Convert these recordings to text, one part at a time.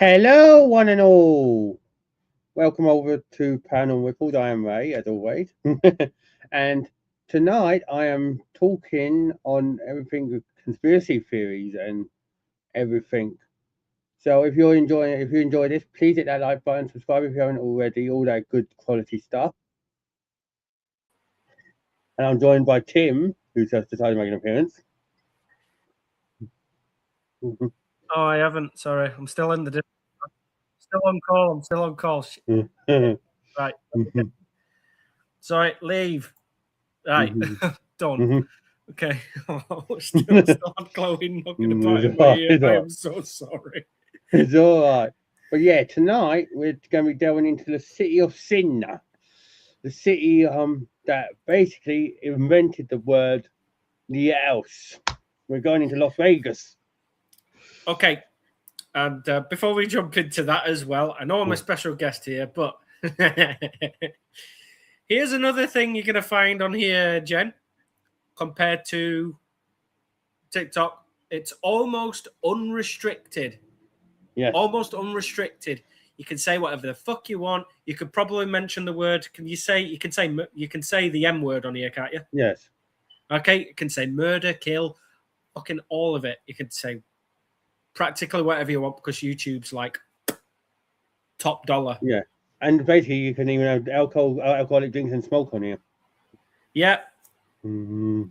Hello, one and all. Welcome over to Paranormal Record. I am Ray, as always. And tonight I am talking on everything with conspiracy theories and everything. So if you enjoy this, please hit that like button, subscribe if you haven't already, all that good quality stuff. And I'm joined by Tim, who's just decided to make an appearance. Oh, I haven't. Sorry, I'm still in the. Still on call. I'm still on call. Right. Sorry, leave. Right. Done. Okay. still have Chloe knocking about in my ear. I am so sorry. It's all right. But yeah, tonight we're going to be delving into the city of sin. The city that basically invented the word the else. We're going into Las Vegas. Okay. And before we jump into that as well, I know I'm a special guest here, but here's another thing you're going to find on here, Jen, compared to TikTok. It's almost unrestricted. Yes. Almost unrestricted. You can say whatever the fuck you want. You could probably mention the word. You can say the M word on here, can't you? Yes. Okay. You can say murder, kill, fucking all of it. You can say practically whatever you want because YouTube's like top dollar. Yeah. And basically you can even have alcoholic drinks and smoke on here. Yeah. Mm-hmm.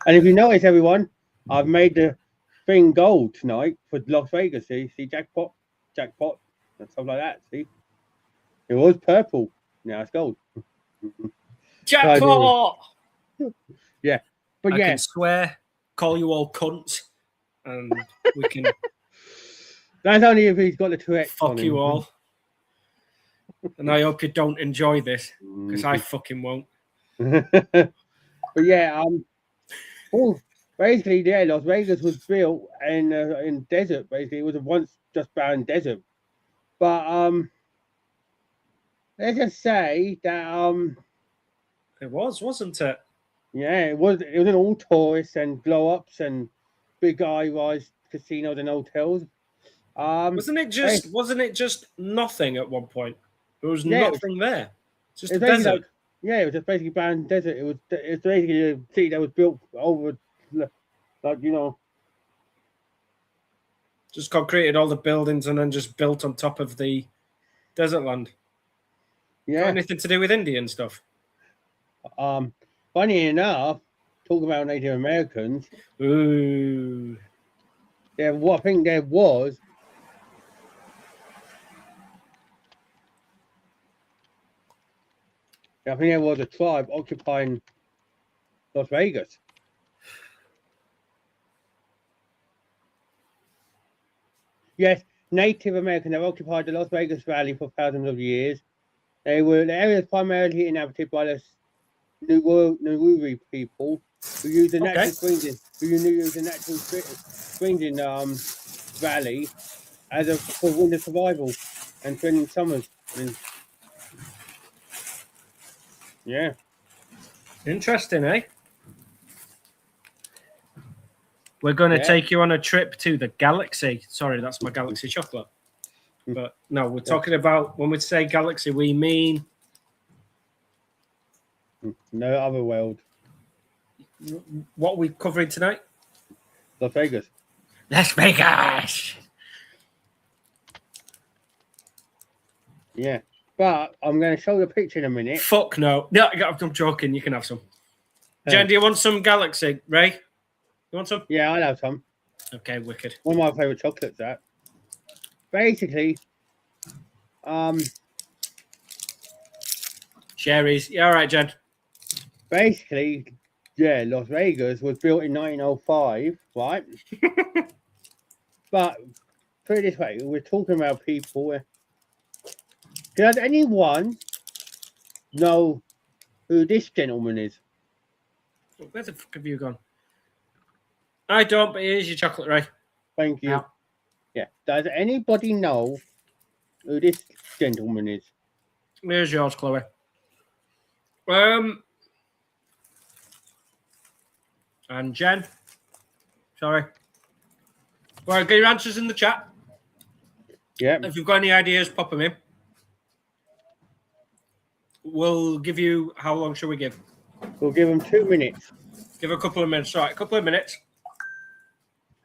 And if you notice, everyone, I've made the thing gold tonight for Las Vegas. See jackpot, and stuff like that. See, it was purple. Now it's gold. Jackpot. Yeah, but I can swear, call you all cunts, and we can. That's only if he's got the Tourette's. Fuck you all. And I hope you don't enjoy this because I fucking won't. But yeah, well, basically, yeah, Las Vegas was built in desert. Basically, it was once just barren desert. But let's just say that it wasn't it? Yeah, it was. It was all tourists and blow-ups and big high-rise casinos and hotels. Wasn't it just nothing at one point? There was nothing there. Just a desert. It was just basically barren desert. It was basically a city that was built over, like just concreted all the buildings and then just built on top of the desert land. Yeah. Got anything to do with Indian stuff? Funny enough, talk about Native Americans. Ooh. I think there was. I think there was a tribe occupying Las Vegas. Yes, Native Americans have occupied the Las Vegas Valley for thousands of years. The area is primarily inhabited by the Newuri people who use the natural springs in valley for winter survival and spending summers. Yeah. Interesting, eh? We're going to take you on a trip to the galaxy. Sorry, that's my galaxy chocolate. But no, we're talking about, when we say galaxy, we mean... No other world. What are we covering tonight? Las Vegas. Las Vegas! Yeah. But I'm going to show you a picture in a minute. Fuck no. No, I'm joking. You can have some. Jen, do you want some galaxy, Ray? You want some? Yeah, I'll have some. Okay, wicked. One of my favourite chocolates, that. Basically, Sherry's. Yeah, all right, Jen. Basically, yeah, Las Vegas was built in 1905, right? But put it this way, we're talking about people. Does anyone know who this gentleman is? Where the fuck have you gone? I don't, but here's your chocolate, Ray. Thank you. Yeah. Does anybody know who this gentleman is? Here's yours, Chloe. And Jen. Sorry. All right, get your answers in the chat. Yeah. If you've got any ideas, pop them in. We'll give you, how long shall we give? We'll give them 2 minutes. Give a couple of minutes. All right, a couple of minutes.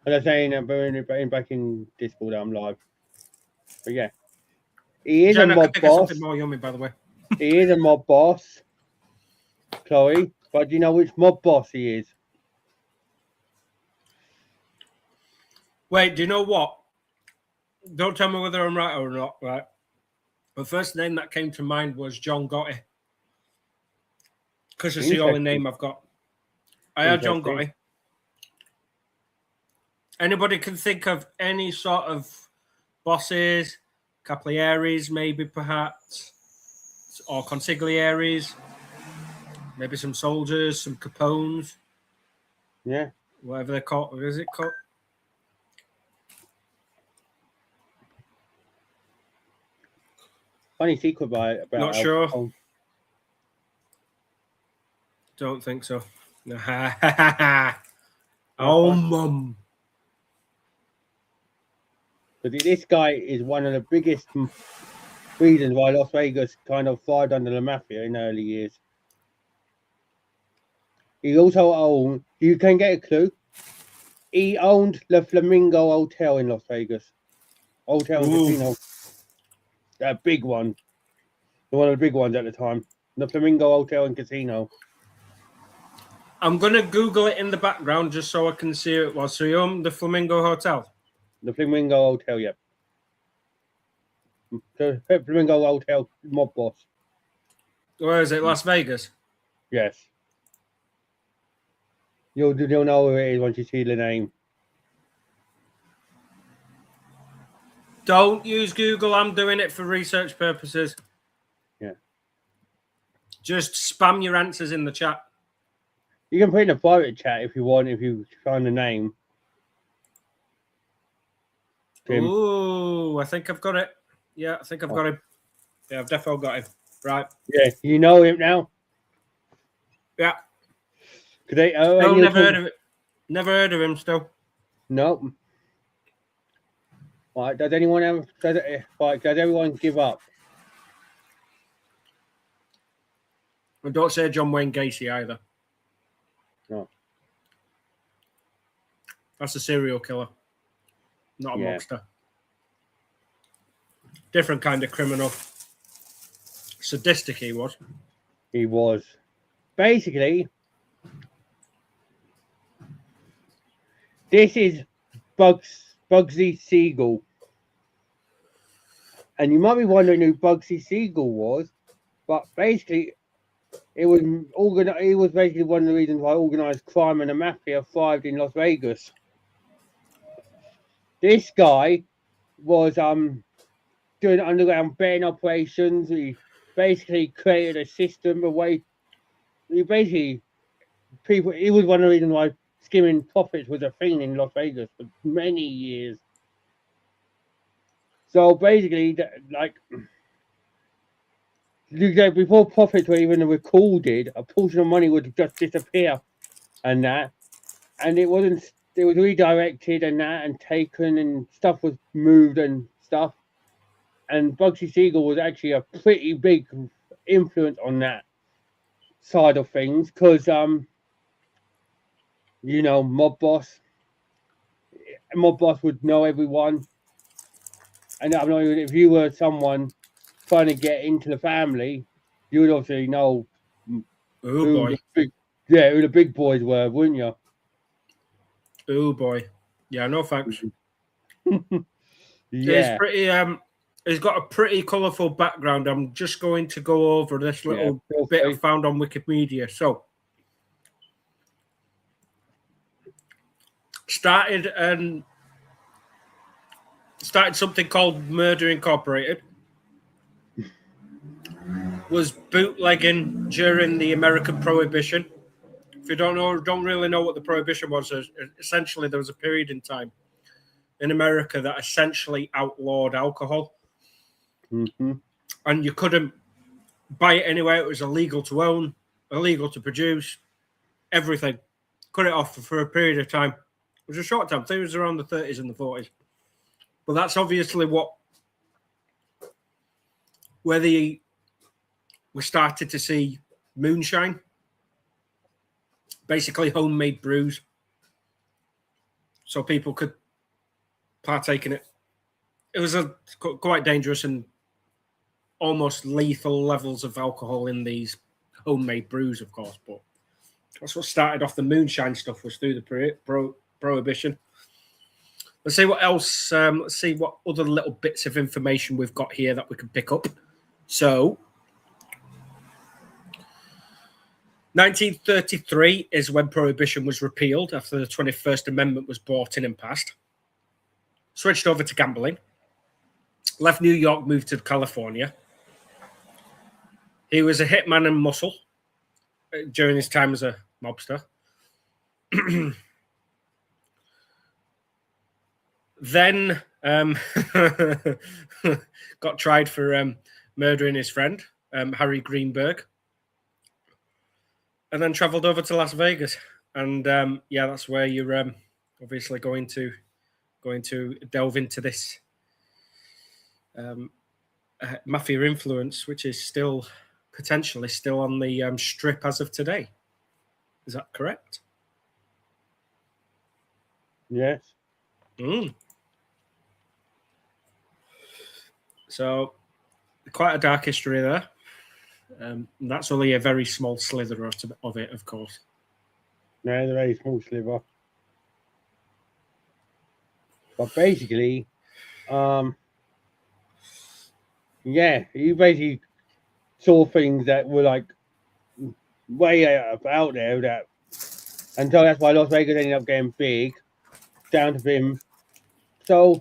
As I say, back in Discord, I'm live. But yeah. He is Jen, a mob boss. Something more yummy, by the way. He is a mob boss, Chloe. But do you know which mob boss he is? Wait, do you know what? Don't tell me whether I'm right or not, right? The first name that came to mind was John Gotti. Because it's the only name I've got. I had John Gotti. Anybody can think of any sort of bosses, capliaries, maybe perhaps, or consiglieres, maybe some soldiers, some capones. Yeah. Whatever they're called. What is it called? Funny secret about Not sure. Don't think so. Oh, mum. But this guy is one of the biggest reasons why Las Vegas kind of thrived under the Mafia in the early years. He also owned, you can get a clue, he owned the Flamingo Hotel in Las Vegas. Hotel and casino. That big one. One of the big ones at the time. The Flamingo Hotel and Casino. I'm going to Google it in the background just so I can see it. Well, so you own the Flamingo Hotel? The Flamingo Hotel, yeah. The Flamingo Hotel mob boss. Where is it? Las Vegas? Yes. You'll know who it is once you see the name. Don't use Google. I'm doing it for research purposes. Yeah. Just spam your answers in the chat. You can put in a private chat if you want, if you find the name. Oh, I think I've got it. Yeah, I think I've got him. Yeah, I've definitely got him. Right. Yeah, you know him now? Yeah. Never heard of it. Never heard of him still. No. Right, does everyone give up? And don't say John Wayne Gacy either. No. That's a serial killer, not a mobster. Different kind of criminal. Sadistic he was. He was. Basically, this is Bugsy Siegel. And you might be wondering who Bugsy Siegel was, but basically it was basically one of the reasons why organized crime and the Mafia thrived in Las Vegas. This guy was doing underground betting operations. He basically created a system, a way. He was one of the reasons why skimming profits was a thing in Las Vegas for many years. So basically, before profits were even recorded, a portion of money would just disappear, and it was redirected and taken, and stuff was moved and stuff. And Bugsy Siegel was actually a pretty big influence on that side of things, because mob boss would know everyone. And I know if you were someone trying to get into the family, you would obviously know who the big boys were, wouldn't you? Oh boy, yeah, no thanks. Yeah, it's pretty. It's got a pretty colourful background. I'm just going to go over this little bit I found on Wikipedia. So, started something called Murder Incorporated. Was bootlegging during the American Prohibition. If you don't really know what the Prohibition was, essentially there was a period in time in America that essentially outlawed alcohol. Mm-hmm. And you couldn't buy it anywhere. It was illegal to own, illegal to produce, everything. Cut it off for a period of time. It was a short time. I think it was around the 30s and the 40s. But that's obviously what where we started to see moonshine, basically homemade brews, so people could partake in it. It was quite dangerous and almost lethal levels of alcohol in these homemade brews, of course, but that's what started off the moonshine stuff, was through the prohibition. Let's see what else. Let's see what other little bits of information we've got here that we can pick up. So, 1933 is when prohibition was repealed after the 21st Amendment was brought in and passed. Switched over to gambling. Left New York, moved to California. He was a hitman and muscle during his time as a mobster. Then got tried for murdering his friend, Harry Greenberg, and then travelled over to Las Vegas. And yeah, that's where you're obviously going to delve into this Mafia influence, which is still potentially still on the strip as of today. Is that correct? Yes. So, quite a dark history there. That's only a very small slither of it, of course. No, the very small sliver. But basically, yeah, you basically saw things that were like way out there, that, and so that's why Las Vegas ended up getting big, down to him. So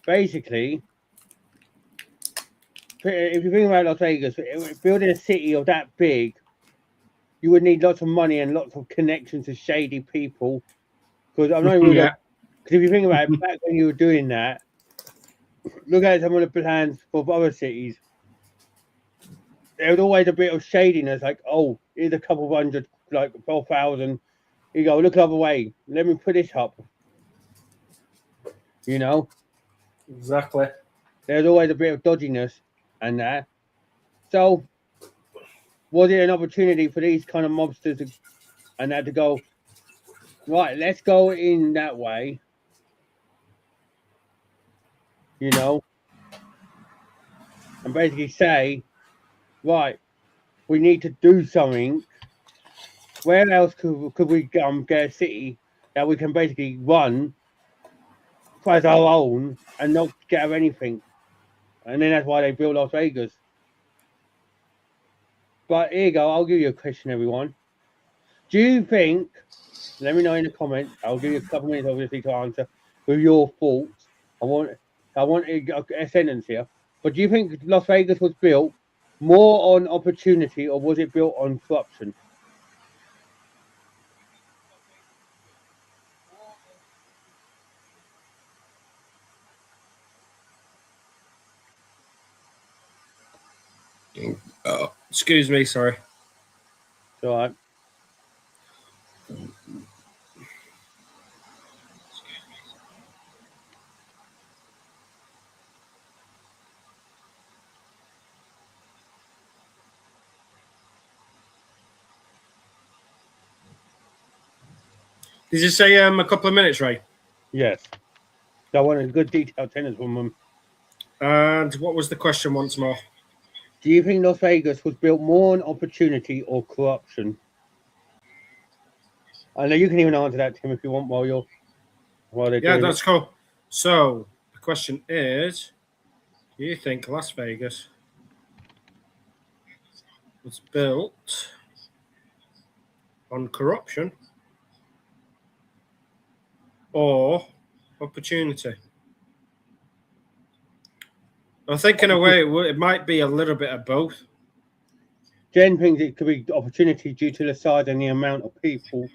basically, if you think about Las Vegas, building a city of that big, you would need lots of money and lots of connections to shady people. Because I'm not even because if you think about it, back when you were doing that, look at some of the plans for other cities. There was always a bit of shadiness, like, oh, here's a couple of hundred, like 12,000. You go, look the other way. Let me put this up. You know? Exactly. There's always a bit of dodginess and that. So, was it an opportunity for these kind of mobsters and that to go, right, let's go in that way, you know, and basically say, right, we need to do something. Where else could we get a city that we can basically run as our own and not get of anything? And then that's why they built Las Vegas. But here you go, I'll give you a question, everyone. Do you think, let me know in the comments, I'll give you a couple minutes obviously to answer with your thoughts. I want a sentence here. But do you think Las Vegas was built more on opportunity, or was it built on corruption? Oh, excuse me, sorry. It's all right. Did you say a couple of minutes, Ray? Yes. So I want a good detailed sentence from them. And what was the question once more? Do you think Las Vegas was built more on opportunity or corruption? I know you can even answer that, Tim, if you want, while they're doing that's cool. So the question is, do you think Las Vegas was built on corruption or opportunity? I think in a way it might be a little bit of both. Jen thinks it could be opportunity due to the size and the amount of people.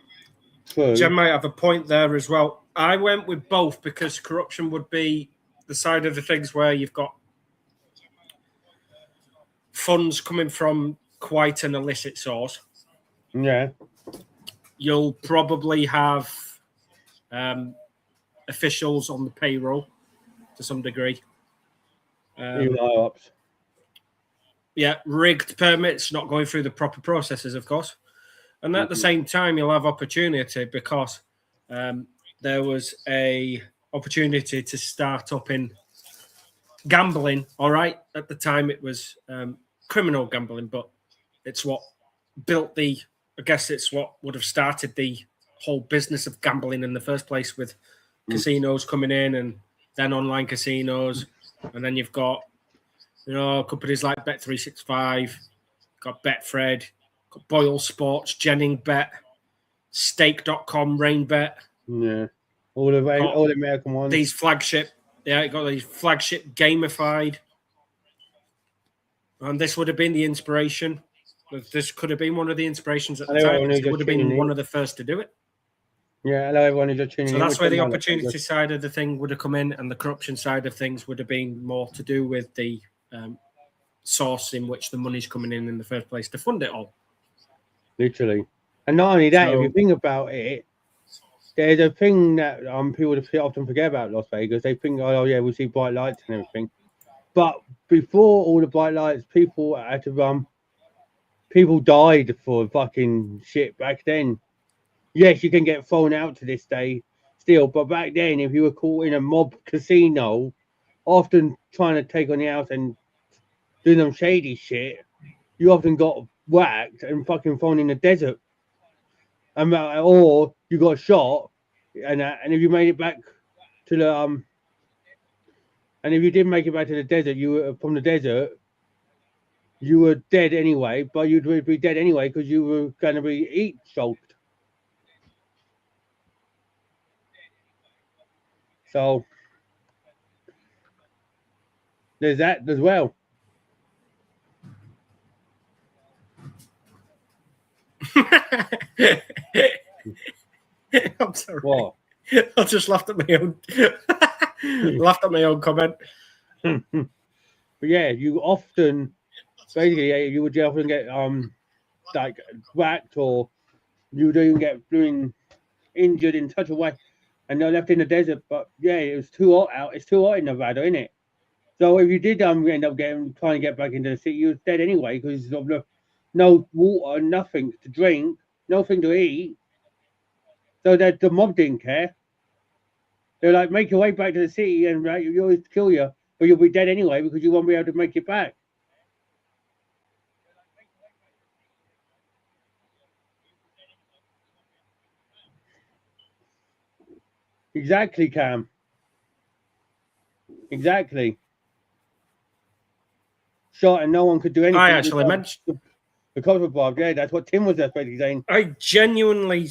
True. Jen might have a point there as well. I went with both because corruption would be the side of the things where you've got funds coming from quite an illicit source. Yeah. You'll probably have officials on the payroll to some degree. Even higher ups. rigged permits, not going through the proper processes, of course. And at the same time, you'll have opportunity because there was a opportunity to start up in gambling. All right, at the time it was criminal gambling, but it's what built the. I guess it's what would have started the whole business of gambling in the first place, with casinos coming in and then online casinos, and then you've got companies like Bet365, got Betfred, got Boyle Sports, Jennings Bet, Stake.com, RainBet. Yeah, all the American ones. These flagship, it got these flagship gamified, and this would have been the inspiration. This could have been one of the inspirations at the time. It would have been one of the first to do it. Yeah, hello everyone who's just tuning in. So that's where the opportunity side of the thing would have come in, and the corruption side of things would have been more to do with the source in which the money's coming in the first place to fund it all. Literally. And not only that, if you think about it, there's a thing that people often forget about Las Vegas. They think, oh yeah, we see bright lights and everything. But before all the bright lights, people had to people died for fucking shit back then. Yes, you can get thrown out to this day still, but back then, if you were caught in a mob casino, often trying to take on the house and doing some shady shit, you often got whacked and fucking thrown in the desert. Or you got shot, and if you made it back to the and if you didn't make it back to the desert, you were from the desert, you were dead anyway. But you'd be dead anyway because you were going to be choked. So there's that as well. I'm sorry. What? I just laughed at my own comment. But yeah, you often basically you would often get like whacked, or you would even get injured in such a way, and they're left in the desert. But yeah, it was too hot out. It's too hot in Nevada, isn't it? So if you did end up trying to get back into the city, you was dead anyway because of no water, nothing to drink, nothing to eat. So that the mob didn't care. They're like, make your way back to the city and you always kill you, but you'll be dead anyway because you won't be able to make it back. Exactly, Cam. Exactly. Shot and no one could do anything. I actually mentioned the cops were barbed. Yeah, that's what Tim was basically saying. I genuinely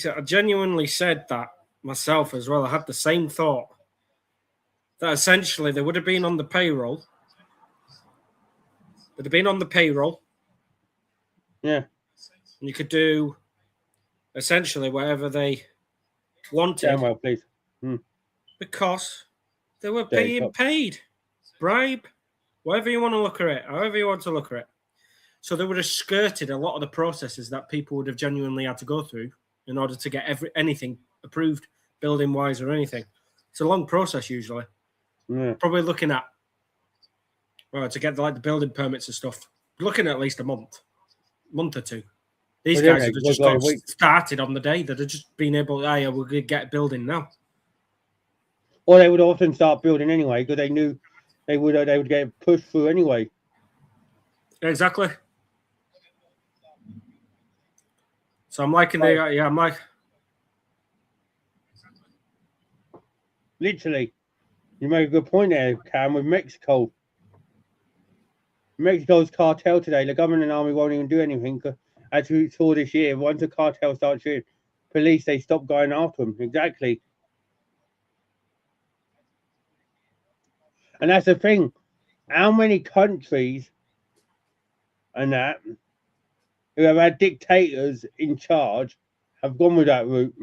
said that myself as well. I had the same thought that essentially they would have been on the payroll. They'd have been on the payroll. Yeah. And you could do essentially whatever they wanted. Damn well, please. Because they were being paid. Bribe. Whatever you want to look at it. However you want to look at it. So they would have skirted a lot of the processes that people would have genuinely had to go through in order to get anything approved, building-wise or anything. It's a long process usually. Yeah. Probably looking at, to get the building permits and stuff, looking at least a month or two. These guys have just got started on the day. They'd have just been able to, we're going to get building now. Or they would often start building anyway because they knew they would get pushed through anyway. Exactly. So I'm liking I'm like. Literally. You make a good point there, Cam, with Mexico. Mexico's cartel today, the government and army won't even do anything. As we saw this year, once the cartel starts shooting police, they stop going after them. Exactly. And that's the thing. How many countries and that who have had dictators in charge have gone with that route?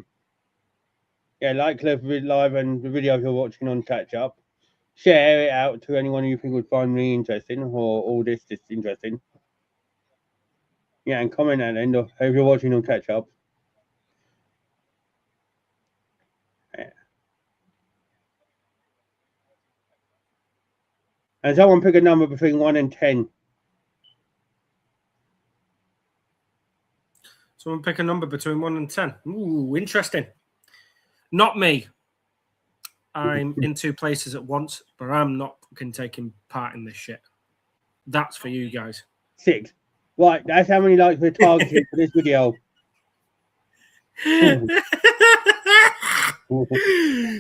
Yeah, like Cliff Live and the videos you're watching on Catch Up. Share it out to anyone you think would find me interesting or all this interesting. Yeah, and comment at the end of if you're watching on Catch Up. Yeah. And someone pick a number between 1 and 10. Someone pick a number between 1 and 10. Ooh, interesting. Not me. I'm in 2 places at once, but I'm not fucking taking part in this shit. That's for you guys. 6. Right, that's how many likes we're targeting for this video.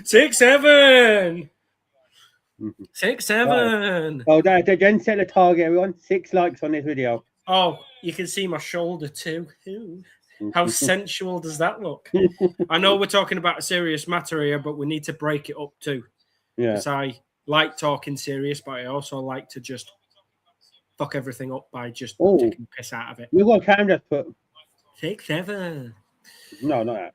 6, 7. 6, 7. Right. Oh, then set the target, everyone. 6 likes on this video. Oh, you can see my shoulder too. Ooh. How sensual does that look? I know we're talking about a serious matter here, but we need to break it up too. Yeah. Because I like talking serious, but I also like to just fuck everything up by just taking piss out of it. Look what Cam just put. 6, 7. No, not that.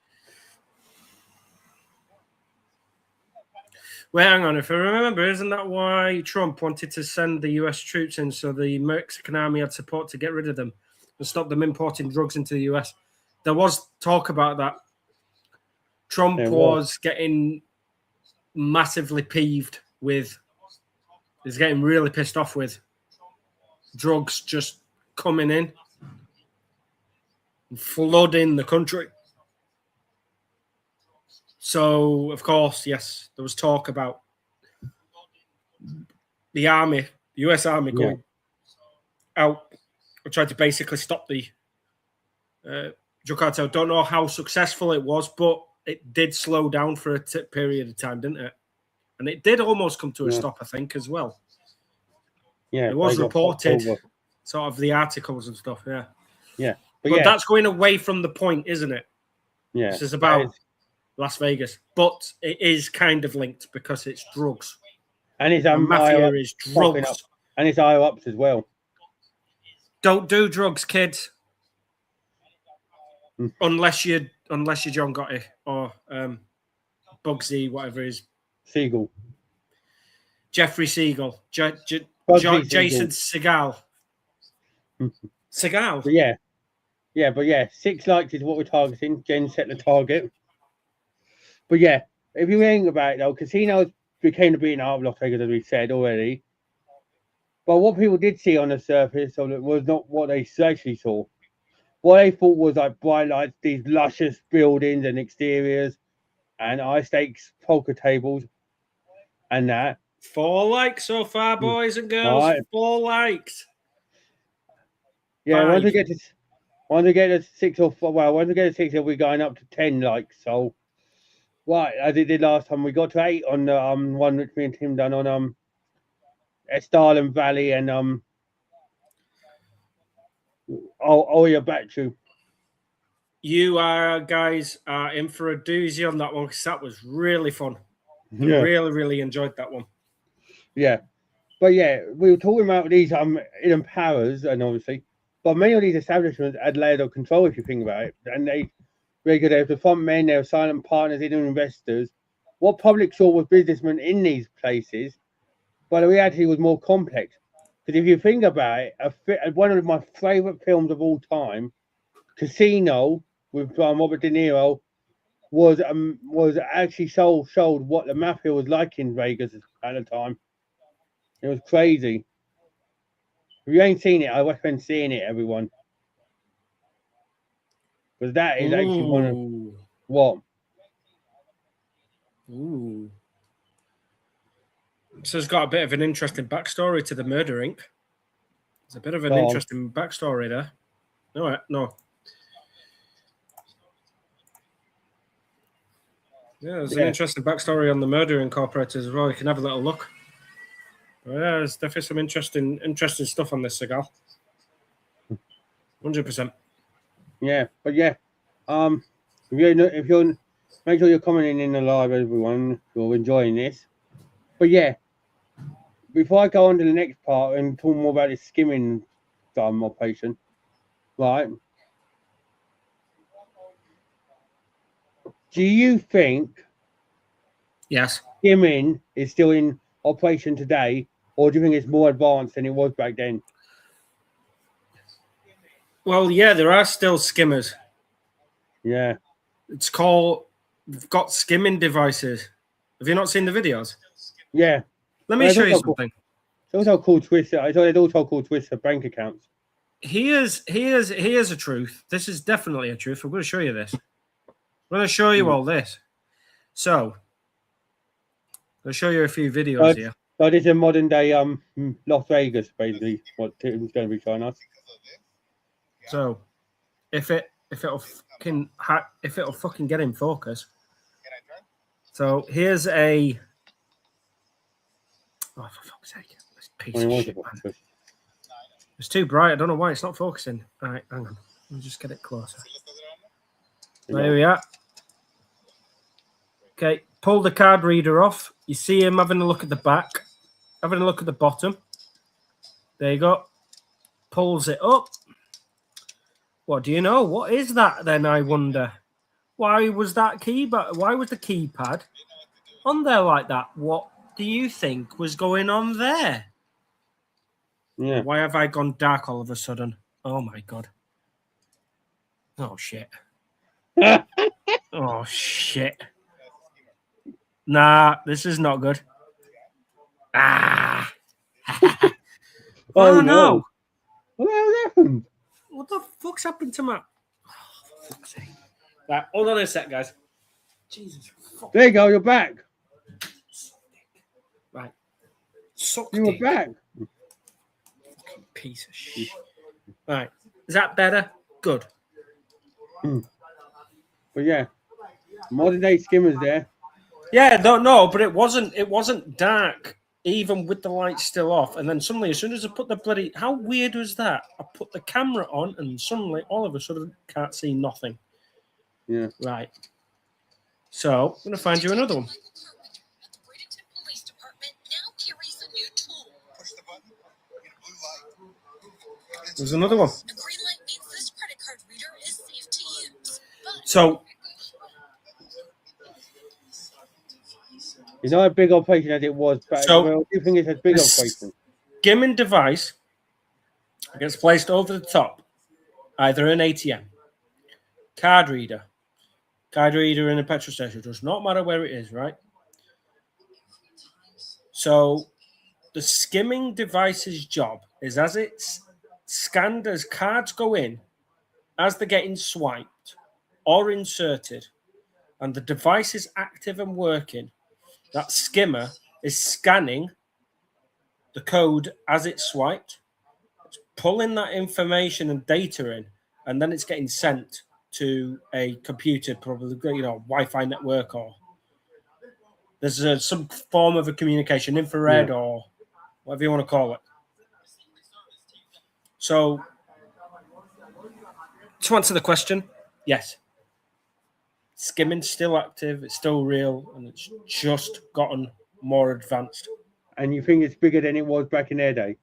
Well, hang on. If I remember, isn't that why Trump wanted to send the US troops in so the Mexican army had support to get rid of them and stop them importing drugs into the US? There was talk about that. Trump was getting massively peeved with, he's getting really pissed off with drugs just coming in and flooding the country. So, of course, yes, there was talk about the army, the US Army going out and trying to basically stop the drug cartel. Don't know how successful it was, but it did slow down for a period of time, didn't it? And it did almost come to a stop, I think, as well. Yeah, it was reported, sort of the articles and stuff. Yeah, yeah, but that's going away from the point, isn't it? Yeah, this is about Las Vegas, but it is kind of linked because it's drugs, and it's Mafia is drugs, and it's higher ups as well. Don't do drugs, kids, unless you're John Gotti or Bugsy, whatever it is. Siegel. Jeffrey Siegel. Jason Siegel. Siegel. But yeah, 6 likes is what we're targeting. Jen set the target. But yeah, if you think about it though, casinos became the beating heart of Las Vegas, as we said already. But what people did see on the surface of it was not what they actually saw. What they thought was like bright lights, these luscious buildings and exteriors, and high stakes poker tables, and that. 4 likes so far, boys and girls. Right. 4 likes. Yeah, 5. Once we get to 6 or 4, well, once we get to 6, we're going up to 10 likes. So, right, as it did last time, we got to 8 on the one which me and Tim done on Estalin Valley and your battery. You guys are in for a doozy on that one because that was really fun. Yeah. Really, really enjoyed that one. Yeah, but yeah, we were talking about these hidden powers, and obviously, but many of these establishments had layers of control if you think about it, and they have the front men, they were silent partners, hidden investors. What public saw was businessmen in these places, but the reality was more complex. Because if you think about it, one of my favorite films of all time, Casino with Robert De Niro, was actually showed what the mafia was like in Vegas at the time. It was crazy. If you ain't seen it, I recommend seeing it, everyone. Because that is actually one of what? Ooh. So it's got a bit of an interesting backstory to the murder, Inc. There's a bit of an interesting backstory there. No. Yeah, there's an interesting backstory on the Murder Incorporated as well. You can have a little look. But yeah, there's definitely some interesting stuff on this cigar. 100%. Yeah, but yeah, if you're make sure you're commenting in the live, everyone. If you're enjoying this. But yeah, before I go on to the next part and talk more about this skimming operation, right? Do you think skimming is still in operation today, or do you think it's more advanced than it was back then? Well, yeah, there are still skimmers. Yeah. It's called, they've got skimming devices. Have you not seen the videos? Yeah. Let me show you something. It's also called Twister. It's also called Twister bank accounts. here's a truth. This is definitely a truth. I'm going to show you this. I'm going to show you all this. So, I'll show you a few videos here. So this is a modern day Las Vegas, basically, what Tim's going to be showing us. So, if it'll fucking get in focus. So here's a. Oh, for fuck's sake! This piece of shit, man. It's too bright. I don't know why it's not focusing. All right, hang on. Let me just get it closer. There we are. Okay, pull the card reader off. You see him having a look at the back, having a look at the bottom. There you go. Pulls it up. What do you know? What is that then, I wonder? Why was that why was the keypad on there like that? What do you think was going on there? Yeah. Why have I gone dark all of a sudden? Oh my god. Oh shit. Oh shit. Nah, this is not good. Ah. Oh no. What the hell happened? What the fuck's happened to my... Oh, for fuck's sake. Right, hold on a sec, guys. Jesus. Fuck. There you go, you're back. Right. Suck you were back. Fucking piece of shit. Right. Is that better? Good. But yeah, modern day skimmers there. Yeah, no, but it wasn't dark, even with the lights still off. And then suddenly, as soon as I put the bloody... How weird was that? I put the camera on and suddenly, all of a sudden, can't see nothing. Yeah. Right. So, I'm going to find you another one. There's another one. So, it's not a big operation as it was, but so, I do think it's a big operation. Skimming device gets placed over the top, either an ATM, card reader in a petrol station. It does not matter where it is, right? So, the skimming device's job is, as it's scanned, as cards go in, as they're getting swiped or inserted, and the device is active and working, that skimmer is scanning the code as it's swiped, it's pulling that information and data in, and then it's getting sent to a computer, probably, Wi-Fi network, or there's some form of a communication, infrared or whatever you want to call it. So, to answer the question, yes. Skimming's still active, it's still real, and it's just gotten more advanced. And you think it's bigger than it was back in their day?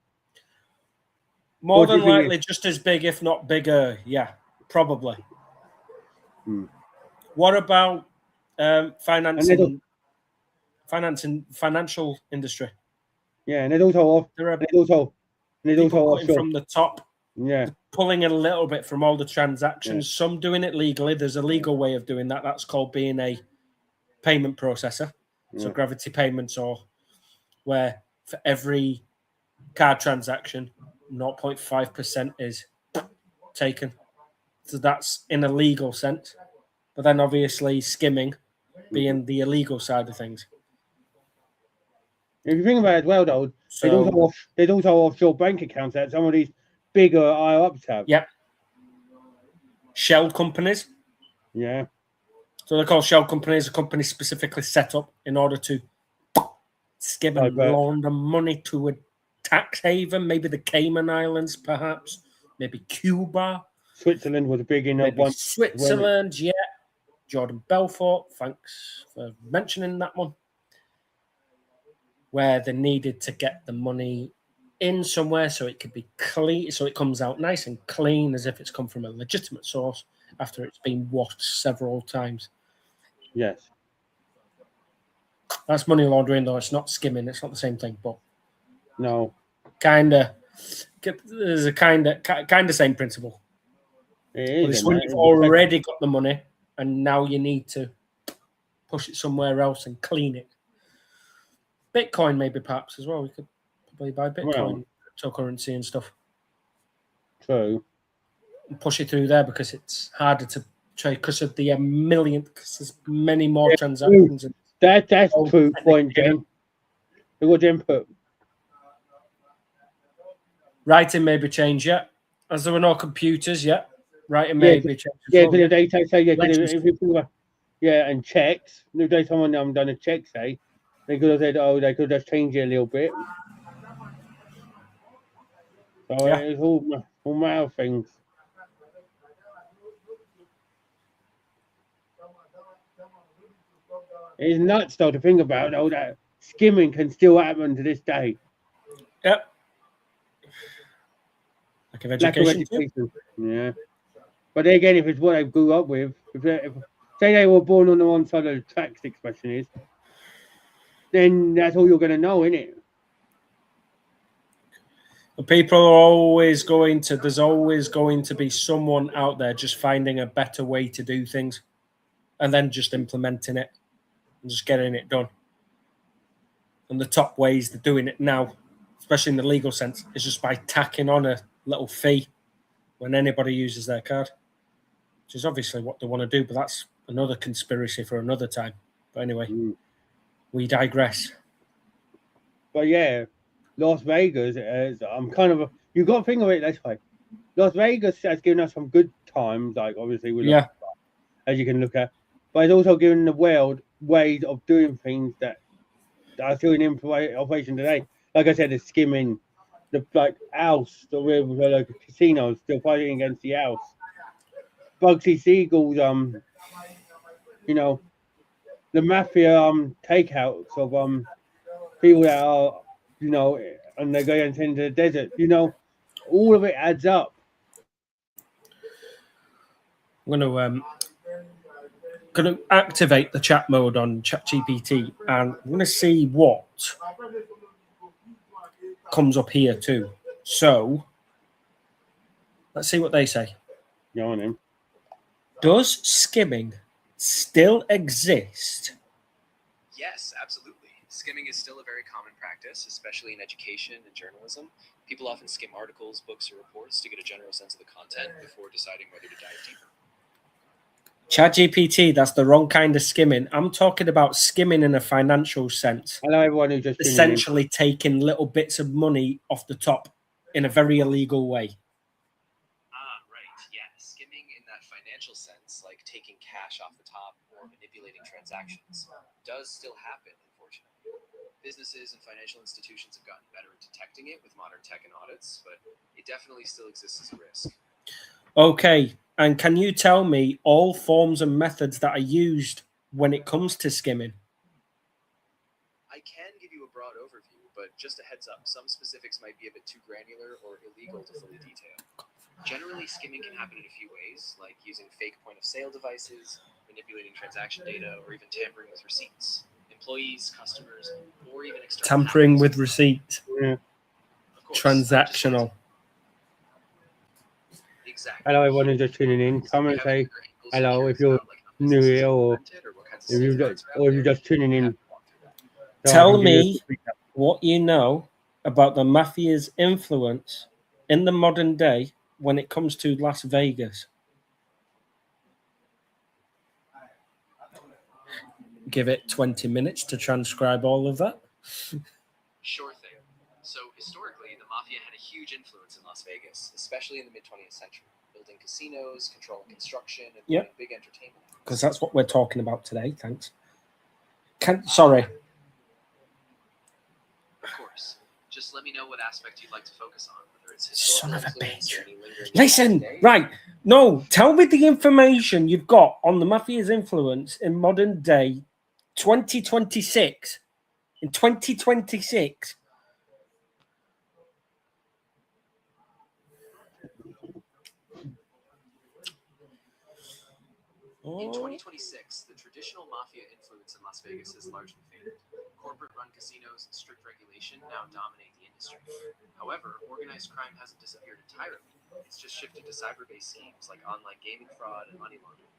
More than likely, just as big, if not bigger. Yeah, probably. What about financial industry? Yeah, and there's also from the top. Yeah, pulling a little bit from all the transactions. Yeah. Some doing it legally. There's a legal way of doing that. That's called being a payment processor. So gravity payments, or where for every card transaction, 0.5% is taken. So that's in a legal sense. But then obviously skimming being the illegal side of things. If you think about it as well, though, there's also offshore bank accounts that some of these bigger higher-ups have. Yep. Shell companies. Yeah. So they're called shell companies, a company specifically set up in order to skim and launder money to a tax haven, maybe the Cayman Islands, perhaps, maybe Cuba. Switzerland was a big in maybe one. Switzerland, yeah. Jordan Belfort, thanks for mentioning that one. Where they needed to get the money in somewhere so it could be clean, so it comes out nice and clean as if it's come from a legitimate source after it's been washed several times. Yes. That's money laundering, though. It's not skimming. It's not the same thing, but no. There's a kind of same principle. It is. But it's when you've already got the money and now you need to push it somewhere else and clean it. Bitcoin, maybe, perhaps, as well. We could probably buy Bitcoin, cryptocurrency and stuff. True. Push it through there because it's harder to trade because of the because there's many more transactions. That's true point, Jen. Look what Jen put. Writing may be changed, yeah. As there were no computers, yeah. Writing may be changed. Yeah, because they say, and checks. If they someone done a check, say, they could have said, oh, they could just change it a little bit. So it's all matter of things. It's nuts though to think about though that skimming can still happen to this day. Yep. Lack of education. Yeah. But again, if it's what they grew up with, if say they were born on the wrong side of the tracks, the expression is, then that's all you're going to know, isn't it? People are always there's always going to be someone out there just finding a better way to do things and then just implementing it and just getting it done. And the top ways they're doing it now, especially in the legal sense, is just by tacking on a little fee when anybody uses their card, which is obviously what they want to do, but that's another conspiracy for another time. But anyway, we digress. But yeah, Las Vegas, I'm kind of you got to think of it this way. Las Vegas has given us some good times, like obviously as you can look at, but it's also given the world ways of doing things that are still in operation today. Like I said, the skimming, the house, the casinos still fighting against the house. Bugsy Siegel's, the Mafia takeouts of people that are, and they go into the desert. All of it adds up. I'm going to activate the chat mode on ChatGPT, and I'm going to see what comes up here too. So let's see what they say. Go on in. Does skimming still exist? Yes, absolutely. Skimming is still a very common practice, especially in education and journalism. People often skim articles, books, or reports to get a general sense of the content before deciding whether to dive deeper. ChatGPT, that's the wrong kind of skimming. I'm talking about skimming in a financial sense. Hello, everyone who just essentially taking little bits of money off the top in a very illegal way. Right. Yeah. Skimming in that financial sense, like taking cash off the top or manipulating transactions, does still happen, unfortunately. Businesses and financial institutions have gotten better at detecting it with modern tech and audits, but it definitely still exists as a risk. Okay. And can you tell me all forms and methods that are used when it comes to skimming? I can give you a broad overview, but just a heads up, some specifics might be a bit too granular or illegal to fully detail. Generally, skimming can happen in a few ways, like using fake point-of-sale devices, manipulating transaction data, or even tampering with receipts. Employees, customers, or even external tampering with receipts. Yeah. Transactional. Exactly. Hello, everyone who's just tuning in. Come and say hello if you're new here or if you're just tuning in. Tell me what you know about the Mafia's influence in the modern day when it comes to Las Vegas. Give it 20 minutes to transcribe all of that. Sure thing. So historically, the Mafia had a huge influence in Las Vegas, especially in the mid-20th century, building casinos, controlling construction, and big entertainment. Because that's what we're talking about today. Thanks. Sorry. Of course. Just let me know what aspect you'd like to focus on, whether it's historical influence or any lingering. Listen, right. No, tell me the information you've got on the Mafia's influence in modern day 2026. In 2026. In 2026, the traditional Mafia influence in Las Vegas has largely faded. Corporate-run casinos and strict regulation now dominate the industry. However, organized crime hasn't disappeared entirely. It's just shifted to cyber-based schemes like online gaming fraud and money laundering.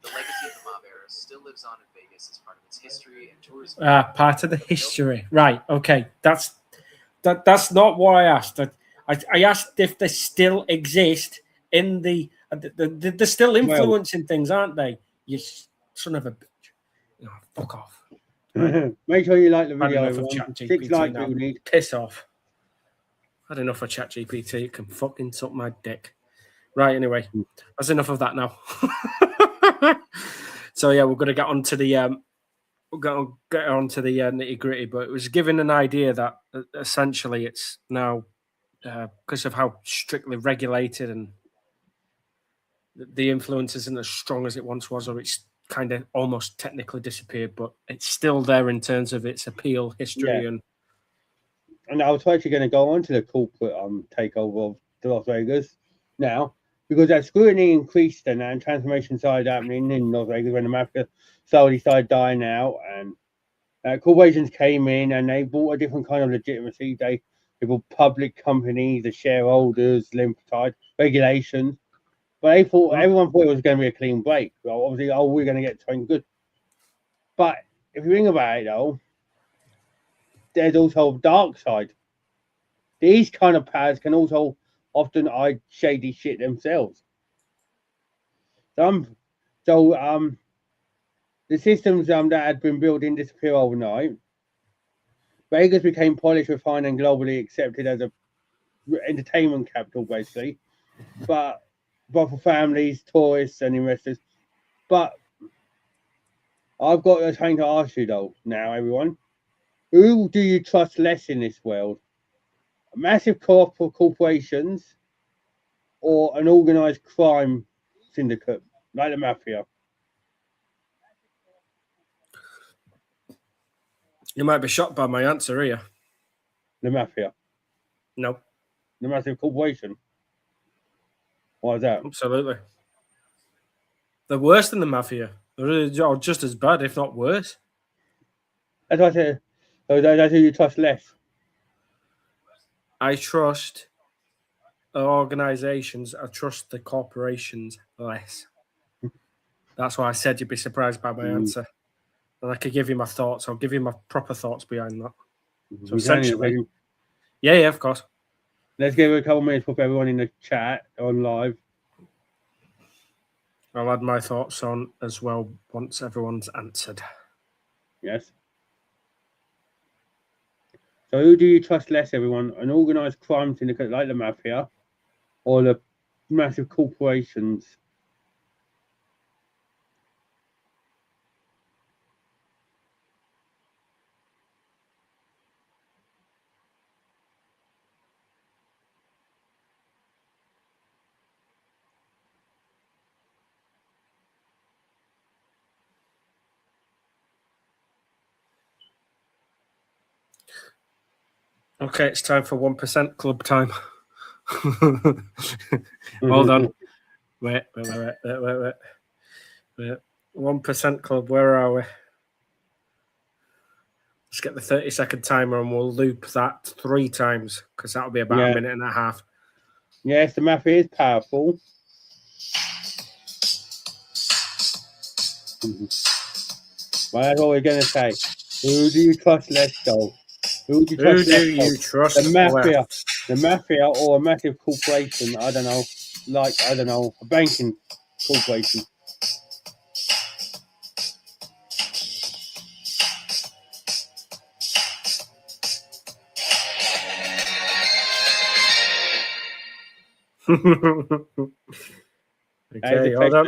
The legacy of the mob era still lives on in Vegas as part of its history and tourism. Part of the history. Right, okay. That's not what I asked. I asked if they still exist in the. They're still influencing things, aren't they? You son of a bitch! Oh, fuck off. Right. Make sure you like the Had video, enough of everyone. ChatGPT 6 likes now. we need. Piss off. Had enough of ChatGPT. It can fucking suck my dick. Right. Anyway, that's enough of that now. So yeah, we're gonna get on to the we're going to get on to the nitty gritty, but it was given an idea that essentially it's now because of how strictly regulated and the influence isn't as strong as it once was, or it's kind of almost technically disappeared, but it's still there in terms of its appeal, history, and I was actually going to go on to the corporate takeover of Las Vegas now, because that scrutiny increased and transformation started happening in Las Vegas when the Mafia slowly started dying out, and corporations came in and they brought a different kind of legitimacy. They brought public companies, the shareholders, lymphocyte regulations. But they thought everyone thought it was going to be a clean break. Well, obviously, we're going to get something good. But if you think about it, though, there's also a dark side. These kind of powers can also often hide shady shit themselves. The systems that had been built didn't disappear overnight. Vegas became polished, refined, and globally accepted as a entertainment capital, basically. But for families, tourists, and investors. But I've got something to ask you, though, now, everyone. Who do you trust less in this world? Massive corporations or an organized crime syndicate like the Mafia? You might be shocked by my answer here. The Mafia? No. The massive corporation? Why is that? Absolutely. They're worse than the Mafia. They're just as bad, if not worse. As I said, that's who you trust less. I trust the organizations. I trust the corporations less. That's why I said you'd be surprised by my answer. And I could give you my thoughts. I'll give you my proper thoughts behind that. So essentially, yeah, of course. Let's give it a couple minutes for everyone in the chat on live. I'll add my thoughts on as well once everyone's answered. Yes. So who do you trust less, everyone? An organised crime syndicate like the Mafia or the massive corporations? Okay, it's time for 1% club time. Hold on. Wait. 1% club, where are we? Let's get the 30-second timer and we'll loop that 3 times because that'll be about a minute and a half. Yes, the Mafia is powerful. Well, that's what we're going to say. Who do you trust less, though? Who do you trust? The Mafia. The Mafia or a massive corporation, I don't know, a banking corporation. Okay, hold on.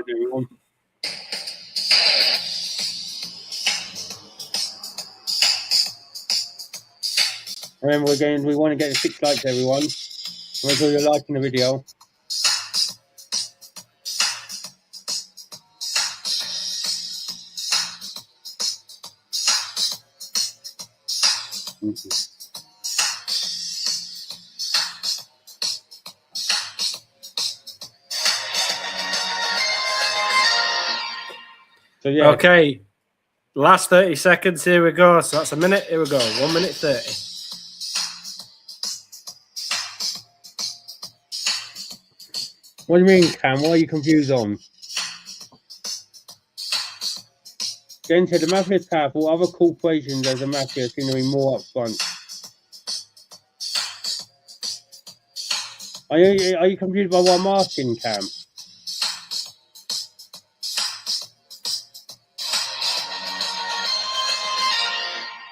Remember, we want to get 6 likes, everyone. Make sure you're liking the video. So yeah. Okay. Last 30 seconds. Here we go. So that's a minute. Here we go. 1 minute 30. What do you mean, Cam? What are you confused on? Jen said the Mafia is powerful. Other corporations as the Mafia seem to be more upfront. Are you confused by what I'm asking, Cam?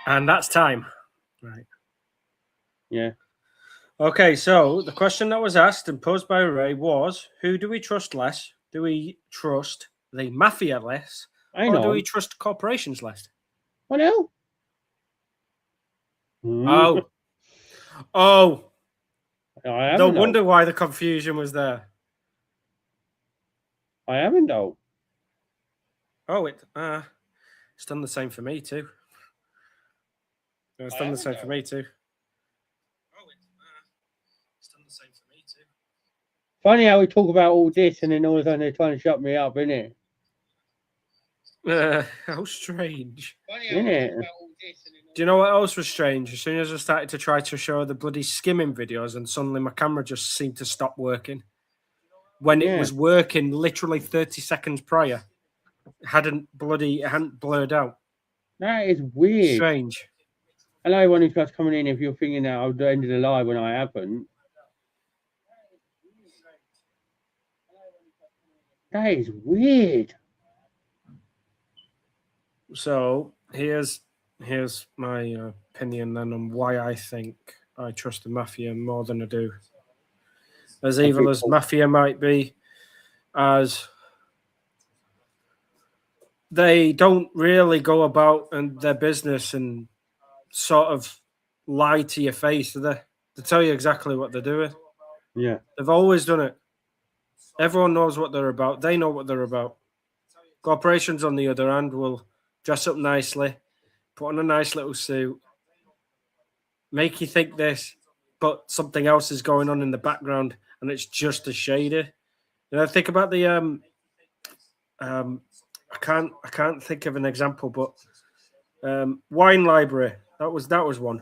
And that's time. Right. Yeah. Okay, so the question that was asked and posed by Ray was, who do we trust less? Do we trust the Mafia less? Hang or do on. we trust corporations less? What else? Oh. No I wonder why the confusion was there. I haven't though. Oh, it's done the same for me too. It's done the same for me too. It's done the same for me too. Funny how we talk about all this and then all of a sudden they're trying to shut me up, isn't it? How strange. Isn't it? Do you know what else was strange? As soon as I started to try to show the bloody skimming videos and suddenly my camera just seemed to stop working. When it was working literally 30 seconds prior. It hadn't blurred out. That is weird. Strange. Hello, everyone who's just coming in. If you're thinking that I've ended the live when I haven't, that is weird. So here's my opinion then on why I think I trust the Mafia more than I do. As evil as Mafia might be, as they don't really go about and their business and sort of lie to your face, do they? They tell you exactly what they're doing. Yeah. They've always done it. Everyone knows what they're about. They know what they're about. Corporations, on the other hand, will dress up nicely, put on a nice little suit, make you think this, but something else is going on in the background, and it's just as shady. You know, think about the I can't think of an example, but Wine Library. That was one.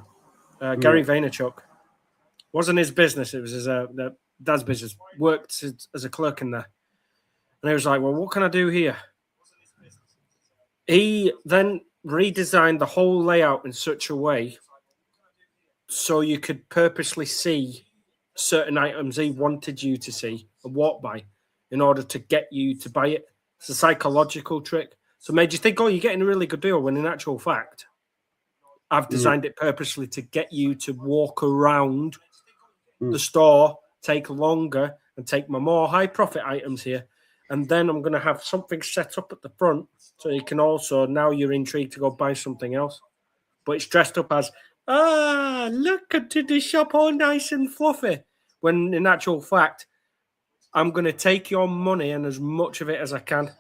Gary Vaynerchuk. Wasn't his business. It was his dad's business. Worked as a clerk in there. And he was like, well, what can I do here? He then redesigned the whole layout in such a way so you could purposely see certain items he wanted you to see and walk by in order to get you to buy it. It's a psychological trick. So it made you think, oh, you're getting a really good deal, when in actual fact, I've designed it purposely to get you to walk around the store, take longer, and take my more high profit items here. And then I'm going to have something set up at the front so you can also, now you're intrigued to go buy something else. But it's dressed up as, look at the shop all nice and fluffy. When in actual fact, I'm going to take your money and as much of it as I can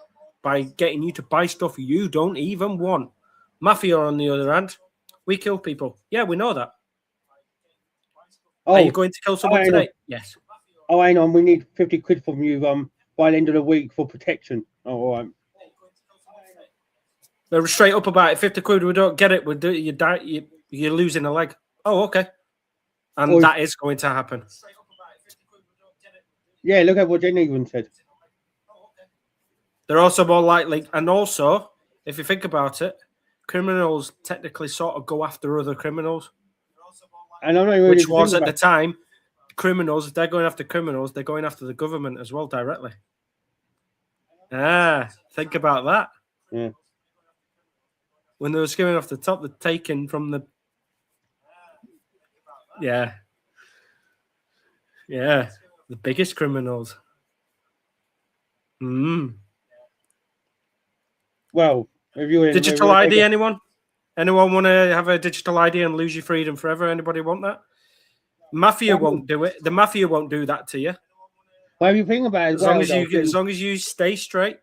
by getting you to buy stuff you don't even want. Mafia, on the other hand, we kill people. Yeah, we know that. Oh, are you going to kill someone today? Yes. Oh, hang on. We need 50 quid from you by the end of the week for protection. Oh, all right. They're straight up about it. 50 quid, we don't get it. We do. You die. You're losing a leg. Oh, okay. And that is going to happen. Yeah, look at what Jenny even said. They're also more likely, and also, if you think about it, criminals technically sort of go after other criminals. And I'm not really which was at the time, criminals, if they're going after criminals, they're going after the government as well directly. Think about that. Yeah. When they were skimming off the top, they're taken from the... Yeah. Yeah. The biggest criminals. Well, if you digital ID, anyone? Anyone want to have a digital ID and lose your freedom forever? Anybody want that? Mafia won't do it. The Mafia won't do that to you. Well, if you think about it, as long as you stay straight,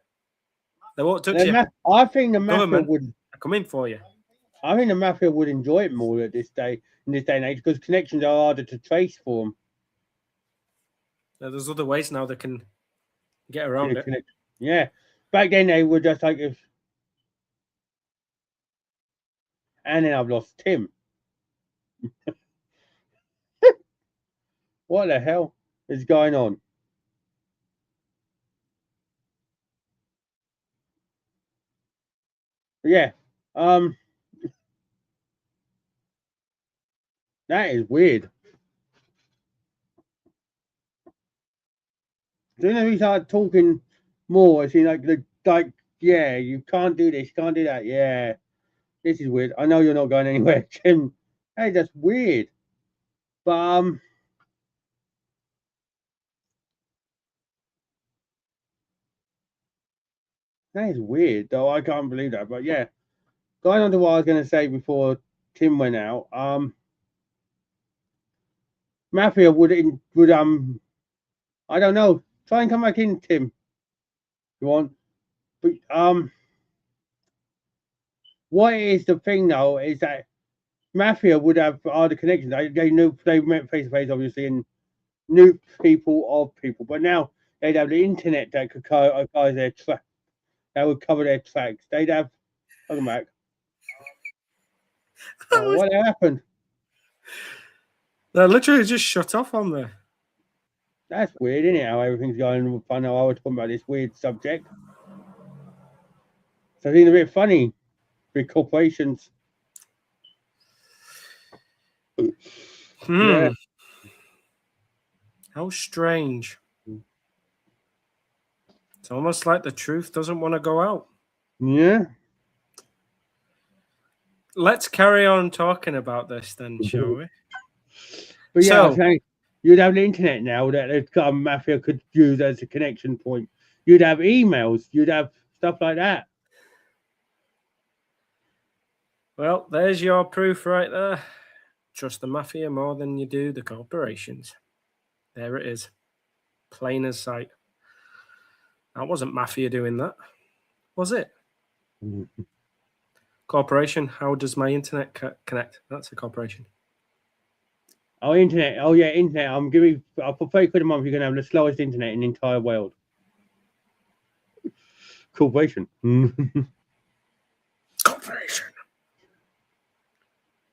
they won't touch you. I think the Mafia would come in for you. I think the Mafia would enjoy it more in this day and age because connections are harder to trace for them. There's other ways now they can get around it. Yeah, back then they were just like if. And then I've lost Tim. What the hell is going on? Yeah. That is weird. soon as we start talking more, it's like, yeah, you can't do this, you can't do that. Yeah, this is weird. I know you're not going anywhere, Jim. Hey, that's weird. But that is weird, though. I can't believe that. But yeah, going on to what I was going to say before Tim went out. Mafia would I don't know. Try and come back in, Tim. If you want, but what is the thing though? Is that Mafia would have other connections. They knew they met face to face, obviously, and knew people of people. But now they'd have the internet that could cover their track. That would cover their tracks. They'd have. Welcome back. Oh, what happened? They literally just shut off on there. That's weird, isn't it? How everything's going fun. How I was talking about this weird subject. So it's a bit funny with corporations. Yeah. How strange. It's almost like the truth doesn't want to go out. Yeah. Let's carry on talking about this then, shall we? But yeah, I was saying, you'd have the internet now that Mafia could use as a connection point. You'd have emails. You'd have stuff like that. Well, there's your proof right there. Trust the Mafia more than you do the corporations. There it is. Plain as sight. That wasn't Mafia doing that, was it? Corporation, how does my internet connect? That's a corporation. Oh, internet. Oh, yeah, internet. I'll put 30 quid a month. You're going to have the slowest internet in the entire world. Corporation. Corporation.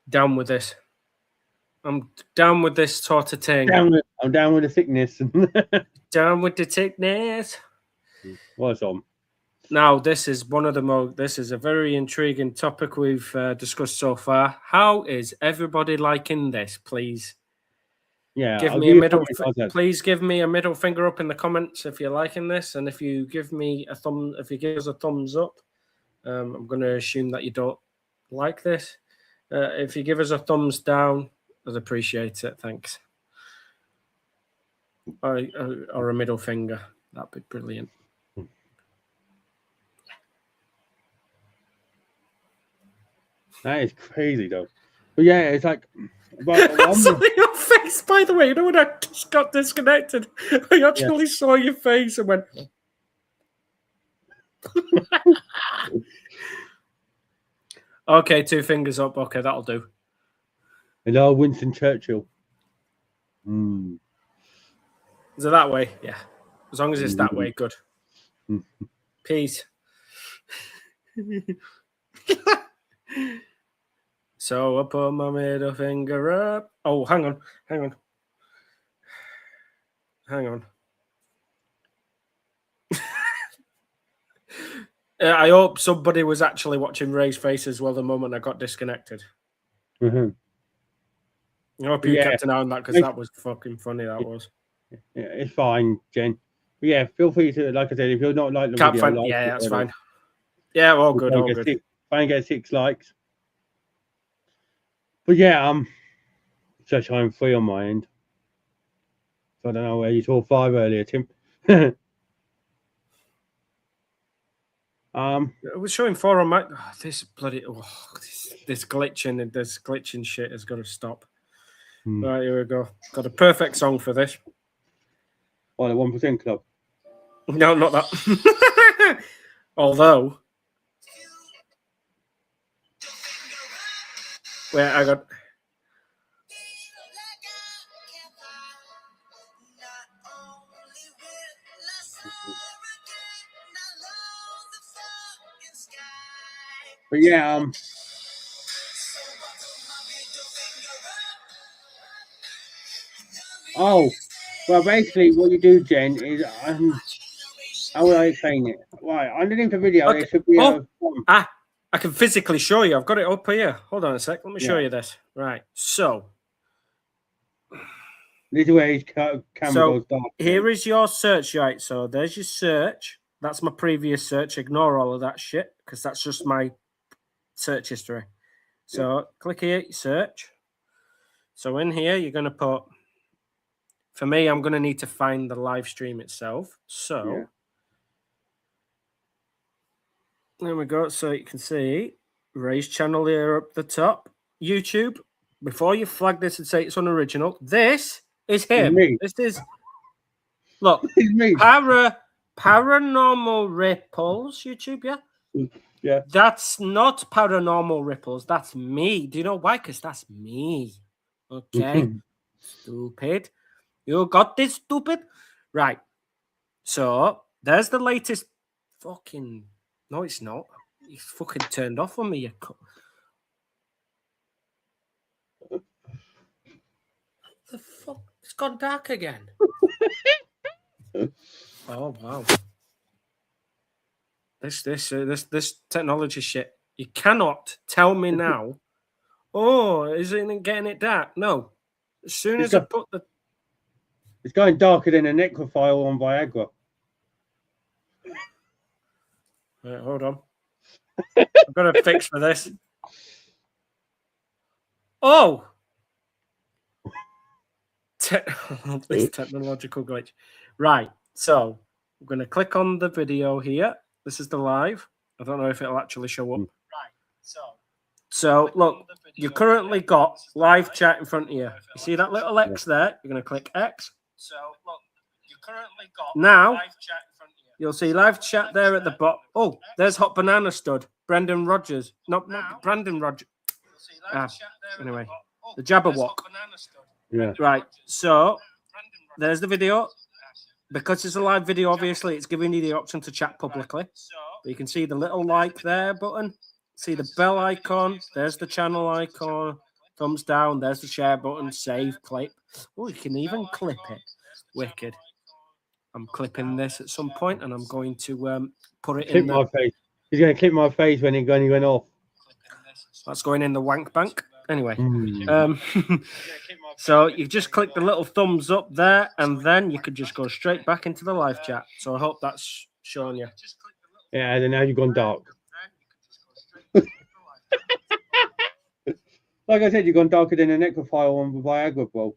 Down with this. I'm down with this sort of thing. I'm down with the sickness. Down with the sickness. What's on? Now, this is this is a very intriguing topic we've discussed so far. How is everybody liking this, please? Yeah, please give me a middle finger up in the comments if you're liking this, and if you give us a thumbs up, I'm going to assume that you don't like this. If you give us a thumbs down, I'd appreciate it. Thanks. Or a middle finger. That'd be brilliant. That is crazy, though. But yeah, it's like. I saw your face, by the way. You know when I just got disconnected? I actually saw your face and went. Okay, 2 fingers up. Okay, that'll do. Hello, Winston Churchill. Is it that way? Yeah. As long as it's that way, good. Peace. So I put my middle finger up. Oh, hang on. I hope somebody was actually watching Ray's face as well the moment I got disconnected. I hope you kept an eye on that because that was fucking funny. That was. Yeah, it's fine, Jen. But yeah, feel free to, like I said, if you're not like the video, that's fine. Yeah, all good. Try and get 6 likes. But yeah, so I'm 3 on my end. So I don't know where you saw 5 earlier, Tim. It was showing 4 on my. This glitching and this glitching shit has got to stop. Right, here we go. Got a perfect song for this. Oh, the 1% Club. No, not that. Although, where I got. But yeah, oh, well, basically, what you do, Jen, is how will I explain it? Right, underneath the video, there should be I can physically show you. I've got it up here. Hold on a sec. Let me show you this. Right, so This is where his camera goes dark. Here is your search, right? So there's your search. That's my previous search. Ignore all of that shit because that's just my search history. So click here, search. So in here, you're going to put, for me, I'm going to need to find the live stream itself. So there we go. So you can see Ray's channel here up the top. YouTube, before you flag this and say it's unoriginal, this is him. This is, look, Paranormal Ripples, YouTube, yeah? Yeah. That's not Paranormal Ripples. That's me. Do you know why? Because that's me. Okay. Stupid. You got this, stupid? Right. So, there's the latest fucking... No, it's not. He's fucking turned off on me. You the fuck? It's gone dark again. Oh, wow. This technology shit. You cannot tell me now, oh, isn't it getting it dark? No. As soon as I put the... It's going darker than a necrophile on Viagra. Right, hold on. I've got a fix for this. Oh! This technological glitch. Right, so I'm going to click on the video here. This is the live. I don't know if it'll actually show up. Right, so look, you currently got live chat in front of you. You see that little X there? You're going to click X. So look, you currently got now, live chat in front of you. You'll see live chat there at the bottom. Oh, there's Hot Banana Stud. Brendan Rogers. Not Brandon Rogers. Anyway, the Jabberwock. Yeah. Right, so there's the video. Because it's a live video, obviously, it's giving you the option to chat publicly. But you can see the little like there button. See the bell icon. There's the channel icon. Thumbs down. There's the share button. Save, clip. Oh, you can even clip it. Wicked. I'm clipping this at some point, and I'm going to put it in my face. He's going to clip my face when he went off. That's going in the wank bank. Anyway, so you just click the little thumbs up there, and then you could just go straight back into the live chat. So I hope that's showing you. Yeah, and now you've gone dark. Like I said, you've gone darker than a necrophile on the Viagra, bro.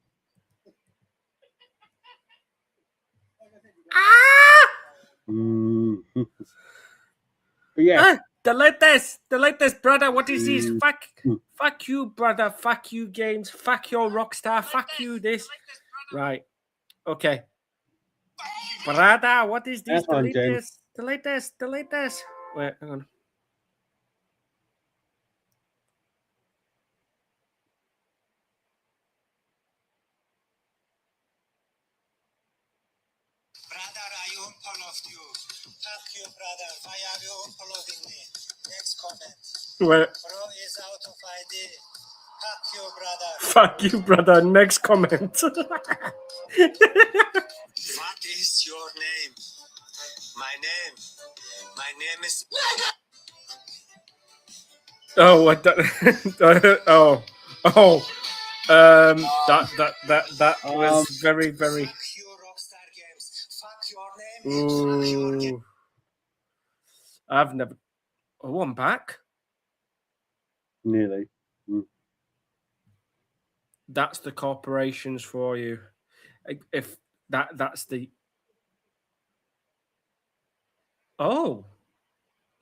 But yeah. Delete this, brother. What is this? Fuck you, brother. Fuck you, games. Fuck your rockstar. Fuck you, Right. Okay. Brother, what is this? Delete this. Wait, hang on. Brother, I unfollowed you. Fuck you, brother. Why are you unfollowing me? Next comment. Where? Bro is out of ID. Fuck you, brother. Fuck you, brother. Next comment. What is your name? My name is... Oh, I don't... that was very, very... Fuck you, Rockstar Games. Fuck your name. Ooh. I've never... Oh, I'm back. Nearly. That's the corporations for you. If that's the... Oh.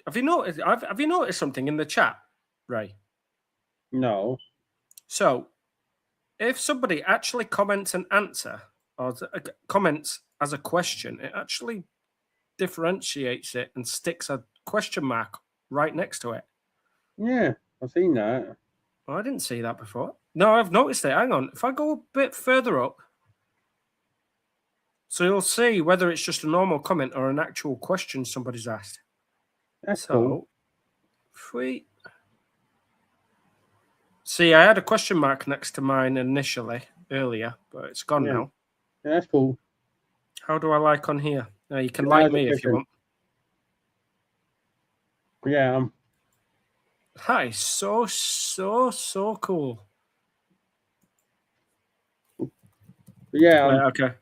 Have you noticed something in the chat, Ray? No. So, if somebody actually comments an answer or comments as a question, it actually differentiates it and sticks a question mark right next to it. Yeah, I've seen that. Oh, I didn't see that before. No, I've noticed it. Hang on. If I go a bit further up, so you'll see whether it's just a normal comment or an actual question somebody's asked. That's cool. Sweet. See, I had a question mark next to mine initially, earlier, but it's gone now. Yeah, that's cool. How do I like on here? Now, you can like me if you want. Yeah. That is so cool. But yeah, Right, okay.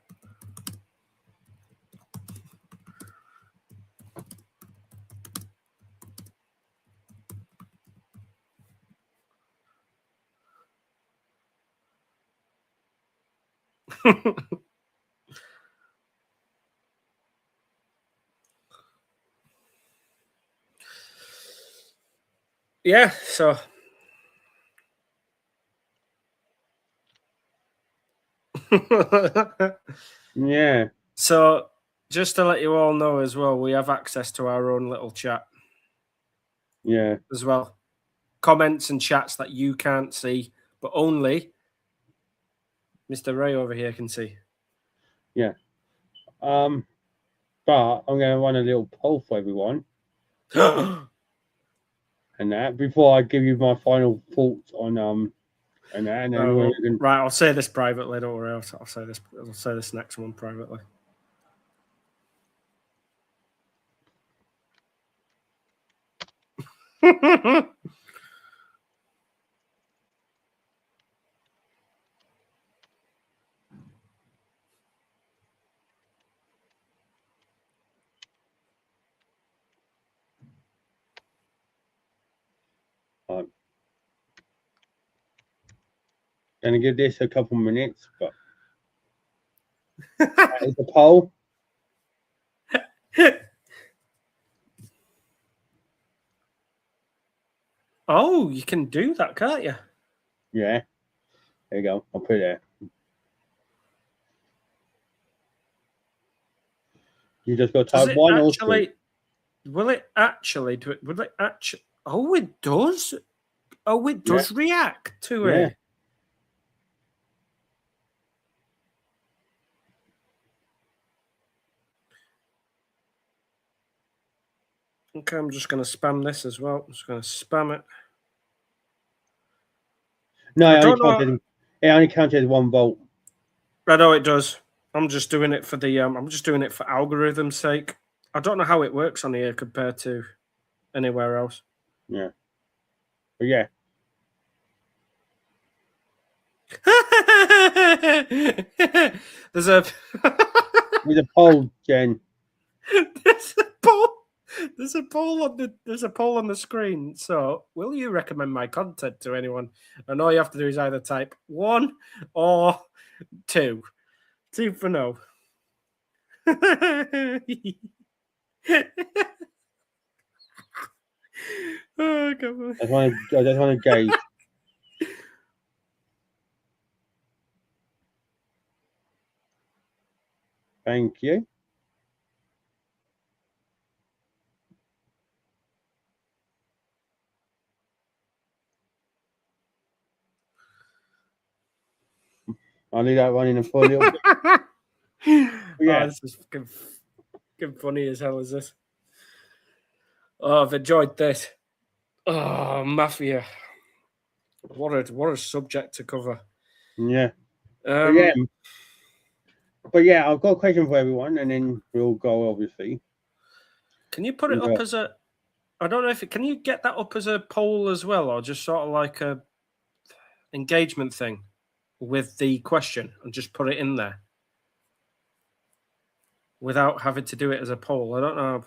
Yeah, so yeah, so just to let you all know as well, we have access to our own little chat yeah. as well. Comments and chats that you can't see, but only Mr. Ray over here can see. Yeah. But I'm going to run a little poll for everyone and that before I give you my final thoughts on and that, and then we're going. Right, I'll say this privately. Don't worry. I'll say this. I'll say this next one privately. Going to give this a couple minutes, but that is the poll. Oh, you can do that, can't you? Yeah. There you go. I'll put it there. You just got to type one or two. Will it actually do it? Will it actually? Oh, it does. Oh, it does react to it. Okay, I'm just going to spam this as well. I'm just going to spam it. No, it only counted as 1 vote. I know it does. I'm just doing it for the. I'm just doing it for algorithm's sake. I don't know how it works on here compared to anywhere else. Yeah. But yeah. There's a poll, Jen. There's a poll. There's a poll on the screen. So, will you recommend my content to anyone? And all you have to do is either type 1 or 2. 2 for no. Oh, come on. I just want to gauge. Thank you. I'll leave that running for a little bit. Yeah. Oh, this is fucking funny as hell, is this? Oh, I've enjoyed this. Oh, Mafia. What a subject to cover. Yeah. But yeah, I've got a question for everyone, and then we'll go, obviously. Can you put it up as a... I don't know if can you get that up as a poll as well, or just sort of like a engagement thing with the question and just put it in there without having to do it as a poll? I don't know.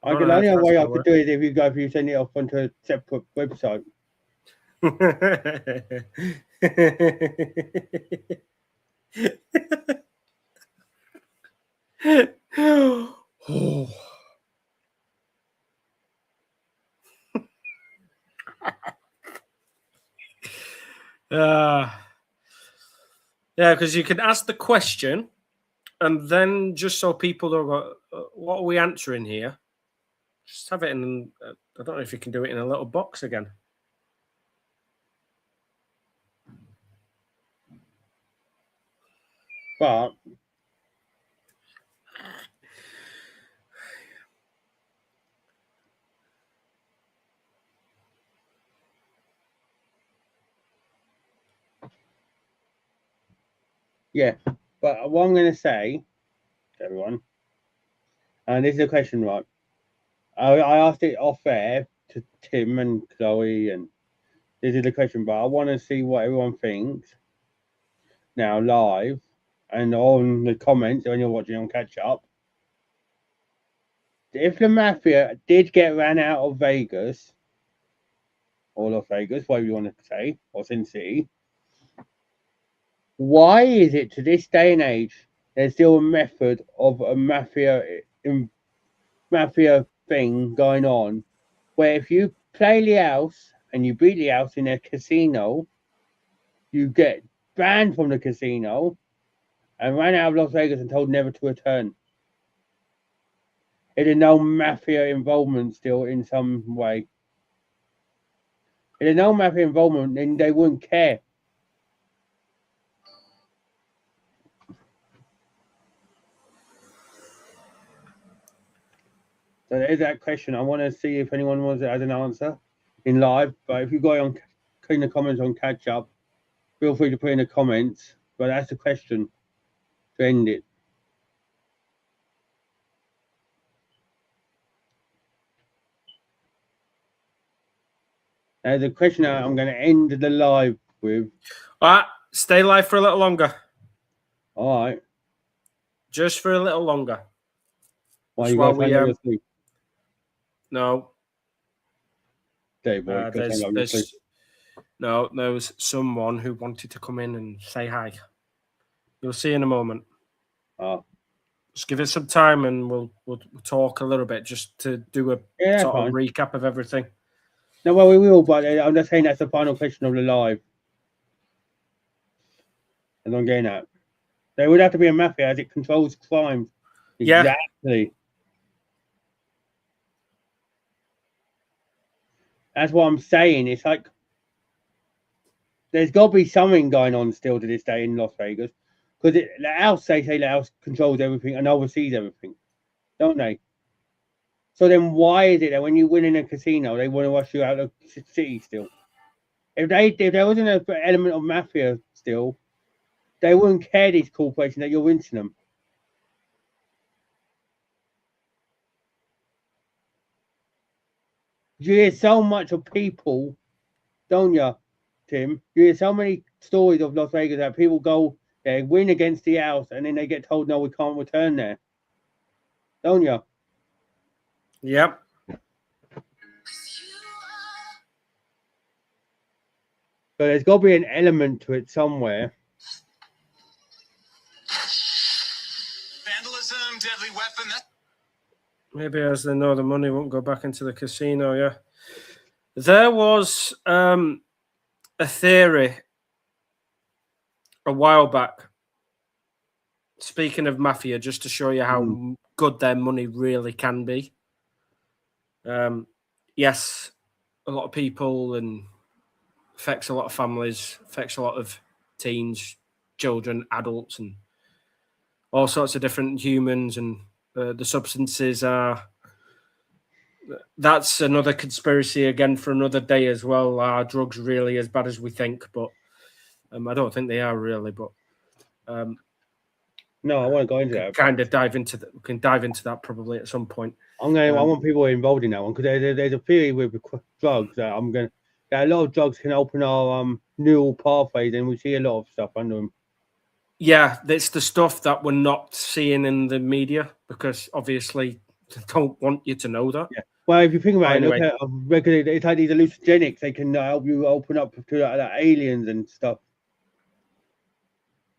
The only way I could do it if you send it off onto a separate website. Oh. Yeah, because you can ask the question, and then just so people don't go, what are we answering here? Just have it in. I don't know if you can do it in a little box again. But yeah, but what I'm going to say to everyone, and this is a question, right? I asked it off air to Tim and Chloe, and this is the question, but I want to see what everyone thinks. now live and on the comments when you're watching on catch up. If the Mafia did get ran out of Vegas or Las Vegas, whatever you want to say, or Sin City, why is it to this day and age there's still a method of a mafia thing going on where if you play the house and you beat the house in a casino, you get banned from the casino and ran out of Las Vegas and told never to return? It is no mafia involvement still in some way. If there's no mafia involvement, then they wouldn't care. So there is that question. I want to see if anyone has an answer in live. But if you go on in the comments on catch up, feel free to put in the comments. But that's the question to end it. Now the question I'm going to end the live with. All right, stay live for a little longer. All right. Just for a little longer. Why you got to sleep? No. There was someone who wanted to come in and say hi. You'll see in a moment. Oh. Just give it some time and we'll talk a little bit just to do a sort of recap of everything. No, well, we will, but I'm just saying that's the final question of the live. And I'm getting at. There would have to be a mafia as it controls crimes. Exactly. Yeah. That's what I'm saying. It's like there's got to be something going on still to this day in Las Vegas, because the house, they say the house controls everything and oversees everything, don't they? So then why is it that when you win in a casino, they want to rush you out of the city still? If there wasn't an element of mafia still, they wouldn't care, these corporations, that you're rinsing them. You hear so much of people, don't you, Tim? You hear so many stories of Las Vegas that people go there, win against the house, and then they get told, no, we can't return there. Don't you? Yep. So there's got to be an element to it somewhere. Vandalism, deadly weapon. Maybe as they know the money won't go back into the casino, yeah. There was a theory a while back, speaking of Mafia, just to show you how good their money really can be. Yes, a lot of people and affects a lot of families, affects a lot of teens, children, adults, and all sorts of different humans, and the substances are... That's another conspiracy again for another day as well. Are drugs really as bad as we think? But I don't think they are really. But no, I want to go into that. Kind of dive into that. We can dive into that probably at some point. I want people involved in that one, because there's a theory with drugs that a lot of drugs can open our neural pathways, and we see a lot of stuff under them. Yeah, it's the stuff that we're not seeing in the media, because obviously they don't want you to know that. Yeah. Well, if you think about it, look at it's like these hallucinogenics. They can help you open up to aliens and stuff.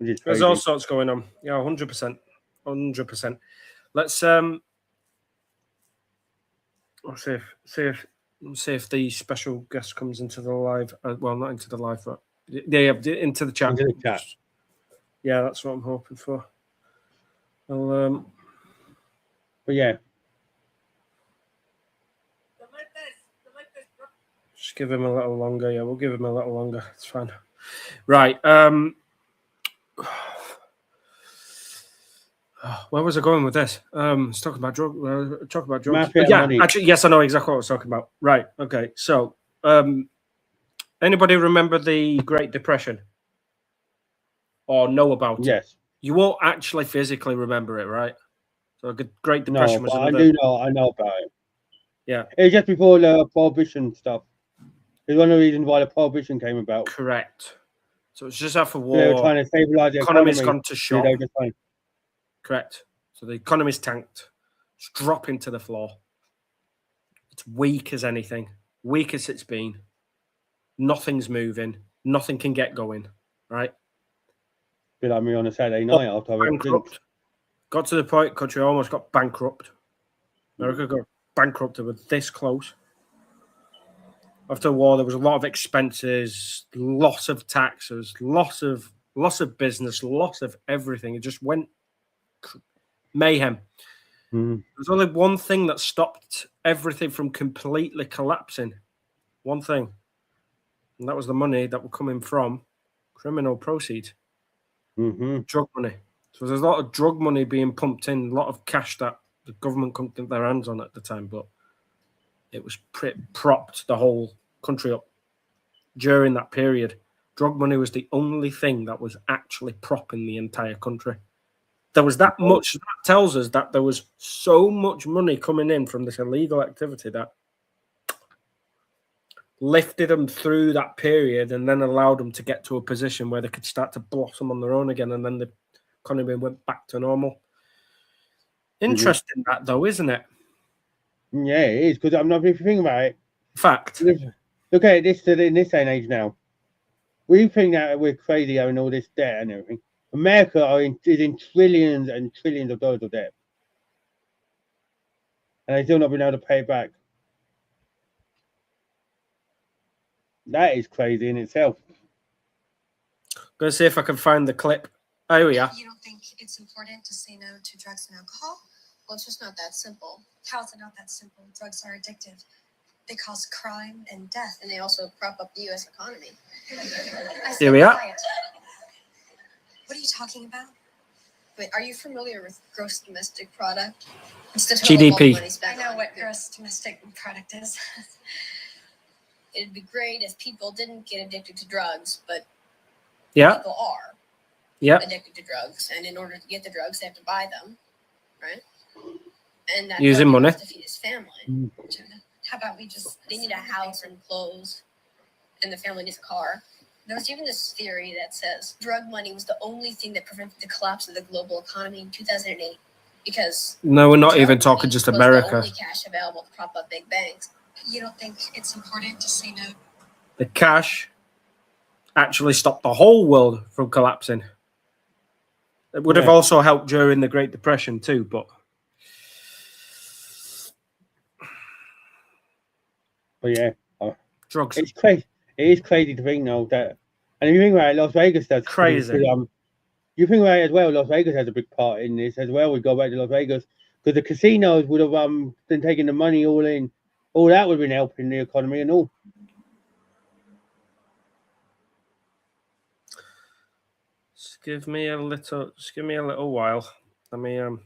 There's all sorts going on. Yeah, 100%. 100%. Let's see if the special guest comes into the live. Well, not into the live, but into the chat. Into the chat. Yeah, that's what I'm hoping for. But yeah. Just give him a little longer. Yeah, we'll give him a little longer. It's fine. Right. Where was I going with this? Let's talk about drugs. Money. Actually, yes, I know exactly what I was talking about. Right. Okay. So, anybody remember the Great Depression? Or know about it? Yes. You won't actually physically remember it, right? So, the Great Depression was another... I know about it. Yeah. It was just before the Prohibition stuff. It's one of the reasons why the Prohibition came about. Correct. So it's just after So they were war. trying to stabilize the Economy's economy. gone to shop. Correct. So the economy's tanked. It's dropping to the floor. It's weak as anything. Weak as it's been. Nothing's moving. Nothing can get going. Right? Be like me on a Saturday night after I had drinks. Got to the point, country almost got bankrupt. America got bankrupted with this close. After the war, there was a lot of expenses, loss of taxes, loss of business, loss of everything. It just went mayhem. There's only one thing that stopped everything from completely collapsing. One thing. And that was the money that were coming from criminal proceeds. Drug money. So there's a lot of drug money being pumped in, a lot of cash that the government couldn't get their hands on at the time, but it was propped the whole country up during that period. Drug money was the only thing that was actually propping the entire country. There was that much. That tells us that there was so much money coming in from this illegal activity that lifted them through that period and then allowed them to get to a position where they could start to blossom on their own again, and then the economy went back to normal. Interesting that, though, isn't it? Yeah, it is, because I'm not, if you think about it. Fact. Look at this in this day and age now. We think that we're crazy having all this debt and everything. America is in trillions and trillions of dollars of debt. And they've still not been able to pay it back. That is crazy in itself. Going to see if I can find the clip. Oh, yeah. You don't think it's important to say no to drugs and alcohol? Well, it's just not that simple. How is it not that simple? Drugs are addictive. They cause crime and death. And they also prop up the U.S. economy. Here we are. What are you talking about? Wait, are you familiar with gross domestic product? It's the GDP. I know what gross domestic product is. It'd be great if people didn't get addicted to drugs, but Yeah. people are Yeah. addicted to drugs, and in order to get the drugs, they have to buy them, right? And that Using drug money. has to feed his family. How about we just They need a house and clothes, and the family needs a car. There was even this theory that says drug money was the only thing that prevented the collapse of the global economy in 2008, because No, we're not even drug talking money just was America. the only cash available to prop up big banks. You don't think it's important to say no? The cash actually stopped the whole world from collapsing. It would have also helped during the Great Depression too, but yeah, drugs. it's crazy. It is crazy to think now that, and if you think about it, Las Vegas does Crazy. You think about it as well. Las Vegas has a big part in this as well. We go back to Las Vegas because the casinos would have been taking the money all in. All that would have been helping the economy and all. Just give me a little while. Let me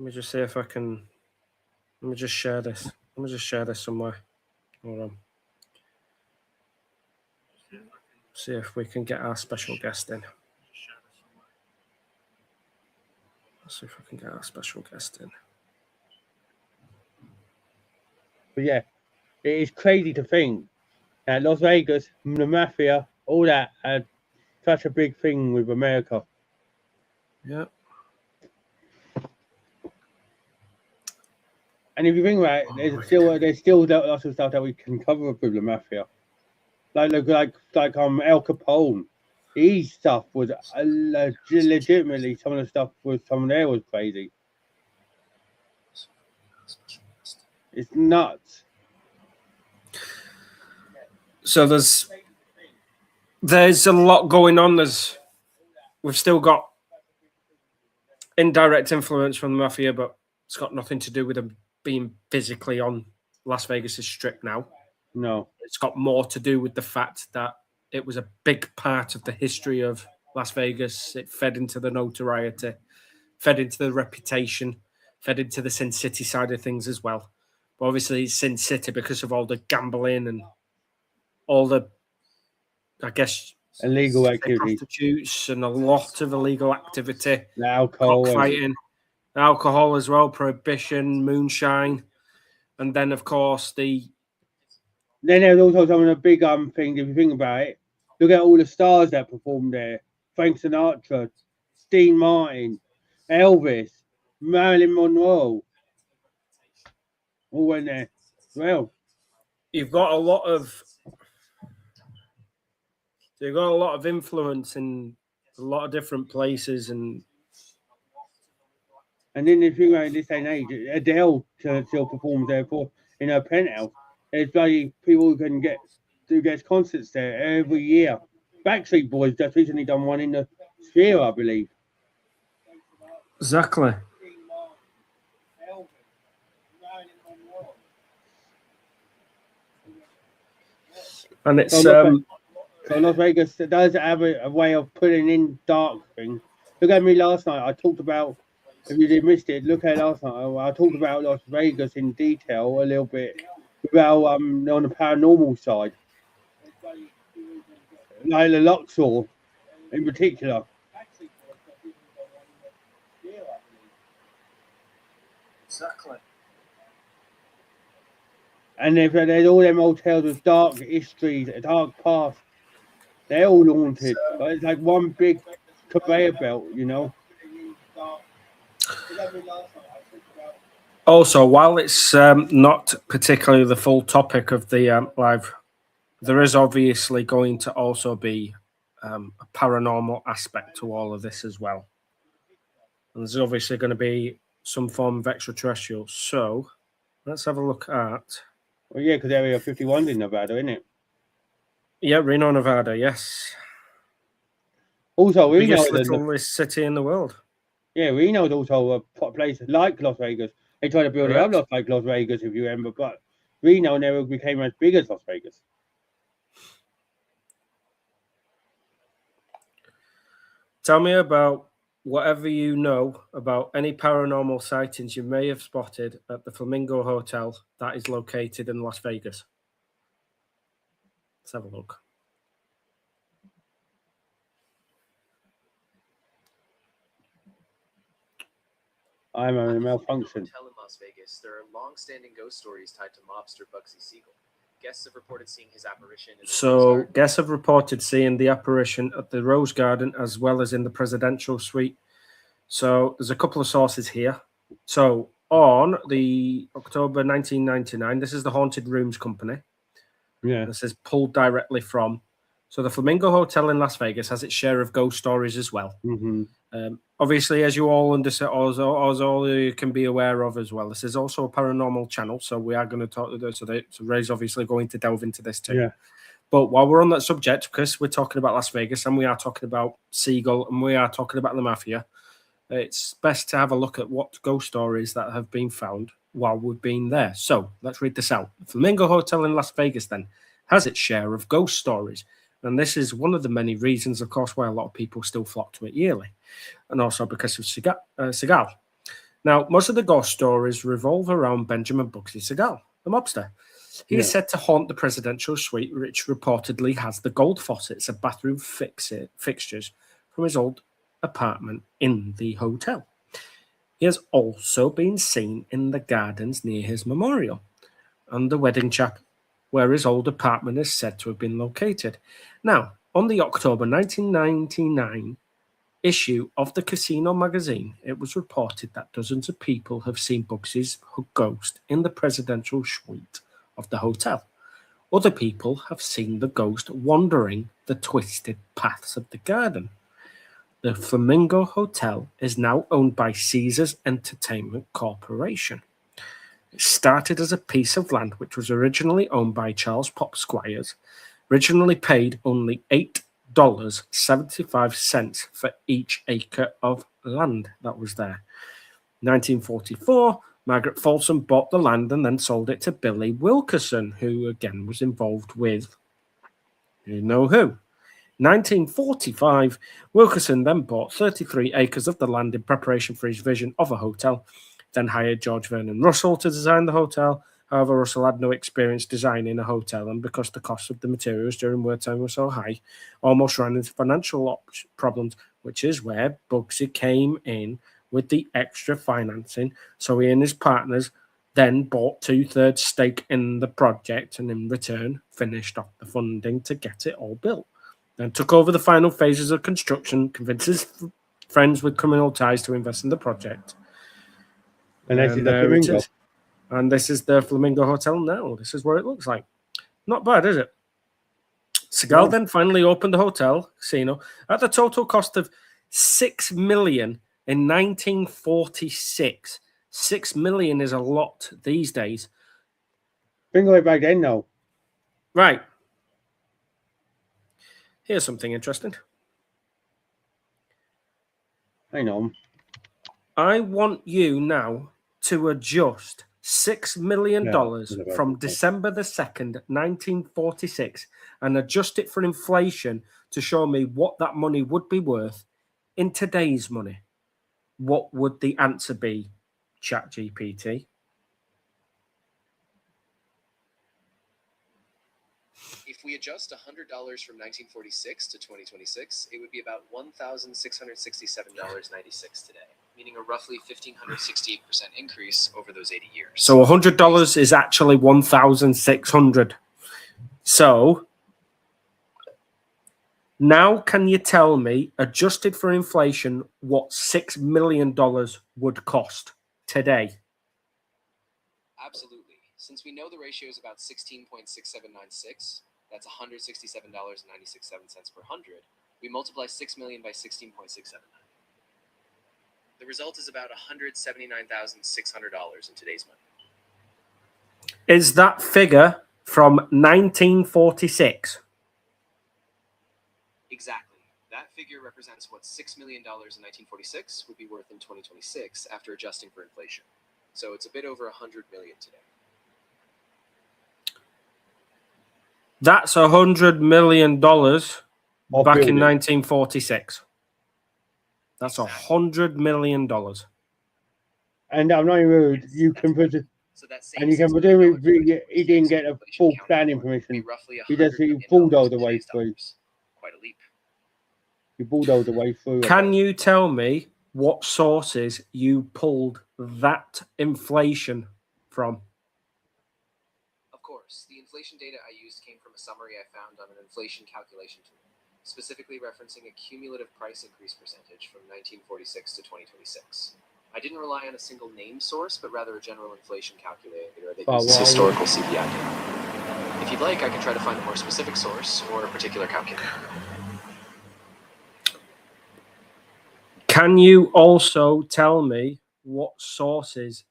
just see if I can. Let me just share this. Let me just share this somewhere. Hold on. See if we can get our special guest in. Let's see if we can get our special guest in. But yeah, it is crazy to think that Las Vegas, the Mafia, all that had such a big thing with America. Yeah. And if you think about it, there's still lots of stuff that we can cover up with the Mafia. Like Al Capone. His stuff was legitimately, some of the stuff was there was crazy. It's nuts. So there's a lot going on. We've still got indirect influence from the Mafia, but it's got nothing to do with them being physically on Las Vegas' strip now. No. It's got more to do with the fact that it was a big part of the history of Las Vegas. It fed into the notoriety, fed into the reputation, fed into the Sin City side of things as well. But obviously, it's Sin City because of all the gambling and all the, I guess, illegal activity, prostitutes, and a lot of illegal activity, the alcohol, cockfighting, alcohol as well, prohibition, moonshine, and then of course Then there's also some of the big things. If you think about it, Look at all the stars that performed there. Frank Sinatra, Dean Martin, Elvis, Marilyn Monroe. All went there. Well, You've got a lot of influence in a lot of different places, and then if you go in this day and age, Adele still performs there in her penthouse. There's bloody people who can get concerts there every year. Backstreet Boys just recently done one in the Sphere, I believe. exactly. And it's so Las Vegas does have a way of putting in dark things. Look at me last night. I talked about, if you did missed it, look at last night. I talked about Las Vegas in detail a little bit about on the paranormal side, like the Luxor in particular. exactly. And there's all them hotels with dark histories, dark past. They're all haunted, but it's like one big conveyor belt, you know. Also, while it's not particularly the full topic of the live, there is obviously going to also be a paranormal aspect to all of this as well. And there's obviously going to be some form of extraterrestrial. So let's have a look at. Well, yeah, because Area 51's in Nevada, isn't it? Yeah, Reno, Nevada, yes. Also, the biggest little city in the world. Yeah, Reno's also a place like Las Vegas. They tried to build it up like Las Vegas, if you remember, but Reno never became as big as Las Vegas. Tell me about whatever you know about any paranormal sightings you may have spotted at the Flamingo Hotel that is located in Las Vegas. Let's have a look. I'm a malfunction. Hotel in Las Vegas, there are long-standing ghost stories tied to mobster Bugsy Siegel. Guests have reported seeing his apparition. Guests have reported seeing the apparition at the Rose Garden as well as in the presidential suite. So there's a couple of sources here. So on the October 1999, this is the Haunted Rooms Company. Yeah. This is pulled directly from. So the Flamingo Hotel in Las Vegas has its share of ghost stories as well. Mm-hmm. Obviously, as you all understand, as all you can be aware of as well, this is also a paranormal channel. So we are going to talk. So Ray's obviously going to delve into this too. Yeah. But while we're on that subject, because we're talking about Las Vegas and we are talking about Siegel and we are talking about the Mafia, it's best to have a look at what ghost stories that have been found while we've been there. So let's read this out. The Flamingo Hotel in Las Vegas then has its share of ghost stories. And this is one of the many reasons, of course, why a lot of people still flock to it yearly. And also because of Siegel. Now, most of the ghost stories revolve around Benjamin Bugsy Siegel, the mobster. He is said to haunt the presidential suite, which reportedly has the gold faucets and bathroom fixtures from his old apartment in the hotel. He has also been seen in the gardens near his memorial and the wedding chapel, where his old apartment is said to have been located. Now, on the October 1999 issue of the Casino magazine, it was reported that dozens of people have seen Bugsy's ghost in the presidential suite of the hotel. Other people have seen the ghost wandering the twisted paths of the garden. The Flamingo Hotel is now owned by Caesars Entertainment Corporation. It started as a piece of land which was originally owned by Charles Pop Squires, originally paid only $8.75 for each acre of land that was there. 1944, Margaret Folsom bought the land and then sold it to Billy Wilkerson, who again was involved with you know who. 1945, Wilkerson then bought 33 acres of the land in preparation for his vision of a hotel, then hired George Vernon Russell to design the hotel. However, Russell had no experience designing a hotel, and because the cost of the materials during wartime was so high, almost ran into financial problems, which is where Bugsy came in with the extra financing. So he and his partners then bought 2/3 stake in the project and in return finished off the funding to get it all built. and took over the final phases of construction, convinces friends with criminal ties to invest in the project. And this is the there it Flamingo. is. And this is the Flamingo Hotel now. This is what it looks like. Not bad, is it? Siegel then finally opened the hotel casino at the total cost of $6 million in 1946. $6 million is a lot these days. Think of it back then, though. Right. Here's something interesting. Hang on. I want you now to adjust $6 million from December the 2nd, 1946, and adjust it for inflation to show me what that money would be worth in today's money. What would the answer be, ChatGPT? If we adjust $100 from 1946 to 2026, it would be about $1,667.96 today, meaning a roughly 1,568% increase over those 80 years. So $100 is actually 1,600. So now can you tell me, adjusted for inflation, what $6 million would cost today? Absolutely. Since we know the ratio is about 16.6796, that's $167.97 per 100. We multiply 6 million by 16.679. The result is about $179,600 in today's money. Is that figure from 1946? Exactly. That figure represents what $6 million in 1946 would be worth in 2026 after adjusting for inflation. So it's a bit over $100 million today. That's $100 million back in building. 1946. That's $100 million. And I'm not even rude. You can put it, So that same and you can $6 presume million he didn't get a full planning would be permission. roughly He just $100 million bulldozed the in way today's through. dollars. Quite a leap. He bulldozed the way through. Can you tell me what sources you pulled that inflation from? Of course, the inflation data I used came from a summary I found on an inflation calculation tool, specifically referencing a cumulative price increase percentage from 1946 to 2026. I didn't rely on a single name source, but rather a general inflation calculator that uses historical CPI data. If you'd like, I can try to find a more specific source or a particular calculator. Can you also tell me what sources?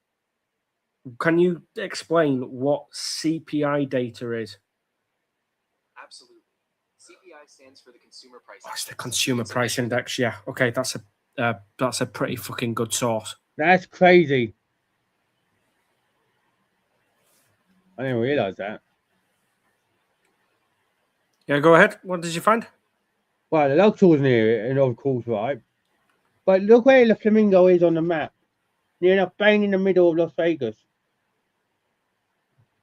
Can you explain what CPI data is? Absolutely. CPI stands for the Consumer Price That's the Index. Consumer Price Index. Yeah. Okay. That's a pretty fucking good source. That's crazy. I didn't realize that. Yeah. Go ahead. What did you find? Well, the Luxor's near it, and of course, right. But look where the Flamingo is on the map. Near enough, bang in the middle of Las Vegas.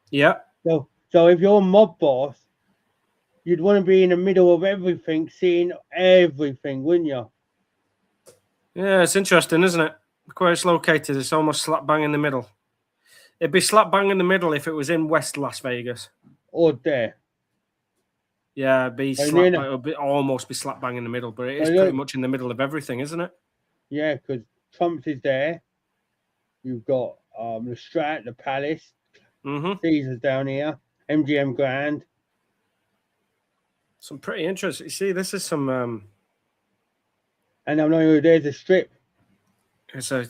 Yeah. So if you're a mob boss, you'd want to be in the middle of everything, seeing everything, wouldn't you? Yeah. It's interesting, isn't it? Where it's located, it's almost slap bang in the middle. It'd be slap bang in the middle if it was in West Las Vegas. Or there. Yeah, it'd be almost be slap bang in the middle, but it is pretty much in the middle of everything, isn't it? Yeah, because Trump's is there. You've got the Strat, the Palace, Caesar's down here, MGM Grand. Some pretty interesting. You see, this is some. And I'm not even there's a strip. It's a.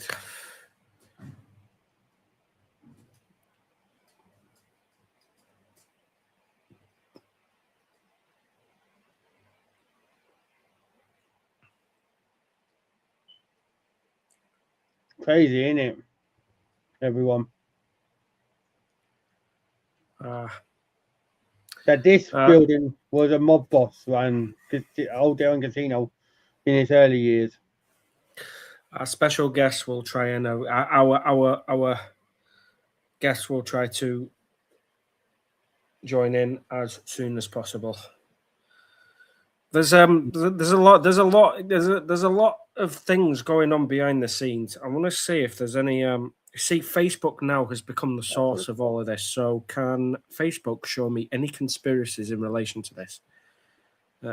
Crazy, isn't it? Everyone. That this building was a mob boss run hotel and casino in its early years. Our special guest will try and our guest will try to join in as soon as possible. There's a lot of things going on behind the scenes. I want to see if there's any see, Facebook now has become the source of all of this. So can Facebook show me any conspiracies in relation to this?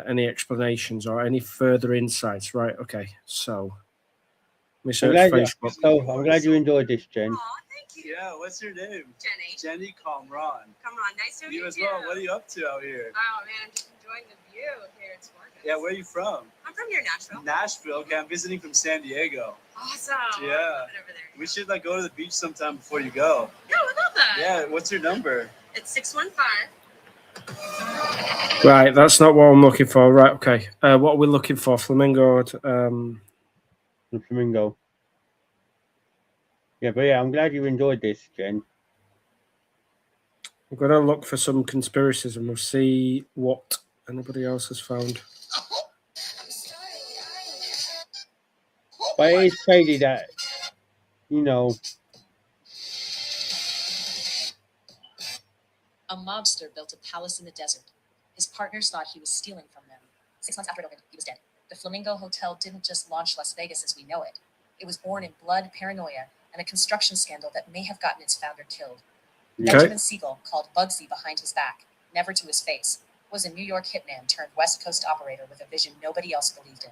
any explanations or any further insights. Right. Okay. So let me I'm search glad, Facebook. I'm glad you enjoyed this, Jen. Aw, thank you. Yeah, what's your name? Jenny. Jenny Comron. Come on, nice to meet you. You as well. What are you up to out here? Oh man, I'm just enjoying the view here. It's gorgeous. Yeah, where are you from? I'm from here, Nashville. Nashville. Okay, I'm visiting from San Diego. Awesome. Yeah. I love it over there. We should like go to the beach sometime before you go. Yeah, we love that. Yeah, what's your number? It's 615. Right, that's not what I'm looking for. Right, okay. What are we looking for? Flamingo. The Flamingo. Yeah, but yeah, I'm glad you enjoyed this, Jen. I'm going to look for some conspiracies and we'll see what anybody else has found. But it is crazy that, you know, A mobster built a palace in the desert. His partners thought he was stealing from them. 6 months after it opened, he was dead. The Flamingo Hotel didn't just launch Las Vegas as we know it. It was born in blood, paranoia, and a construction scandal that may have gotten its founder killed. Okay. Benjamin Siegel, called Bugsy behind his back, never to his face, was a New York hitman turned West Coast operator with a vision nobody else believed in.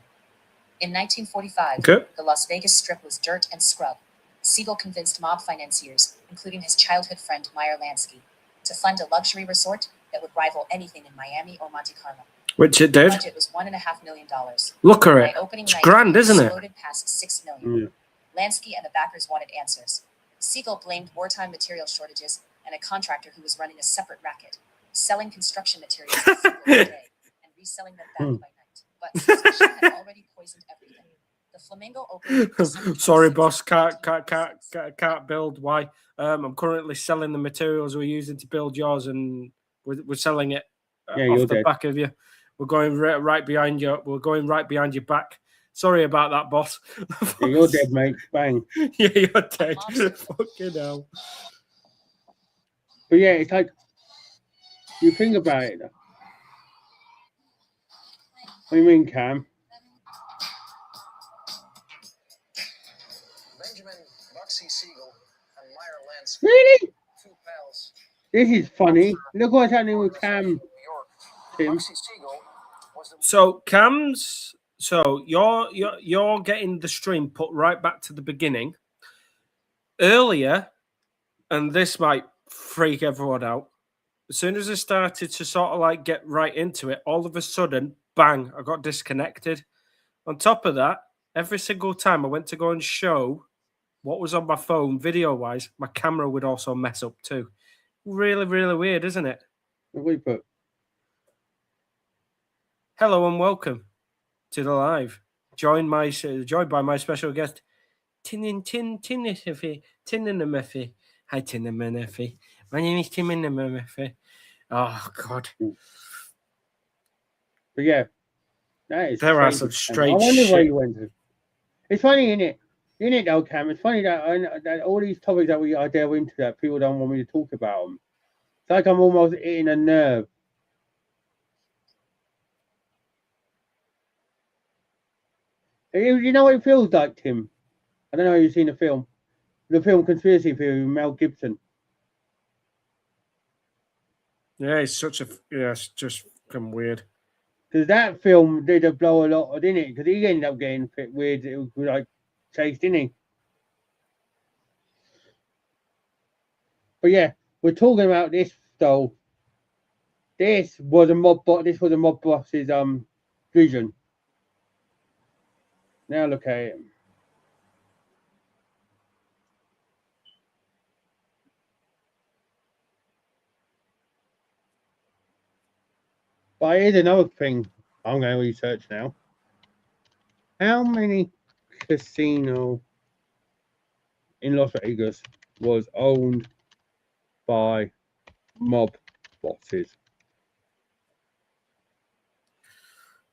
In 1945, Okay. the Las Vegas Strip was dirt and scrub. Siegel convinced mob financiers, including his childhood friend Meyer Lansky, to fund a luxury resort that would rival anything in Miami or Monte Carlo. Which it The did. budget was $1.5 million. Look at By it. opening It's night, grand, isn't it? exploded past $6 million. Lansky and the backers wanted answers. Siegel blamed wartime material shortages and a contractor who was running a separate racket, selling construction materials to Siegel by day and reselling them back by night. But suspicion had already poisoned everything. The Flamingo opened. December Sorry, 26th, boss. Can't 1946. build. Why? I'm currently selling the materials we're using to build yours, and we're selling it Yeah, you're off the dead. back of you. We're going right behind you. We're going right behind your back. Sorry about that, boss. Yeah, you're dead, mate. Bang. Yeah, you're dead. Fucking hell. But yeah, it's like, you think about it. What do you mean, Cam? Benjamin Bugsy Siegel and Meyer Lansky, Really? two pals This is funny. Look what's happening with Cam, in New York. Tim. Bugsy Siegel was the So Cam's. So you're getting the stream put right back to the beginning. Earlier, and this might freak everyone out. As soon as I started to sort of like get right into it, all of a sudden, bang, I got disconnected. On top of that, every single time I went to go and show what was on my phone video-wise, my camera would also mess up too. Really, really weird, isn't it? What we put? Hello and welcome to the live. Joined by my special guest, Tinninemefi. Hi, Tinninemefi. My name is Tinninemefi. Oh, God. But yeah, that is. There are crazy, some Cam. strange I wonder where shit. you went to. It's funny, isn't it? Isn't it though, Cam? It's funny that all these topics that I delve into that people don't want me to talk about them. It's like I'm almost hitting a nerve. You know what it feels like, Tim? I don't know if you've seen the film Conspiracy Theory with Mel Gibson. Yeah, it's it's just fucking weird. Because that film did a blow a lot, didn't it? Because he ended up getting fit weird. It was like chased, didn't he? But yeah, we're talking about this though. This was a mob boss's vision. Now look at it. But here's another thing I'm going to research now. How many casinos in Las Vegas was owned by mob bosses?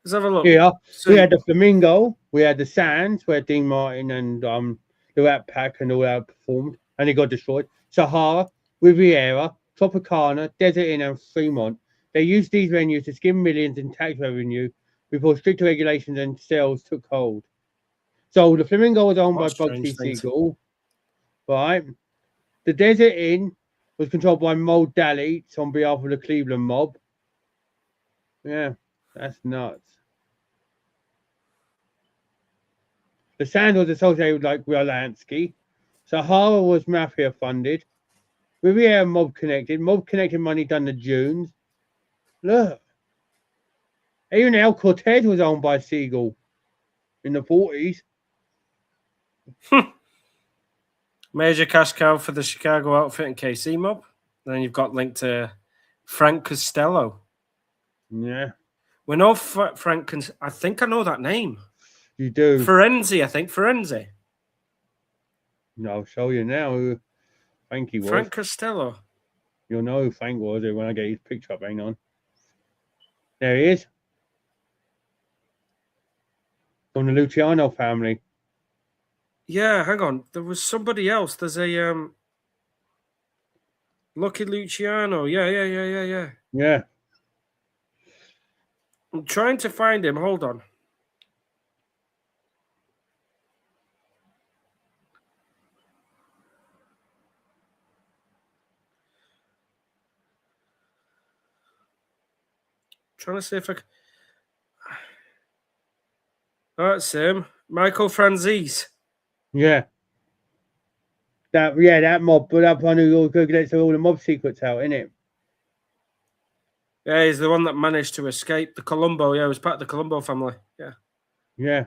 Let's have a look. Here, So- we had the Flamingo, we had the Sands, where Dean Martin and the Rat Pack and all that performed, and it got destroyed. Sahara, Riviera, Tropicana, Desert Inn, and Fremont. They used these venues to skim millions in tax revenue before stricter regulations and sales took hold. So the Flamingo was owned by What a strange Bugsy thing to- Siegel, right? The Desert Inn was controlled by Mo Daly on behalf of the Cleveland mob. Yeah, That's nuts. The sand was associated with like Lansky. Sahara was Mafia funded. Riviera mob connected. Mob connected money done the Dunes. Look. Even El Cortez was owned by Siegel in the 40s. Major cash cow for the Chicago outfit and KC mob. Then you've got linked to Frank Costello. Yeah. We know Frank. I think I know that name. You do. Ferenzi, I think. Ferenzi. No, I'll show you now who Frankie was. Frank Costello. You'll know who Frank was when I get his picture up. Hang on. There he is. From the Luciano family. Yeah, hang on. There was somebody else. There's a Lucky Luciano. Yeah. Yeah. I'm trying to find him. Hold on. Trying to see if I can. Oh, that's him. Michael Franzese. Yeah. That mob, but that one who gets all the mob secrets out, innit? Yeah, he's the one that managed to escape the Colombo. Yeah, he was part of the Colombo family. Yeah. Yeah.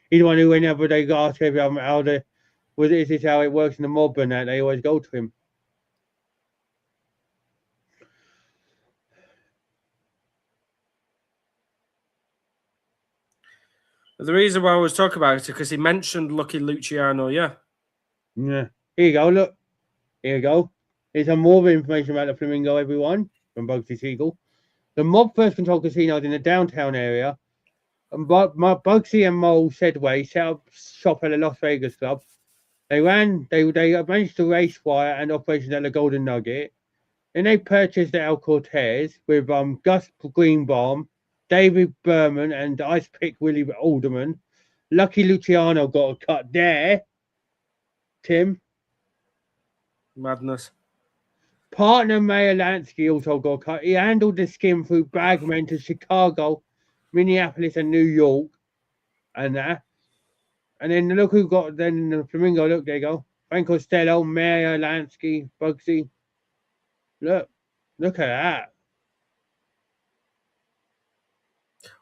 He's the one who, whenever they ask everyone is this how it works in the mob and that, they always go to him. The reason why I was talking about it is because he mentioned Lucky Luciano, yeah. Yeah. Here you go, look. Here you go. Here's some more information about the Flamingo, everyone, from Bugsy Siegel. The mob first controlled casinos in the downtown area. And Bugsy and Mole Sedway set up shop at the Las Vegas club. They managed to race wire and operations at the Golden Nugget. Then they purchased the El Cortez with Gus Greenbaum, David Berman, and Ice Pick Willie Alderman. Lucky Luciano got a cut there. Tim. Madness. Partner Mayor Lansky also got a cut. He handled the skim through bagmen to Chicago, Minneapolis, and New York, and that. And then look who got then the Flamingo. Look, there you go. Frank Costello, Mayor Lansky, Bugsy. Look at that.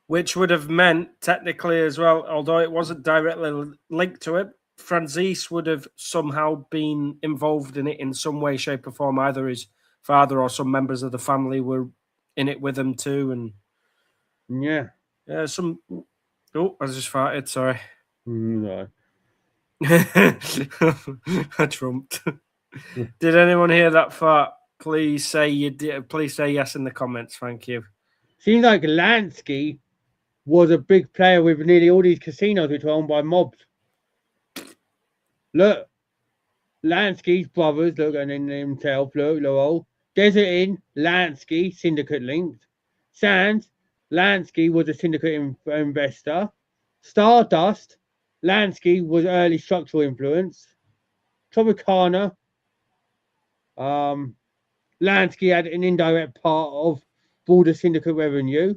Which would have meant, technically as well, although it wasn't directly linked to it, Franzese would have somehow been involved in it in some way, shape, or form. Either his father or some members of the family were in it with him too. And yeah, some. Oh, I just farted. Sorry. No. I trumped. Did anyone hear that fart? Please say you did. Please say yes in the comments. Thank you. Seems like Lansky was a big player with nearly all these casinos which were owned by mobs. Look, Lansky's brothers, look, and then himself, look, all. Desert Inn, Lansky, syndicate linked. Sands, Lansky was a syndicate investor. Stardust, Lansky was early structural influence. Tropicana, Lansky had an indirect part of broader syndicate revenue.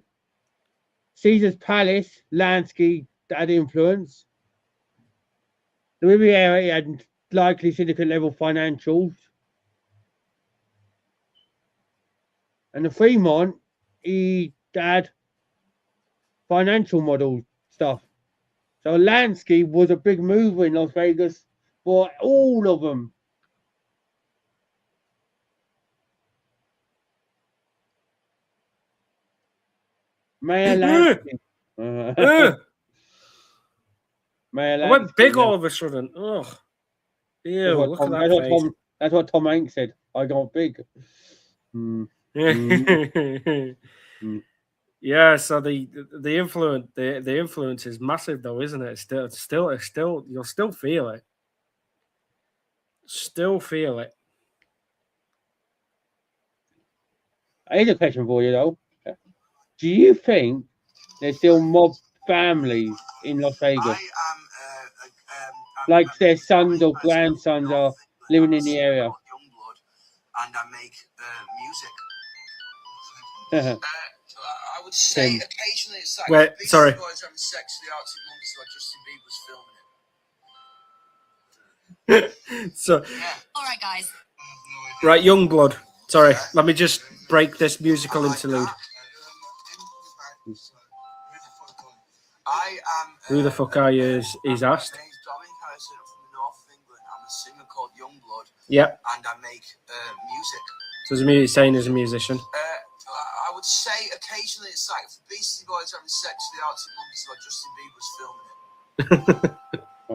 Caesar's Palace, Lansky had influence. The Riviera had likely syndicate level financials. And the Fremont, he had financial model stuff. So Lansky was a big mover in Las Vegas for all of them. Mayor Lansky. Mayor Lansky. I went big all of a sudden. Ugh. Ew, look at that face. That's what Tom Hanks said. I got big. Yeah, so the influence is massive though, isn't it? Still you'll still feel it. Still feel it. Here's a question for you though. Do you think there's still mob families in Las Vegas? Like their sons or grandsons are living in the area? And I make music. I would say Tim. occasionally it's like Wait, Beastie sorry. Boys having sex with the Arctic Monkeys like Justin Bieber's filming it. So, All right, guys. right, Youngblood. Sorry, let me just break this musical interlude. I am. Who the fuck are you? He's asked. My name's Dominic Harrison. I'm from the north of England. I'm a singer called Youngblood. Yep. And I make music. So he's saying he's a musician. I would say occasionally it's like the Beastie Boys having sex with the Arctic Monkeys like Justin Bieber's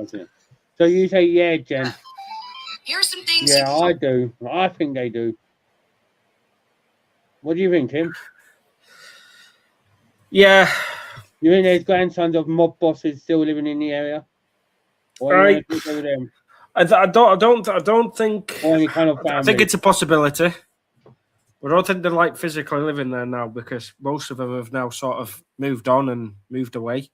filming it. So you say yeah, Jen? Here's some things. Yeah, I do. I think they do. What do you think, Tim? Yeah. You think there's grandsons of mob bosses still living in the area? Or are you gonna take over them? I don't think. Or any kind of family? I think it's a possibility. But I don't think they're like physically living there now because most of them have now sort of moved on and moved away.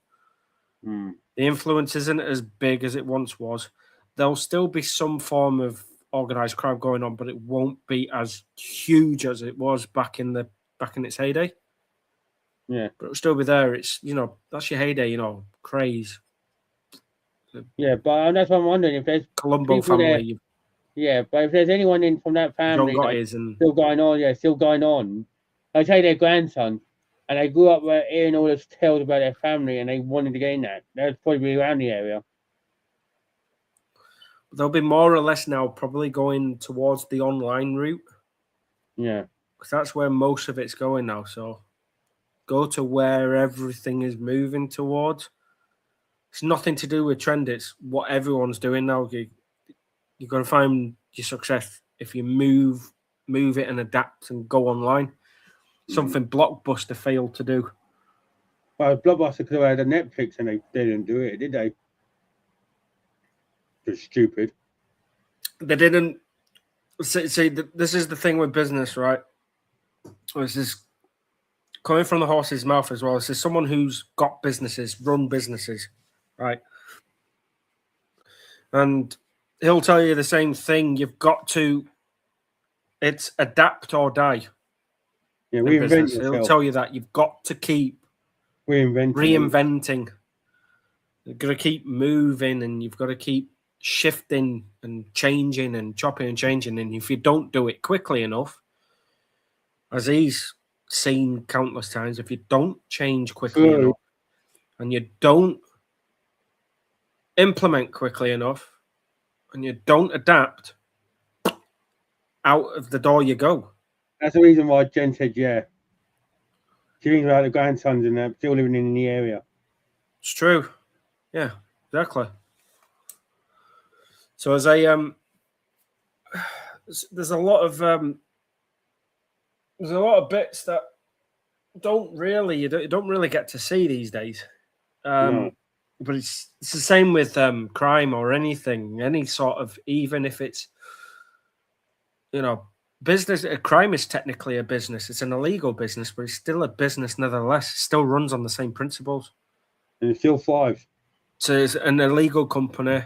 Mm. The influence isn't as big as it once was. There'll still be some form of organized crime going on, but it won't be as huge as it was back in its heyday. Yeah. But it'll still be there. It's, that's your heyday, craze. Yeah, but that's what I'm wondering if there's Colombo people family. there. Yeah, but if there's anyone in from that family still going on, I say their grandson, and they grew up hearing all this tales about their family, and they wanted to get in that. They'd probably be around the area. They'll be more or less now probably going towards the online route. Yeah. Because that's where most of it's going now. So go to where everything is moving towards. It's nothing to do with trend. It's what everyone's doing now. You're going to find your success if you move it and adapt and go online. Something Blockbuster failed to do. Well, Blockbuster could have had a Netflix and they didn't do it, did they? Just stupid. They didn't. See, this is the thing with business, right? This is coming from the horse's mouth as well. This is someone who's got businesses, run businesses, right? And he'll tell you the same thing. You've got to, it's adapt or die. Yeah, reinvent yourself. He'll tell you that you've got to keep reinventing. You've got to keep moving and you've got to keep shifting and changing and chopping and changing. And if you don't do it quickly enough, as he's seen countless times, if you don't change quickly enough and you don't implement quickly enough and you don't adapt, out of the door you go. That's the reason why Jen said yeah. She thinks about the grandsons and they're still living in the area. It's true. Yeah, exactly. So as there's a lot of bits that you don't really get to see these days. No. But it's the same with crime or anything, any sort of, even if it's business. Crime is technically a business. It's an illegal business, but it's still a business nevertheless. It still runs on the same principles. And it still thrives. So it's an illegal company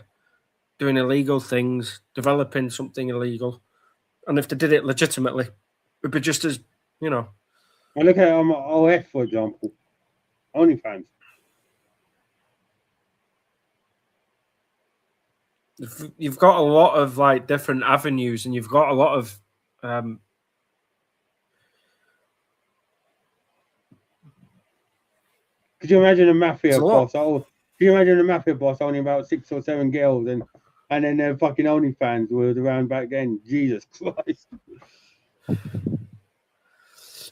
doing illegal things, developing something illegal. And if they did it legitimately, it'd be just as, I look at OF, for example. OnlyFans. You've got a lot of like different avenues and you've got a lot of Could you imagine a Mafia boss? Could you imagine a Mafia boss owning about 6 or 7 girls and then their fucking OnlyFans were around back then? Jesus Christ.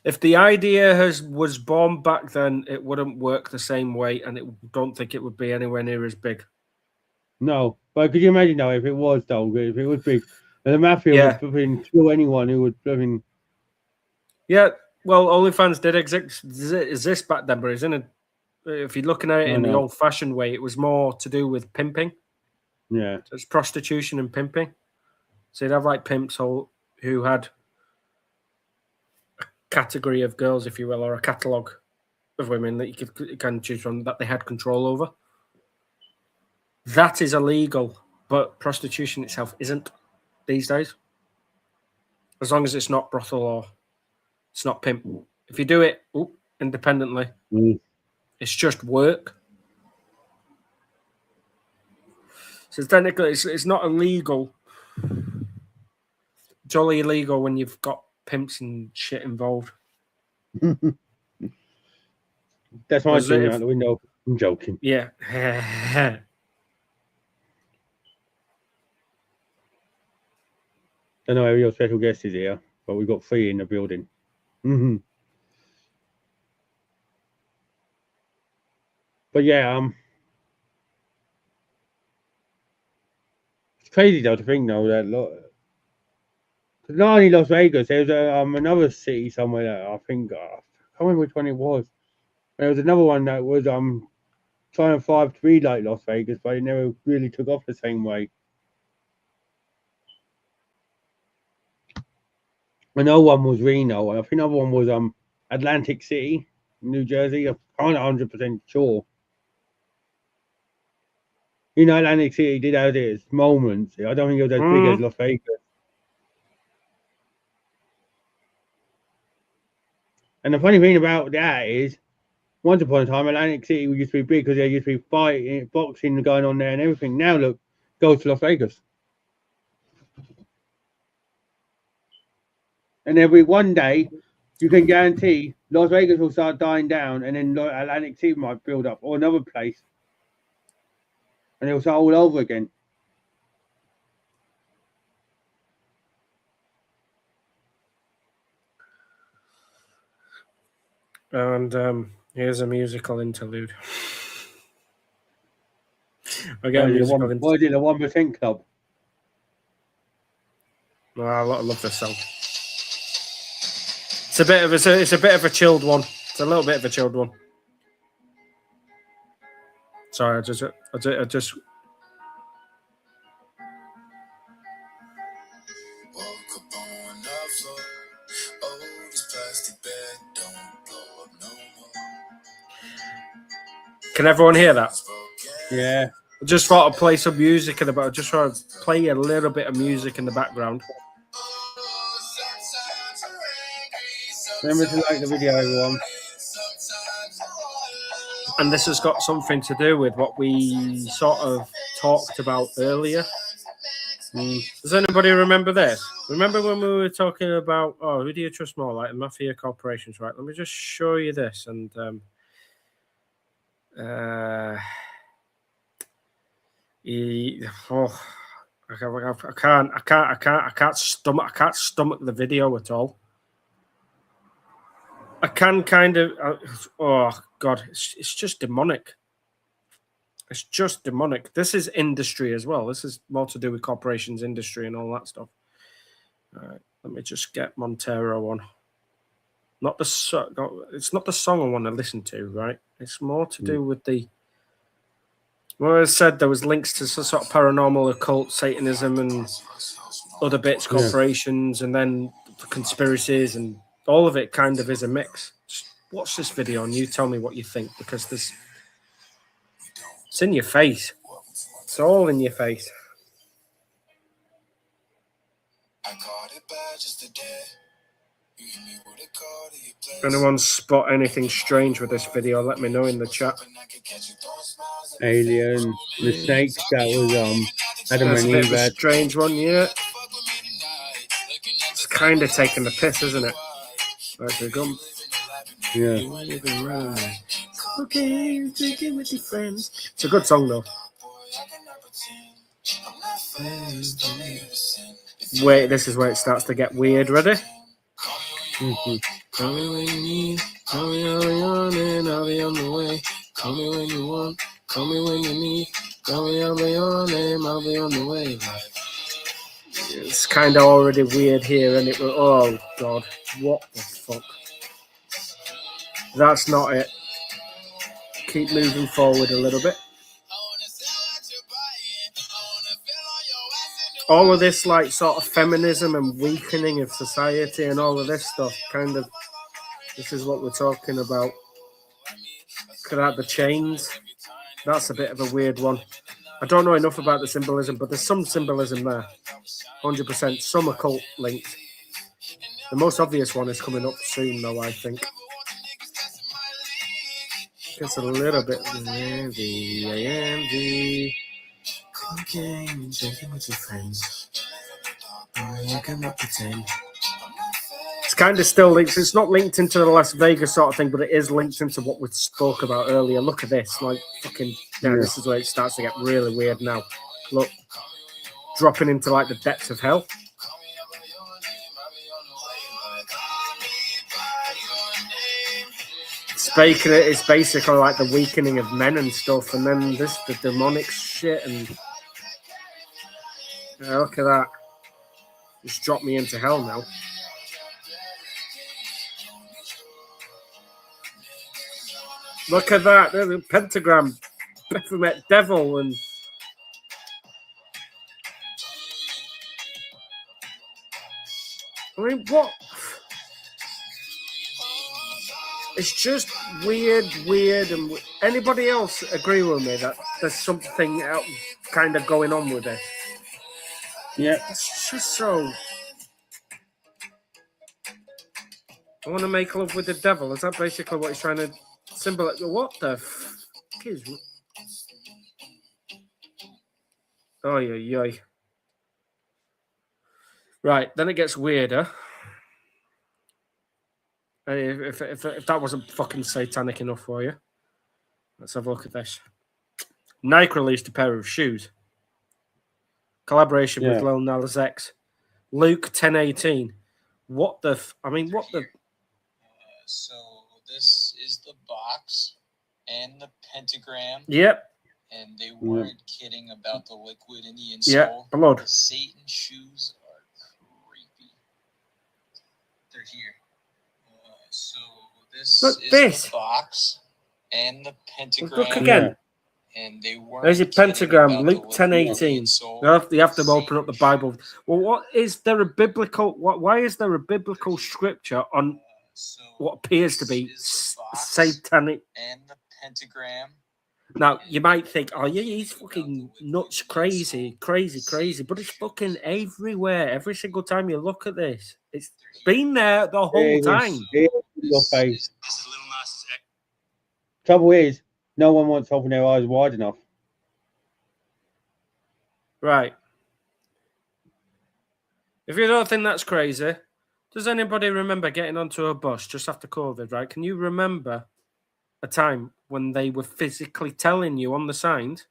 If the idea was born back then, it wouldn't work the same way, and don't think it would be anywhere near as big. No, but could you imagine though if it was big, and the Mafia would kill anyone who would living. Yeah, well, OnlyFans did exist back then, but if you're looking at it in the old-fashioned way, it was more to do with pimping. Yeah, so it's prostitution and pimping. So you'd have like pimps who had a category of girls, if you will, or a catalogue of women that you can choose from that they had control over. That is illegal, but prostitution itself isn't these days. As long as it's not brothel or it's not pimp. If you do it, independently. Mm. It's just work. So technically, it's not illegal. It's only illegal when you've got pimps and shit involved. That's my Was thing it out the window. I'm joking. Yeah. I know your special guest is here, but we've got 3 in the building. Mm-hmm. But yeah, it's crazy though to think though that not only Las Vegas, there's another city somewhere that I think I can't remember which one it was. There was another one that was trying to be like Las Vegas, but it never really took off the same way. Another one was Reno, and I think another one was Atlantic City, New Jersey. I'm not 100% sure. You know, Atlantic City did have its moments. I don't think it was as big as Las Vegas. And the funny thing about that is, once upon a time, Atlantic City used to be big because there used to be fighting, boxing going on there and everything. Now look, go to Las Vegas. And every one day, you can guarantee Las Vegas will start dying down, and then Atlantic City might build up, or another place, and it'll start all over again. And here's a musical interlude. Again, what is it, the 1% Club? Oh, I love this song. It's a bit of a chilled one. It's a little bit of a chilled one. Sorry, I just. Can everyone hear that? Yeah. I just thought I'd play some music in the background. Just try to play a little bit of music in the background. Remember to like the video, everyone. And this has got something to do with what we sort of talked about earlier. Does anybody remember this? Remember when we were talking about, who do you trust more, like Mafia corporations, right? Let me just show you this. And I can't stomach the video at all. I can kind of, oh God, it's just demonic. It's just demonic. This is industry as well. This is more to do with corporations, industry, and all that stuff. All right, let me just get Montero on. It's not the song I want to listen to, right? It's more to do with the. Well, I said there was links to some sort of paranormal, occult, Satanism, and other bits, corporations, and then the conspiracies, and all of it kind of is a mix. Just watch this video and you tell me what you think, because it's in your face. It's all in your face. If anyone spot anything strange with this video, let me know in the chat. Alien, the snake that was Adam That's and a bit Eve. of a strange one, yeah. It's kind of taking the piss, isn't it? Like the gum. Yeah. Okay, take it with your friends. It's a good song though. Wait, this is where it starts to get weird. Ready? Mm-hmm. Call me when you need, call me early on and I'll be on the way. Call me when you want, call me when you need, call me early on and I'll be on the way. It's kind of already weird here, and it will. Oh God, what the fuck? That's not it. Keep moving forward a little bit. All of this, like, sort of feminism and weakening of society and all of this stuff, kind of, this is what we're talking about. Look at the chains. That's a bit of a weird one. I don't know enough about the symbolism, but there's some symbolism there. 100%. Some occult linked. The most obvious one is coming up soon, though, I think. Gets a little bit AMV. Cocaine, drinking with your friends. I cannot pretend. It's kind of still linked. It's not linked into the Las Vegas sort of thing, but it is linked into what we spoke about earlier. Look at this. Like, fucking, yeah, this is where it starts to get really weird now. Look, dropping into, like, the depths of hell. It's basically like the weakening of men and stuff, and then this, the demonic shit, and yeah, look at that. Just dropped me into hell now. Look at that. There's a pentagram, Baphomet devil, and I mean, what? It's just weird, and anybody else agree with me that there's something else kind of going on with it? Yeah. It's just so. I want to make love with the devil. Is that basically what he's trying to symbolize? What the fuck is? Oh, yeah. Right, then it gets weirder. If that wasn't fucking satanic enough for you, let's have a look at this. Nike released a pair of shoes. Collaboration with Lil Nas X. Luke 10:18. What the? What the? So this is the box and the pentagram. Yep. And they weren't kidding about the liquid in the insole. Yep, blood. The Satan shoes are creepy. They're here. So this is the box and the pentagram. Look again. And they weren't. There's a pentagram, Luke 10:18. You have to open up the Bible. Well, what is there a biblical? Why is there a biblical scripture on what appears to be satanic? And the pentagram. Now you might think, oh yeah, he's fucking nuts, crazy, but it's fucking everywhere. Every single time you look at this, it's been there the whole time. Your face. Trouble is, no one wants to open their eyes wide enough. Right. If you don't think that's crazy, does anybody remember getting onto a bus just after COVID, right? Can you remember a time when they were physically telling you on the signs,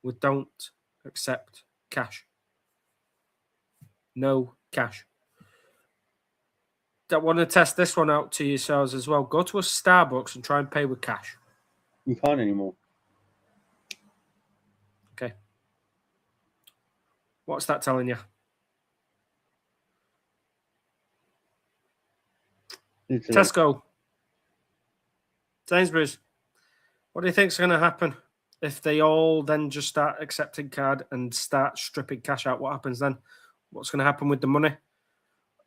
we don't accept cash? No cash. I want to test this one out to yourselves as well. Go to a Starbucks and try and pay with cash. You can't anymore. Okay. What's that telling you? Tesco. Sainsbury's. What do you think's going to happen if they all then just start accepting card and start stripping cash out? What happens then? What's going to happen with the money?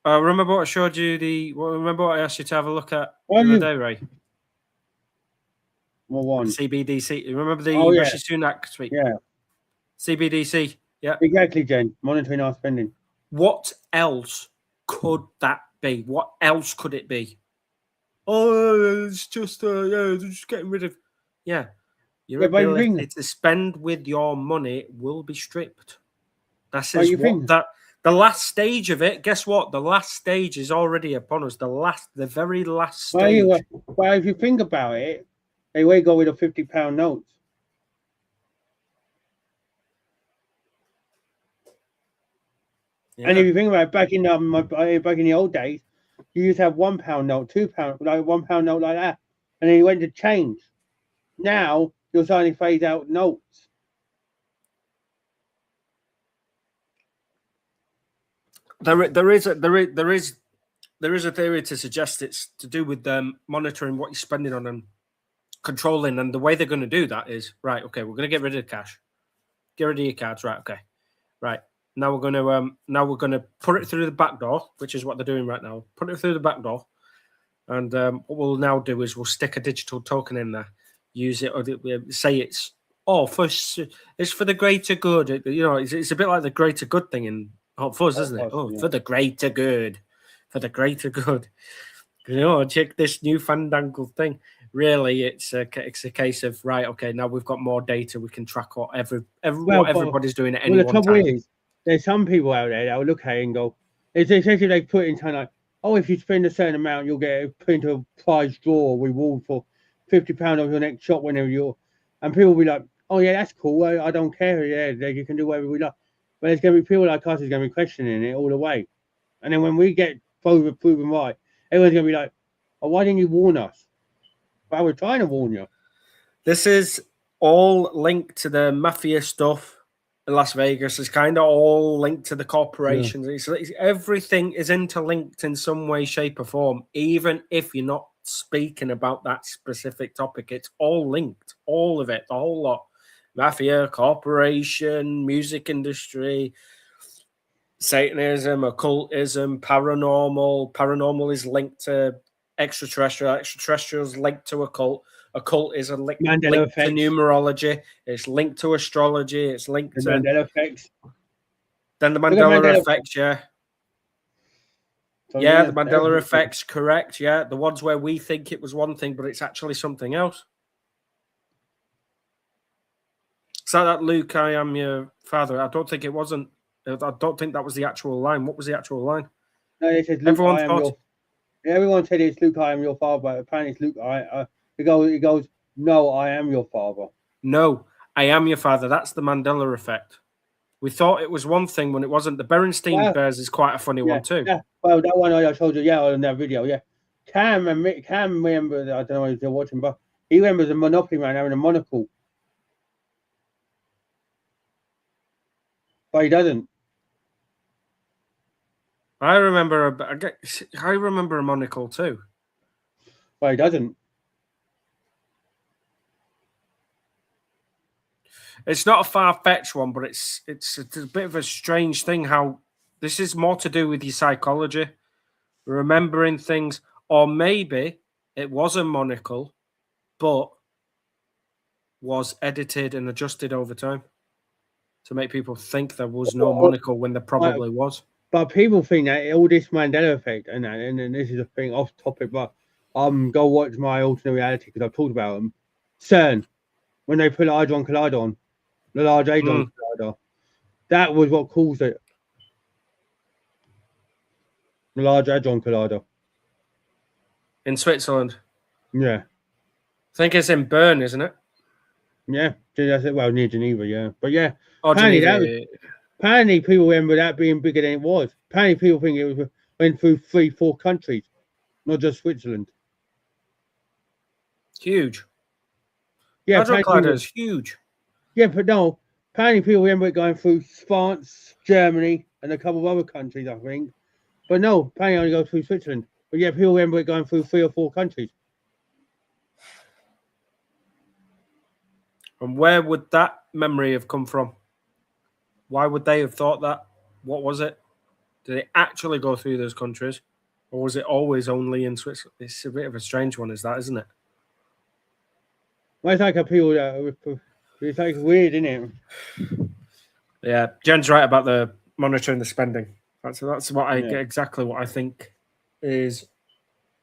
Remember what I showed you? Remember what I asked you to have a look at the other day, Ray? What one? CBDC. You remember the Rishi Sunak tweet? Yeah. CBDC. Yeah. Exactly, Jen. Monitoring our spending. What else could that be? What else could it be? Oh, it's just just getting rid of. Yeah. Your ability to spend with your money will be stripped. That is what the last stage of it. Guess what? The last stage is already upon us. The very last stage. Well, if you think about it, they will go with a £50 notes. Yeah. And if you think about it, back in the old days, you used to have £1 note, £2, like £1 note like that, and then you went to change. Now you're starting to phase out notes. There is a theory to suggest it's to do with monitoring what you're spending on and controlling. And the way they're going to do that is right. Okay, we're going to get rid of cash, get rid of your cards. Right. Okay. Right. Now we're going to put it through the back door, which is what they're doing right now. Put it through the back door, and what we'll now do is we'll stick a digital token in there. Use it, or say it's for the greater good. It's a bit like the greater good thing in Hot Fuzz, isn't it? Oh, yeah. For the greater good, for the greater good. Check this new fandangled thing. really, it's a case of, right, okay, now we've got more data, we can track what Well, what everybody's doing at any the one trouble time. is, there's some people out there that will look at it and go, it's essentially they put in something like, oh, if you spend a certain amount, you'll get put into a prize draw reward for £50 off your next shop whenever you're. And people will be like, oh, yeah, that's cool. I don't care. Yeah, you can do whatever we like. But there's going to be people like us who's going to be questioning it all the way. And then when we get proven right, everyone's going to be like, oh, why didn't you warn us? Well, we're trying to warn you. This is all linked to the Mafia stuff in Las Vegas. It's kind of all linked to the corporations. Yeah. Everything is interlinked in some way, shape, or form, even if you're not speaking about that specific topic. It's all linked, all of it, the whole lot. Mafia, corporation, music industry, Satanism, occultism, paranormal. Paranormal is linked to extraterrestrial. Extraterrestrials linked to occult. Occult is linked to numerology. It's linked to astrology. It's linked to Mandela effects. Then the Mandela effects, yeah. So, yeah, the Mandela effects, correct. Yeah, the ones where we think it was one thing, but it's actually something else. It's like that Luke, I am your father. I don't think it wasn't. I don't think that was the actual line. What was the actual line? No, they said, Luke, everyone said it's Luke, I am your father, but apparently it's Luke, He goes, no, I am your father. No, I am your father. That's the Mandela effect. We thought it was one thing when it wasn't. The Berenstein Bears is quite a funny one too. Yeah, well, that one I told you, on that video, yeah. Cam remember, I don't know if you're watching, but he remembers a Monopoly man having a monocle. But he doesn't. I remember a monocle too. But he doesn't. It's not a far-fetched one, but it's a bit of a strange thing how this is more to do with your psychology, remembering things, or maybe it was a monocle, but was edited and adjusted over time to make people think there was no monocle when there probably was. But people think that all this Mandela effect and this is a thing off topic, but go watch my alternate reality because I've talked about them. CERN, when they put the Hadron Collider on, the Large Hadron Collider, that was what caused it. The Large Hadron Collider. In Switzerland? Yeah. I think it's in Bern, isn't it? Yeah. Well, near Geneva, yeah. But yeah, apparently people remember that being bigger than it was. Apparently people think it went through 3-4 countries, not just Switzerland. Huge. Yeah, Hadron Collider is huge. Yeah, but no, apparently people remember it going through France, Germany, and a couple of other countries, I think. But no, apparently it only goes through Switzerland. But yeah, people remember it going through 3 or 4 countries. And where would that memory have come from? Why would they have thought that? What was it? Did it actually go through those countries? Or was it always only in Switzerland? It's a bit of a strange one, isn't it? Well, it's like it's like weird, isn't it? Yeah, Jen's right about the monitoring the spending. That's what exactly what I think is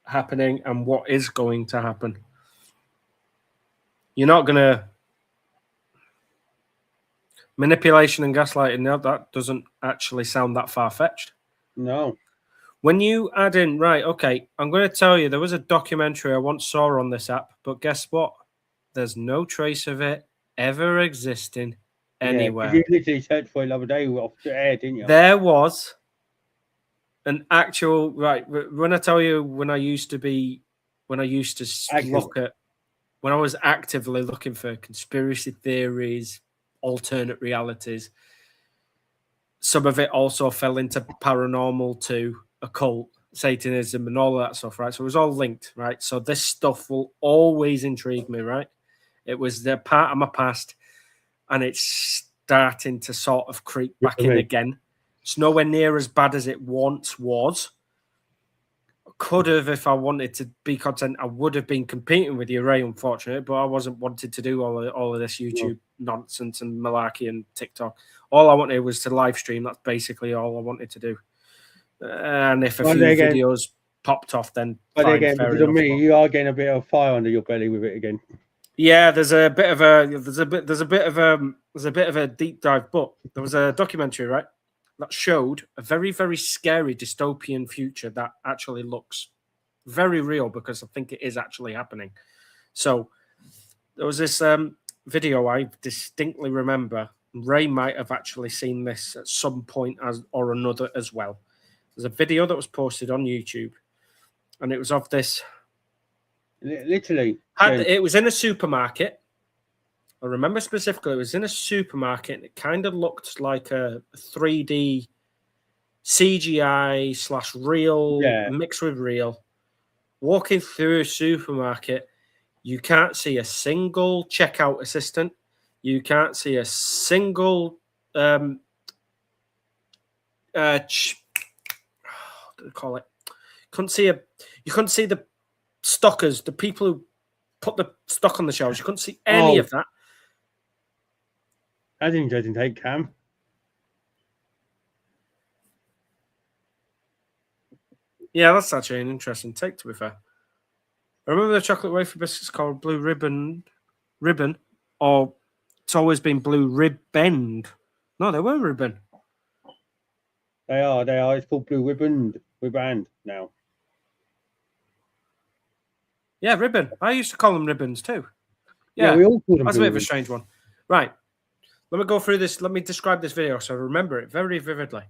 happening and what is going to happen. You're not going to manipulation and gaslighting. Now that doesn't actually sound that far-fetched. No. When you add in, right, okay, I'm going to tell you, there was a documentary I once saw on this app, but guess what? There's no trace of it ever existing anywhere. You literally searched for it the other day off the air, didn't you? There was an actual, right, when I tell you when I was actively looking for conspiracy theories, alternate realities, some of it also fell into paranormal too, occult, Satanism and all of that stuff, right? So it was all linked, right? So this stuff will always intrigue me, right? It was the part of my past and it's starting to sort of creep back in again. It's nowhere near as bad as it once was. Could have, if I wanted to be content, I would have been competing with you, Ray, unfortunately, but I wasn't wanted to do all of this YouTube nonsense and malarkey and TikTok. All I wanted was to live stream. That's basically all I wanted to do. And if a few videos popped off, then But fine, again, fair because of enough. me, you are getting a bit of fire under your belly with it again. Yeah, there's a bit of a deep dive, but there was a documentary, right, that showed a very, very scary dystopian future that actually looks very real, because I think it is actually happening. So there was this video I distinctly remember. Ray might have actually seen this at some point or another as well. There's a video that was posted on YouTube, and it was of this. Literally, It was in a supermarket. I remember specifically, it was in a supermarket, and it kind of looked like a 3D CGI / real mixed with real. Walking through a supermarket, you can't see a single checkout assistant. You can't see a single what do they call it? You couldn't see the stockers, the people who put the stock on the shelves. You couldn't see any of that. That's an interesting take, Cam. Yeah, that's actually an interesting take, to be fair. I remember the chocolate wafer biscuits called Blue Ribbon, or it's always been Blue Ribband. No, they were Ribbon. They are. It's called Blue Ribband now. Yeah, Ribbon. I used to call them ribbons too. Yeah, we all call them. That's a bit of a strange one. Right. Let me go through this. Let me describe this video so I remember it very vividly.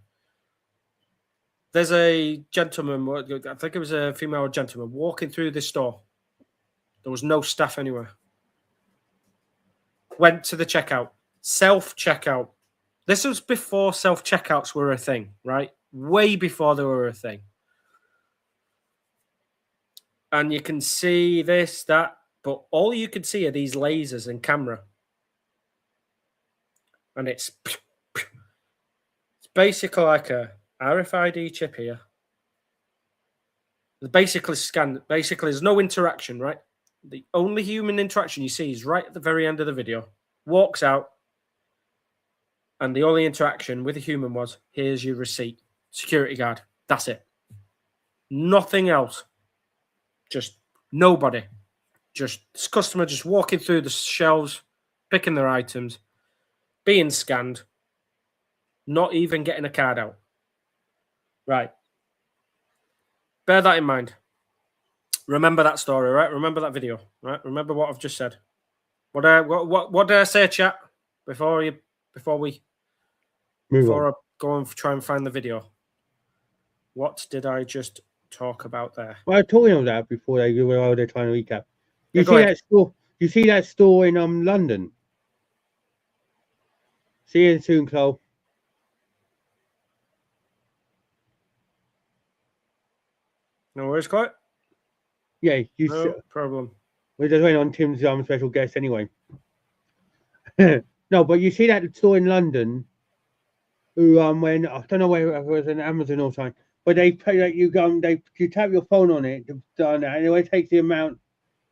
There's a gentleman, I think it was a female gentleman, walking through this store. There was no staff anywhere. Went to the checkout. Self-checkout. This was before self-checkouts were a thing, right? Way before they were a thing. And you can see this, that, but all you can see are these lasers and camera. And it's basically like a RFID chip here. It's basically scanned. Basically, there's no interaction, right? The only human interaction you see is right at the very end of the video. Walks out. And the only interaction with a human was, here's your receipt. Security guard. That's it. Nothing else. Just nobody. Just this customer just walking through the shelves, picking their items, being scanned, not even getting a card out. Right. Bear that in mind. Remember that story, right? Remember that video, right? Remember what I've just said. What did I say, chat? Before I go and try and find the video. What did I just talk about there? Well, I told you that before they're trying to recap. You see that store? You see that store in London? See you soon, Chloe. No worries, Chloe. Yeah, no problem. We're just waiting on Tim's special guest anyway. No, but you see that store in London? Who when I don't know whether it was an Amazon or something, but they pay that you tap your phone on it and it takes the amount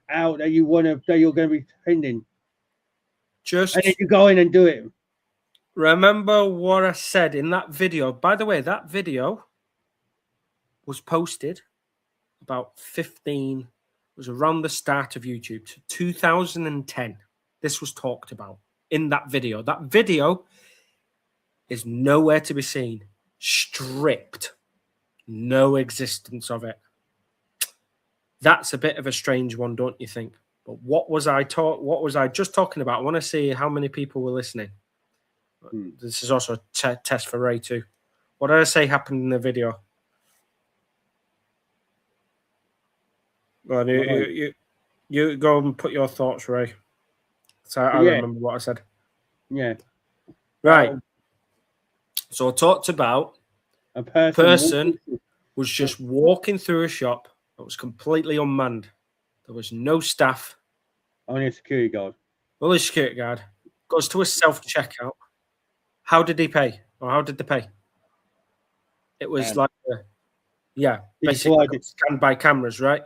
out that you're going to be spending. And then you go in and do it. Remember what I said in that video. By the way, that video was posted about 15. It was around the start of YouTube, 2010. This was talked about in that video. That video is nowhere to be seen. Stripped. No existence of it. That's a bit of a strange one, don't you think? But what was I just talking about? I want to see how many people were listening. This is also a test for Ray too. What did I say happened in the video? Well, you go and put your thoughts, Ray. So I remember what I said. Yeah. Right. So I talked about a person was just walking through a shop that was completely unmanned. There was no staff. Only a security guard. Only a security guard. Goes to a self-checkout. How did he pay? Or how did they pay? It was basically scanned by cameras, right?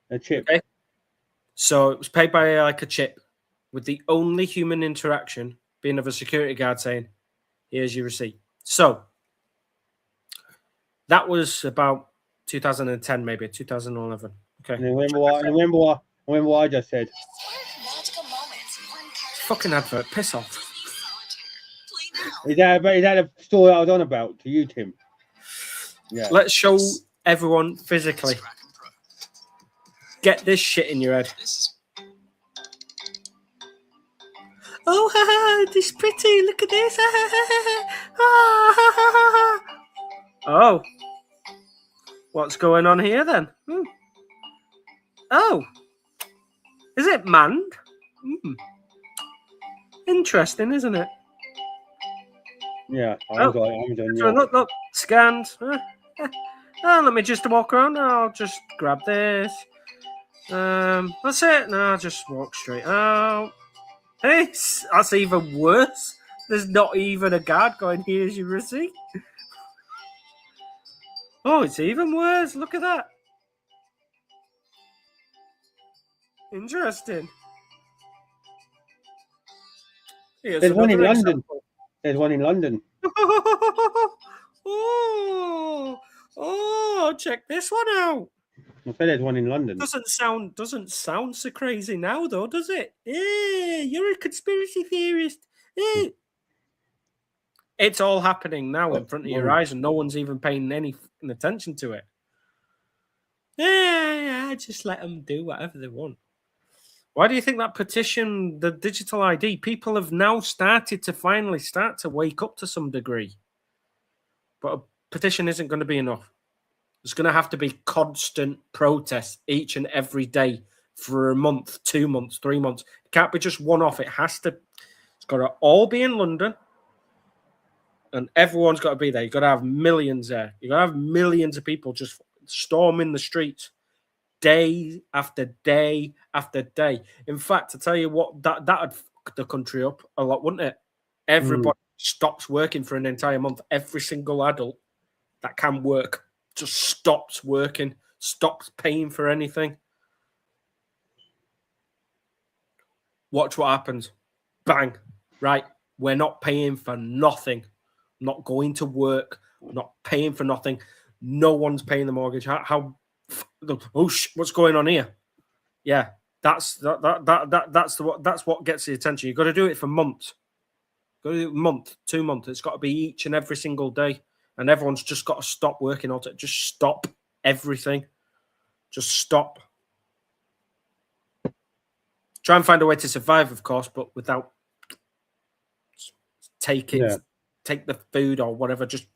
A chip. Okay. So it was paid by like a chip, with the only human interaction being of a security guard saying, here's your receipt. So that was about 2010, maybe 2011. Okay. And remember what I just said. Fucking advert. Piss off. Is that a story I was on about to you, Tim? Yeah. Let's show everyone physically. Get this shit in your head. Oh, ha, ha, this pretty. Look at this. Oh. What's going on here then? Oh. Is it manned? Interesting, isn't it? Yeah. I'm done. Yeah. Look. Scanned. Let me just walk around. I'll just grab this. That's it. No, I'll just walk straight out. Hey, that's even worse. There's not even a guard going, here's your receipt. Oh, it's even worse. Look at that. Interesting. There's one in London. There's one in London. Oh, check this one out. I said there's one in London. Doesn't sound so crazy now, though, does it? You're a conspiracy theorist. It's all happening now in front of your eyes, and no one's even paying any attention to it. Yeah, just let them do whatever they want. Why do you think that petition, the digital ID, people have now started to finally start to wake up to some degree? But a petition isn't going to be enough. There's going to have to be constant protests each and every day for a month, 2 months, 3 months. It can't be just one off. It's got to all be in London, and everyone's got to be there. You've got to have millions there. You've got to have millions of people just storming the streets day after day after day. In fact, I tell you what, that'd fuck the country up a lot, wouldn't it? Everybody stops working for an entire month. Every single adult that can work just stops working, stops paying for anything. Watch what happens. Bang. Right. We're not paying for nothing. Not going to work. Not paying for nothing. No one's paying the mortgage. What's going on here? Yeah, that's what gets the attention. You've got to do it for months. Got to do it month, 2 months. It's got to be each and every single day. And everyone's just got to stop working on it. Just stop everything. Just stop. Try and find a way to survive, of course, but without take the food or whatever. Just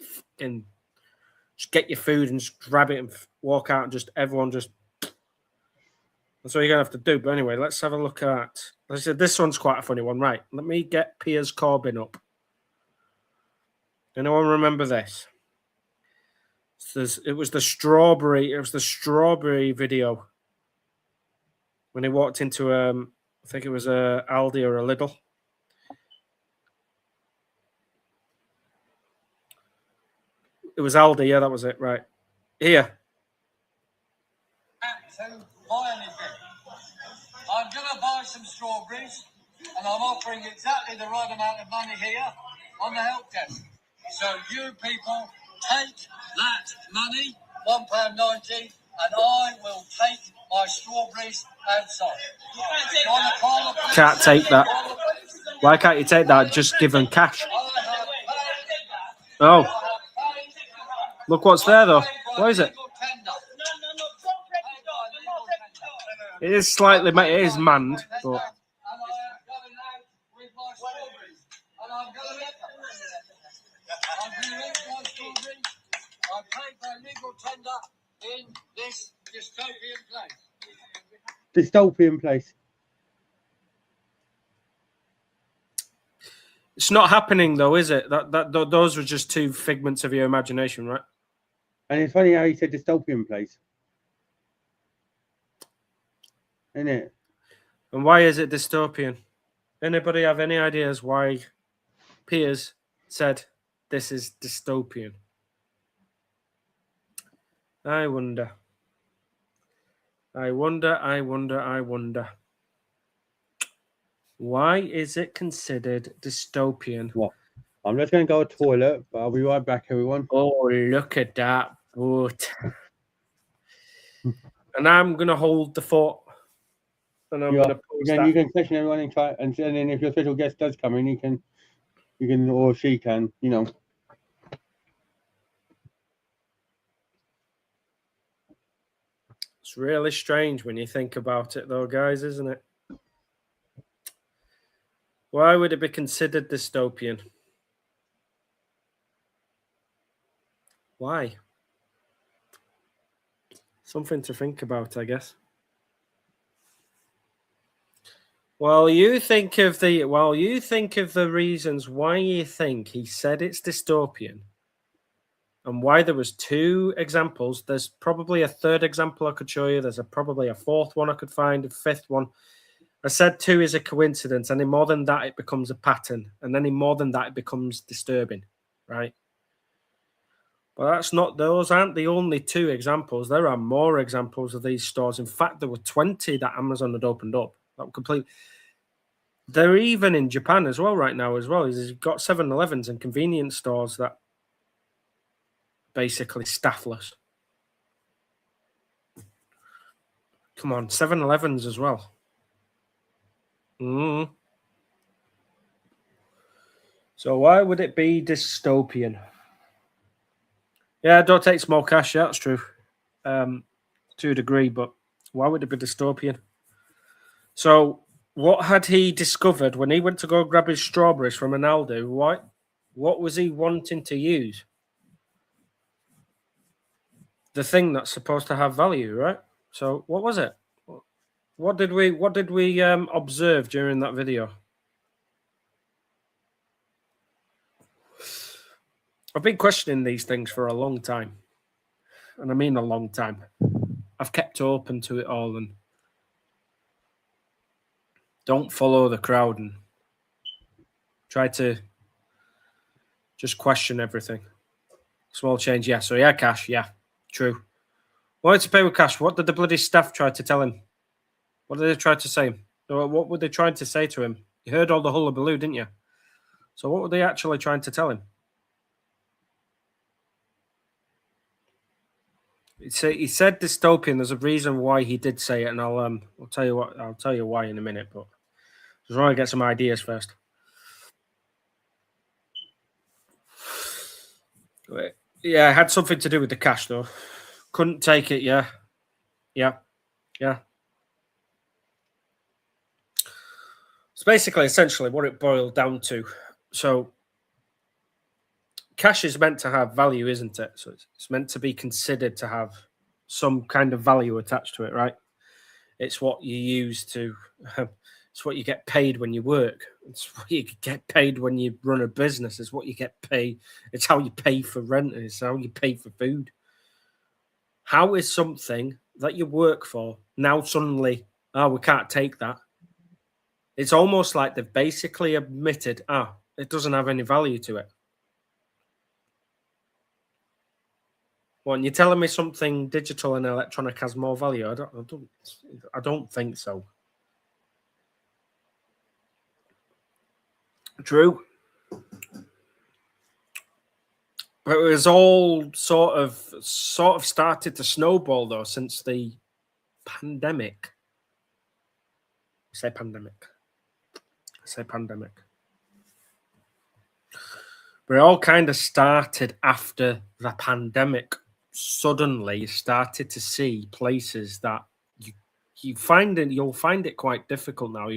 get your food and just grab it and walk out and everyone just. That's what you're going to have to do. But anyway, let's have a look at. As I said, this one's quite a funny one. Right. Let me get Piers Corbyn up. Anyone remember this? It was the strawberry video when he walked into I think it was a Aldi or a Lidl. It was Aldi, yeah, that was it, right. Here. To buy anything. I'm going to buy some strawberries, and I'm offering exactly the right amount of money here on the help desk. So you people take that money, £1.90, and I will take my strawberries outside. Can't take that. Why can't you take that? Just give them cash. Oh. Look what's there, though. What is it? It is slightly, it is manned, but... I paid my legal tender in this dystopian place. Dystopian place. It's not happening, though, is it? Those were just two figments of your imagination, right? And it's funny how he said dystopian place. Isn't it? And why is it dystopian? Anybody have any ideas why Piers said this is dystopian? I wonder. Why is it considered dystopian? Well, I'm just going to go to the toilet, but I'll be right back, everyone. Oh, look at that boot. And I'm going to hold the fort. And I'm going to post that. You can question everyone and try, and then if your special guest does come in, you can, or she can, you know. It's really strange when you think about it, though, guys, isn't it? Why would it be considered dystopian? Why? Something to think about, I guess. Well, you think of the reasons why you think he said it's dystopian, and why there was 2 examples. There's probably a 3rd example I could show you. There's probably a 4th one I could find, a 5th one. I said 2 is a coincidence. Any more than that, it becomes a pattern, and any more than that, it becomes disturbing, right? But those aren't the only 2 examples. There are more examples of these stores. In fact, there were 20 that Amazon had opened up. That were complete. They're even in Japan as well right now as well. You've got 7-Elevens and convenience stores that basically staffless. Come on, 7-Elevens as well. So why would it be dystopian? Yeah, don't take small cash. Yeah, that's true. To a degree, but why would it be dystopian? So what had he discovered when he went to go grab his strawberries from an Aldi? What was he wanting to use? The thing that's supposed to have value, right? So what was it? What did we observe during that video? I've been questioning these things for a long time. And I mean a long time. I've kept open to it all and don't follow the crowd and try to just question everything. Small change, yeah. So yeah, cash, yeah. True. Wanted to pay with cash. What did the bloody staff try to tell him? What did they try to say? What were they trying to say to him? You heard all the hullabaloo, didn't you? So what were they actually trying to tell him? He said dystopian. There's a reason why he did say it, and I'll tell you what. I'll tell you why in a minute. But just want to get some ideas first. Yeah, it had something to do with the cash though. Couldn't take it. Yeah. It's basically, essentially, what it boiled down to. So, cash is meant to have value, isn't it? So it's meant to be considered to have some kind of value attached to it, right? It's what you use to. It's what you get paid when you work. It's what you get paid when you run a business. It's what you get paid. It's how you pay for rent. It's how you pay for food. How is something that you work for now suddenly, we can't take that? It's almost like they've basically admitted, it doesn't have any value to it. Well, and you're telling me something digital and electronic has more value? I don't think so. True. But it was all sort of started to snowball though since the pandemic. I say pandemic. But it all kind of started after the pandemic. Suddenly, you started to see places that you'll find it quite difficult now.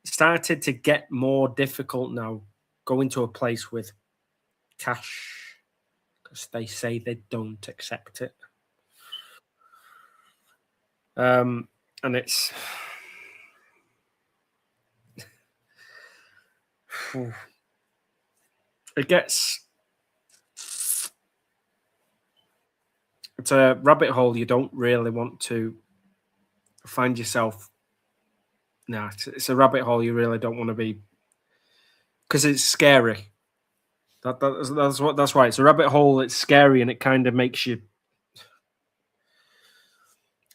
Started to get more difficult now going to a place with cash because they say they don't accept it. And it's it's a rabbit hole you don't really want to find yourself. No, it's a rabbit hole you really don't want to be because it's scary. That's why it's a rabbit hole. It's scary and it kind of makes you.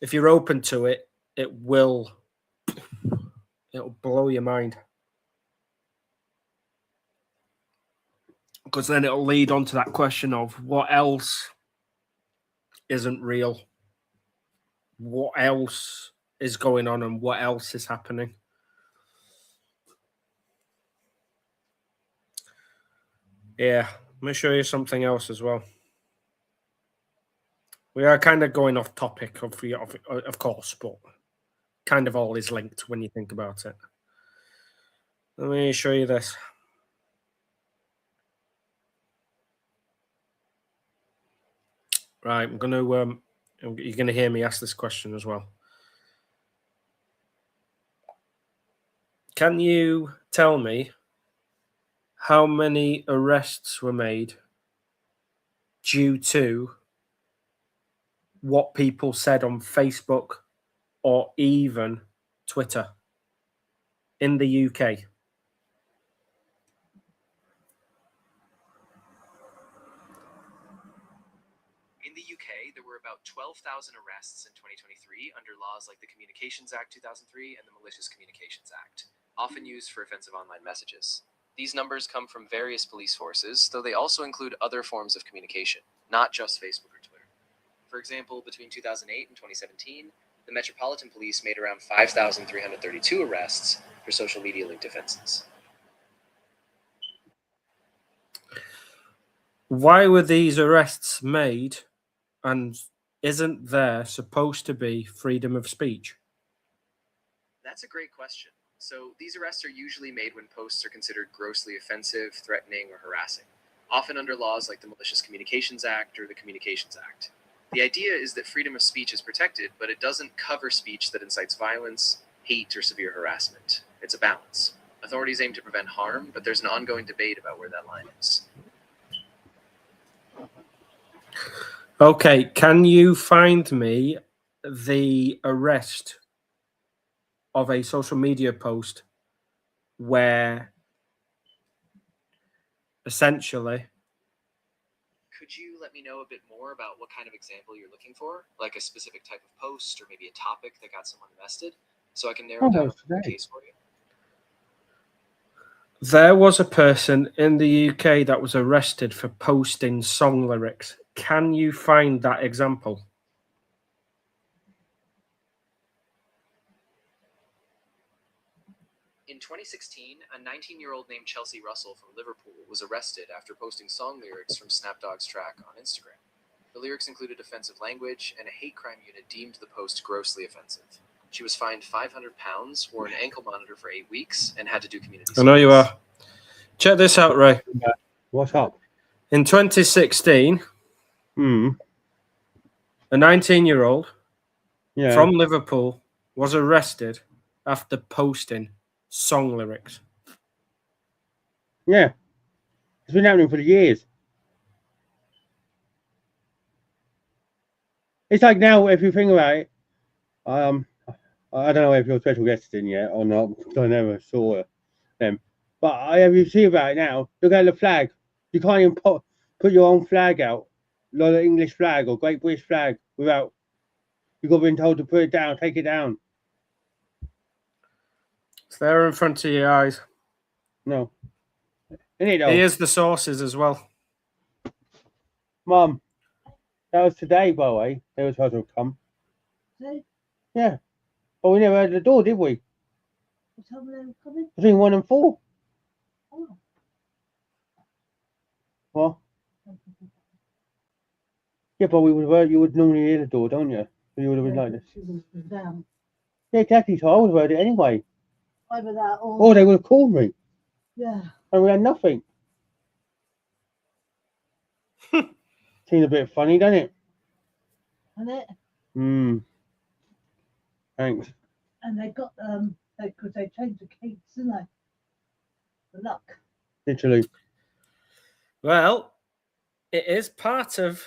If you're open to it, it'll blow your mind. Because then it'll lead on to that question of what else isn't real. what else is going on and what else is happening. Yeah, let me show you something else as well. We are kind of going off topic, of course, but kind of all is linked when you think about it. Let me show you this. Right, I'm going to... you're going to hear me ask this question as well. Can you tell me how many arrests were made due to what people said on Facebook or even Twitter in the UK? In the UK, there were about 12,000 arrests in 2023 under laws like the Communications Act 2003 and the Malicious Communications Act, often used for offensive online messages. These numbers come from various police forces, though they also include other forms of communication, not just Facebook or Twitter. For example, between 2008 and 2017, the Metropolitan Police made around 5,332 arrests for social media linked offenses. Why were these arrests made, and isn't there supposed to be freedom of speech? That's a great question. So these arrests are usually made when posts are considered grossly offensive, threatening, or harassing, often under laws like the Malicious Communications Act or the Communications Act. The idea is that freedom of speech is protected, but it doesn't cover speech that incites violence, hate, or severe harassment. It's a balance. Authorities aim to prevent harm, but there's an ongoing debate about where that line is. Okay, can you find me the arrest of a social media post where essentially... Could you let me know a bit more about what kind of example you're looking for? Like a specific type of post or maybe a topic that got someone arrested? So I can narrow down a case for you. There was a person in the UK that was arrested for posting song lyrics. Can you find that example? In 2016, a 19-year-old named Chelsea Russell from Liverpool was arrested after posting song lyrics from Snapdog's track on Instagram. The lyrics included offensive language, and a hate crime unit deemed the post grossly offensive. She was fined £500, wore an ankle monitor for 8 weeks, and had to do community service. I know you are. Check this out, Ray. What's up? In 2016, a 19-year-old from Liverpool was arrested after posting song lyrics. Yeah. It's been happening for years. It's like now, if you think about it, I don't know if your special guest in yet or not, because I never saw them. But if you see about it now, look at the flag. You can't even put your own flag out, like an English flag or Great British flag, without you've got been told to put it down, take it down. It's there in front of your eyes. No. Here's the sources as well. Mum, that was today, by the way. They were supposed to come. Today? Yeah. But we never had the door, did we? What time were they coming? Between 1 and 4. Oh. What? Yeah, but you would normally hear the door, don't you? You would have been like this. She would have been down. Yeah, exactly. So I would have heard it anyway. Either that or... Or they would have called me. Yeah. And we had nothing. Seems a bit funny, doesn't it? Isn't it? Thanks. And they got because they changed the cakes, didn't they? The luck. Literally. Well, it is part of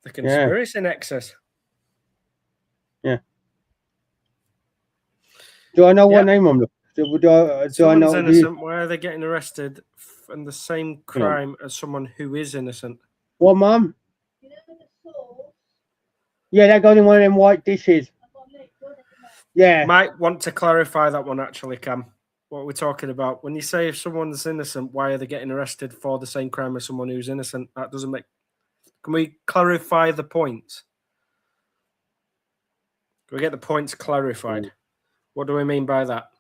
the Conspiracy Nexus. Yeah. Do I know what name I'm looking? Do I know? Innocent. Why are they getting arrested for the same crime as someone who is innocent? What, Mum? You know the sauce? Yeah, that goes in one of them white dishes. Yeah. Might want to clarify that one actually, Cam. What we're talking about. When you say if someone's innocent, why are they getting arrested for the same crime as someone who's innocent? That doesn't make... Can we clarify the point? Can we get the points clarified? What do we mean by that?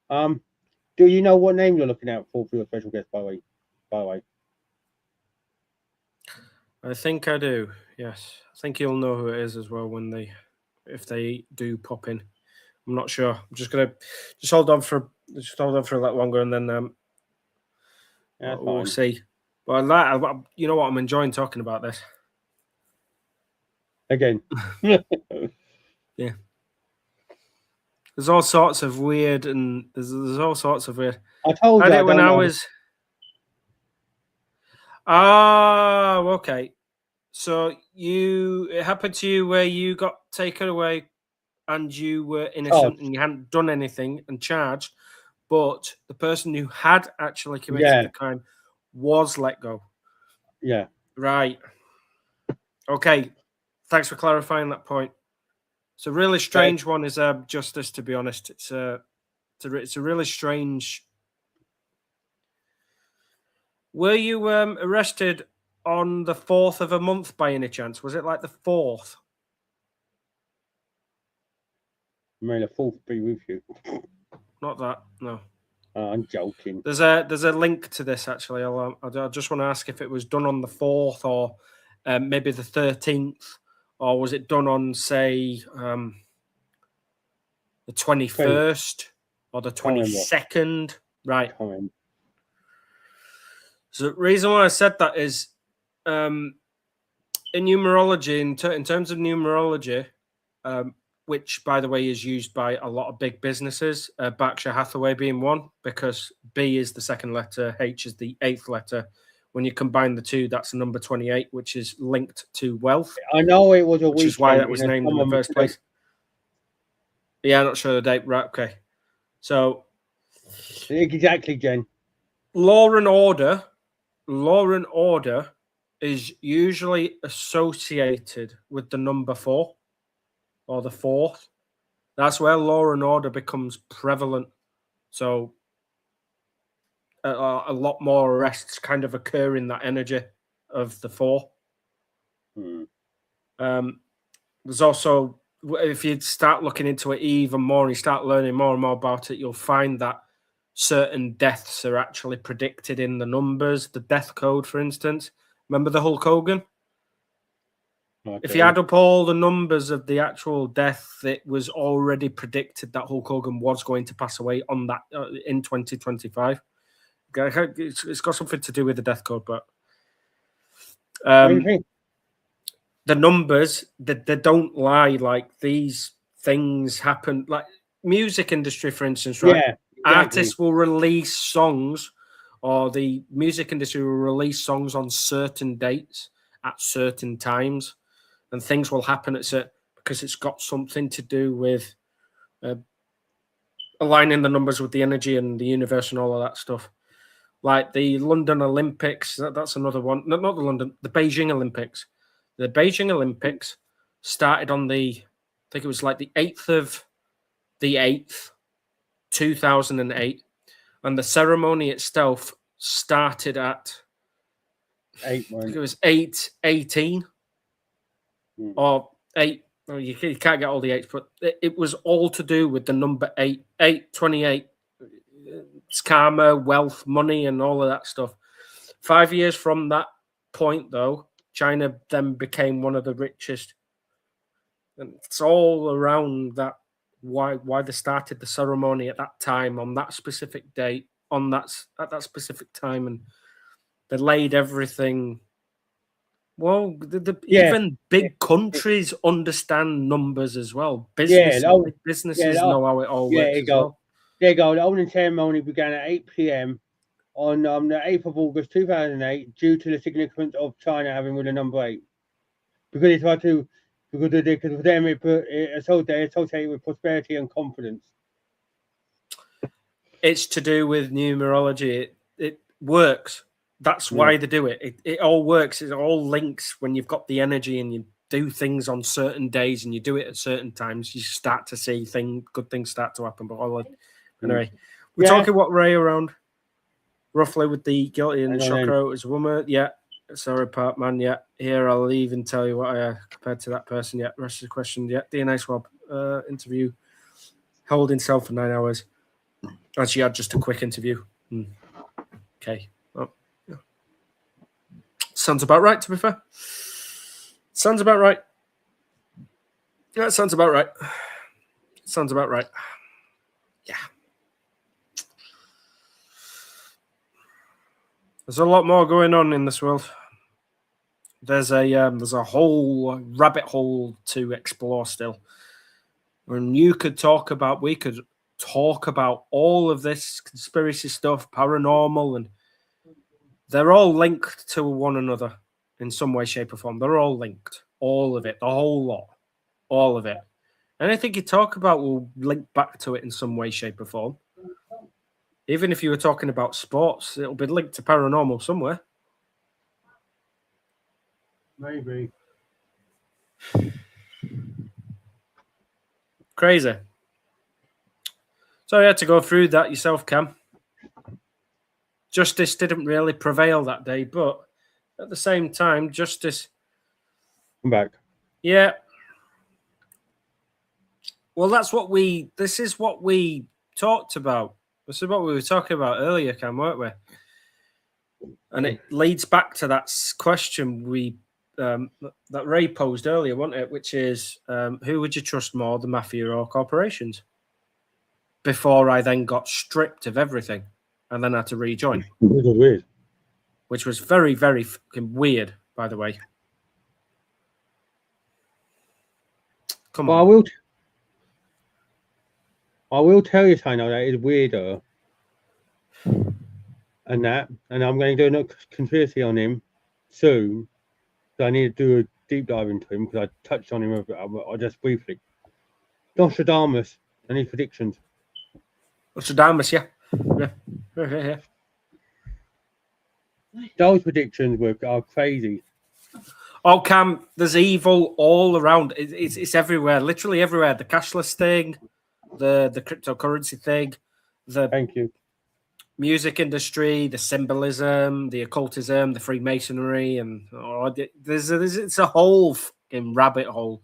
Do you know what name you're looking out for your special guest, by the way? I think I do. Yes, I think you'll know who it is as well if they do pop in. I'm not sure. I'm just gonna hold on for a little longer, and then we'll see. But you know what? I'm enjoying talking about this again. Yeah. There's all sorts of weird, and there's all sorts of weird. I told you when I was. Oh, okay. So it happened to you where you got taken away and you were innocent and you hadn't done anything and charged, but the person who had actually committed the crime was let go. Yeah. Right. Okay. Thanks for clarifying that point. It's a really strange one, is Justice, to be honest. It's a really strange. Were you arrested on the 4th of a month by any chance? Was it like the 4th? May the 4th be with you. Not that, no. I'm joking. There's a link to this, actually. I just want to ask if it was done on the 4th or maybe the 13th, or was it done on, say, the 21st or the 22nd? Right. So the reason why I said that is in numerology, in terms of numerology, which, by the way, is used by a lot of big businesses, Berkshire Hathaway being one, because B is the second letter, H is the 8th letter. When you combine the two, that's the number 28, which is linked to wealth. I know it was a which is why that was named in the first place. Yeah, I'm not sure the date. Right, okay. So exactly, Jen. Law and order is usually associated with the number 4 or the 4th. That's where law and order becomes prevalent. So a lot more arrests kind of occur in that energy of the 4. There's also, if you start looking into it even more and you start learning more and more about it, you'll find that certain deaths are actually predicted in the numbers. The death code, for instance. Remember the Hulk Hogan? Okay. If you add up all the numbers of the actual death, it was already predicted that Hulk Hogan was going to pass away on that in 2025. It's got something to do with the death code, but the numbers, they don't lie. Like, these things happen. Like music industry, for instance, right? Yeah. Exactly. Artists will release songs, or the music industry will release songs on certain dates at certain times, and things will happen because it's got something to do with aligning the numbers with the energy and the universe and all of that stuff. Like the London Olympics, that's another one. Not the Beijing Olympics. The Beijing Olympics started on I think it was like the 8th of the 8th, 2008, and the ceremony itself started at 8. I think it was 8/18 or 8. Oh, you can't get all the 8s, but it was all to do with the number 8, 8/28. It's karma, wealth, money, and all of that stuff. 5 years from that point, though, China then became one of the richest, and it's all around that. Why they started the ceremony at that time on that specific date at that specific time, and they laid everything. Well, even big countries understand numbers as well. Businesses know how it all works as well. There you go. The opening ceremony began at 8 p.m. on the 8th of August 2008, due to the significance of China having with the number 8, because they tried to. Because for them, they associate with prosperity and confidence. It's to do with numerology. It works. That's why they do it. It all works. It all links when you've got the energy and you do things on certain days and you do it at certain times. You start to see good things start to happen. But anyway, we're talking what way around? Roughly with the guilty and shocker out as a woman. Yeah. Sorry, part man. Yeah, here I'll even tell you what I compared to that person. Yeah, rest of the question. Yeah, DNA swab interview, holding cell for 9 hours. And she had just a quick interview. Okay. Well, yeah. Sounds about right, to be fair. Sounds about right. Yeah, it sounds about right. Sounds about right. Yeah. There's a lot more going on in this world. There's a whole rabbit hole to explore still. And we could talk about all of this conspiracy stuff, paranormal, and they're all linked to one another in some way, shape, or form. They're all linked. All of it, the whole lot. All of it. Anything you talk about will link back to it in some way, shape, or form. Even if you were talking about sports, it'll be linked to paranormal somewhere. Maybe. Crazy. So you had to go through that yourself, Cam. Justice didn't really prevail that day, but at the same time, justice... Come back. Yeah. Well, this is what we talked about. This is what we were talking about earlier, Cam, weren't we? And it leads back to that question that Ray posed earlier, wasn't it? Which is, who would you trust more, the Mafia or corporations? Before I then got stripped of everything and then had to rejoin. Which was weird. Which was very, very fucking weird, by the way. Come on. I will tell you, Tino, that is weirder. And I'm going to do a conspiracy on him soon. So I need to do a deep dive into him because I touched on him just briefly. Nostradamus and his predictions. Nostradamus, yeah. Yeah. Those predictions are crazy. Oh, Cam, there's evil all around. It's everywhere, literally everywhere. The cashless thing, the cryptocurrency thing, Thank you. Music industry, the symbolism, the occultism, the Freemasonry, and it's a whole fucking rabbit hole.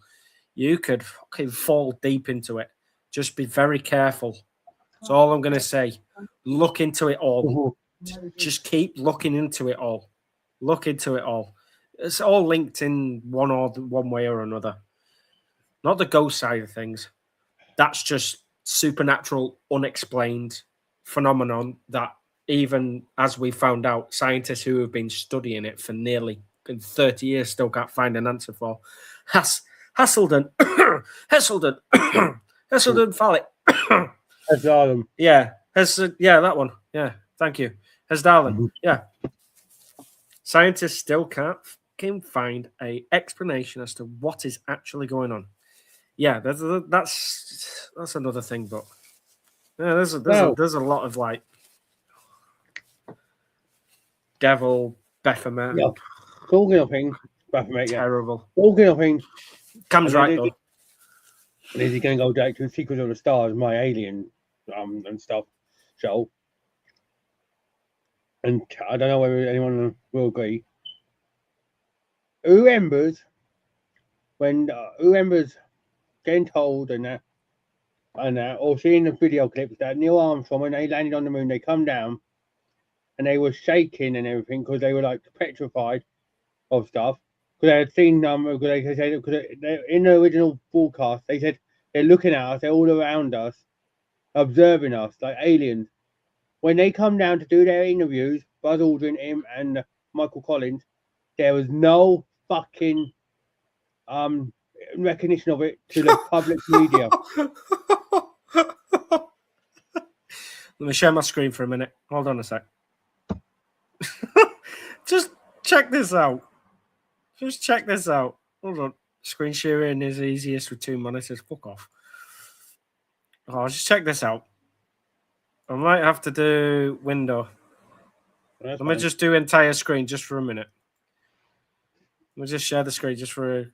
You could fucking fall deep into it. Just be very careful. That's all I'm going to say. Look into it all. Just keep looking into it all. Look into it all. It's all linked in one way or another. Not the ghost side of things. That's just supernatural, unexplained phenomenon that even as we found out, scientists who have been studying it for nearly 30 years still can't find an answer for. Hasselden Phallic. Hasdarlem. Yeah, that one. Yeah, thank you. Hasdarlem. Yeah. Scientists still can't find an explanation as to what is actually going on. Yeah, that's another thing, but yeah, there's a lot of like devil Baphomet. Yeah. Talking of things, Baphomet, yeah. Terrible. Talking of things. Cam's right though. And is he going to go back to Secret of the Stars, my alien and stuff show? And I don't know whether anyone will agree. Who remembers getting told and that, or seeing the video clips that Neil Armstrong, when they landed on the moon, they come down and they were shaking and everything because they were like petrified of stuff. Because they had seen because they said in the original broadcast they said they're looking at us, they're all around us, observing us like aliens. When they come down to do their interviews, Buzz Aldrin, him, and Michael Collins, there was no fucking recognition of it to the public media. Let me share my screen for a minute. Hold on a sec. Just check this out. Hold on. Screen sharing is easiest with two monitors. Fuck off. Oh, just check this out. I might have to do window. Let me just do entire screen just for a minute. Let me just share the screen just for a...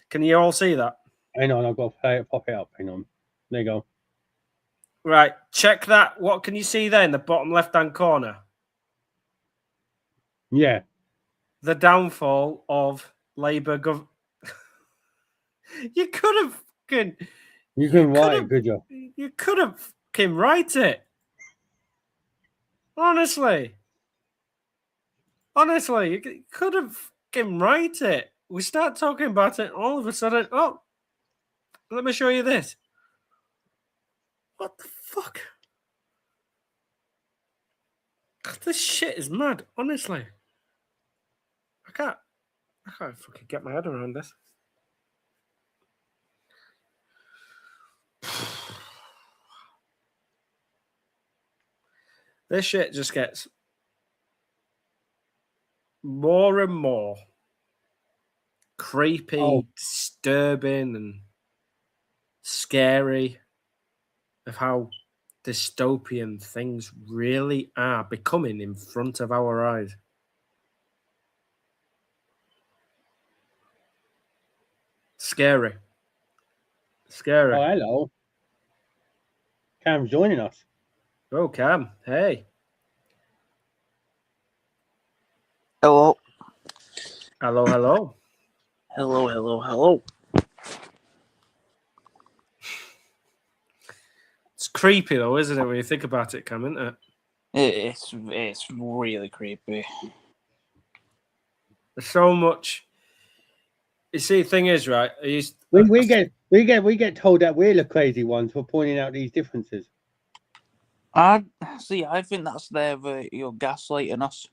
Can you all see that? Hang on, I've got to pop it up. Hang on. There you go. Right, check that. What can you see there in the bottom left-hand corner? Yeah. the downfall of Labour government. You could have You can write it, could you? You could have fucking write it. Honestly, you could have fucking write it. We start talking about it, all of a sudden, oh, let me show you this. What the fuck? This shit is mad, honestly. I can't fucking get my head around this. This shit just gets more and more creepy, disturbing, and scary of how dystopian things really are becoming in front of our eyes. Scary. Oh, hello. Cam's joining us. Oh, Cam. Hey. Hello. Hello. Hello. It's creepy though, isn't it, when you think about it, Cam, isn't it? It's really creepy. There's so much. You see, the thing is, right? We get told that we're the crazy ones for pointing out these differences. I think that's you're gaslighting us.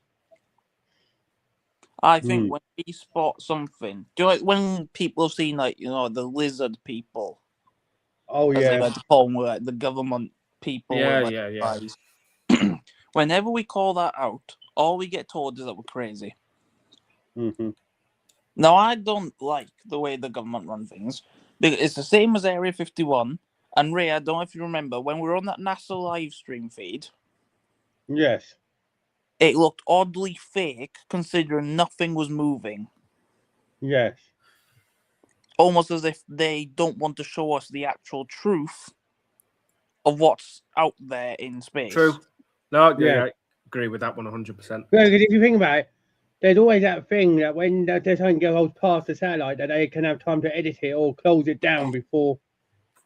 I think when we spot something, do you like when people have seen the lizard people? Oh as yeah, they like to call them, like the government people. Yeah. Whenever we call that out, all we get told is that we're crazy. Mm-hmm. Now, I don't like the way the government run things because it's the same as Area 51. And Ray, I don't know if you remember when we were on that NASA live stream feed. Yes. It looked oddly fake considering nothing was moving. Yes. Almost as if they don't want to show us the actual truth of what's out there in space. True. No, yeah. I agree with that 100%. Yeah, because if you think about it, there's always that thing that when there's something goes past the satellite, that they can have time to edit it or close it down before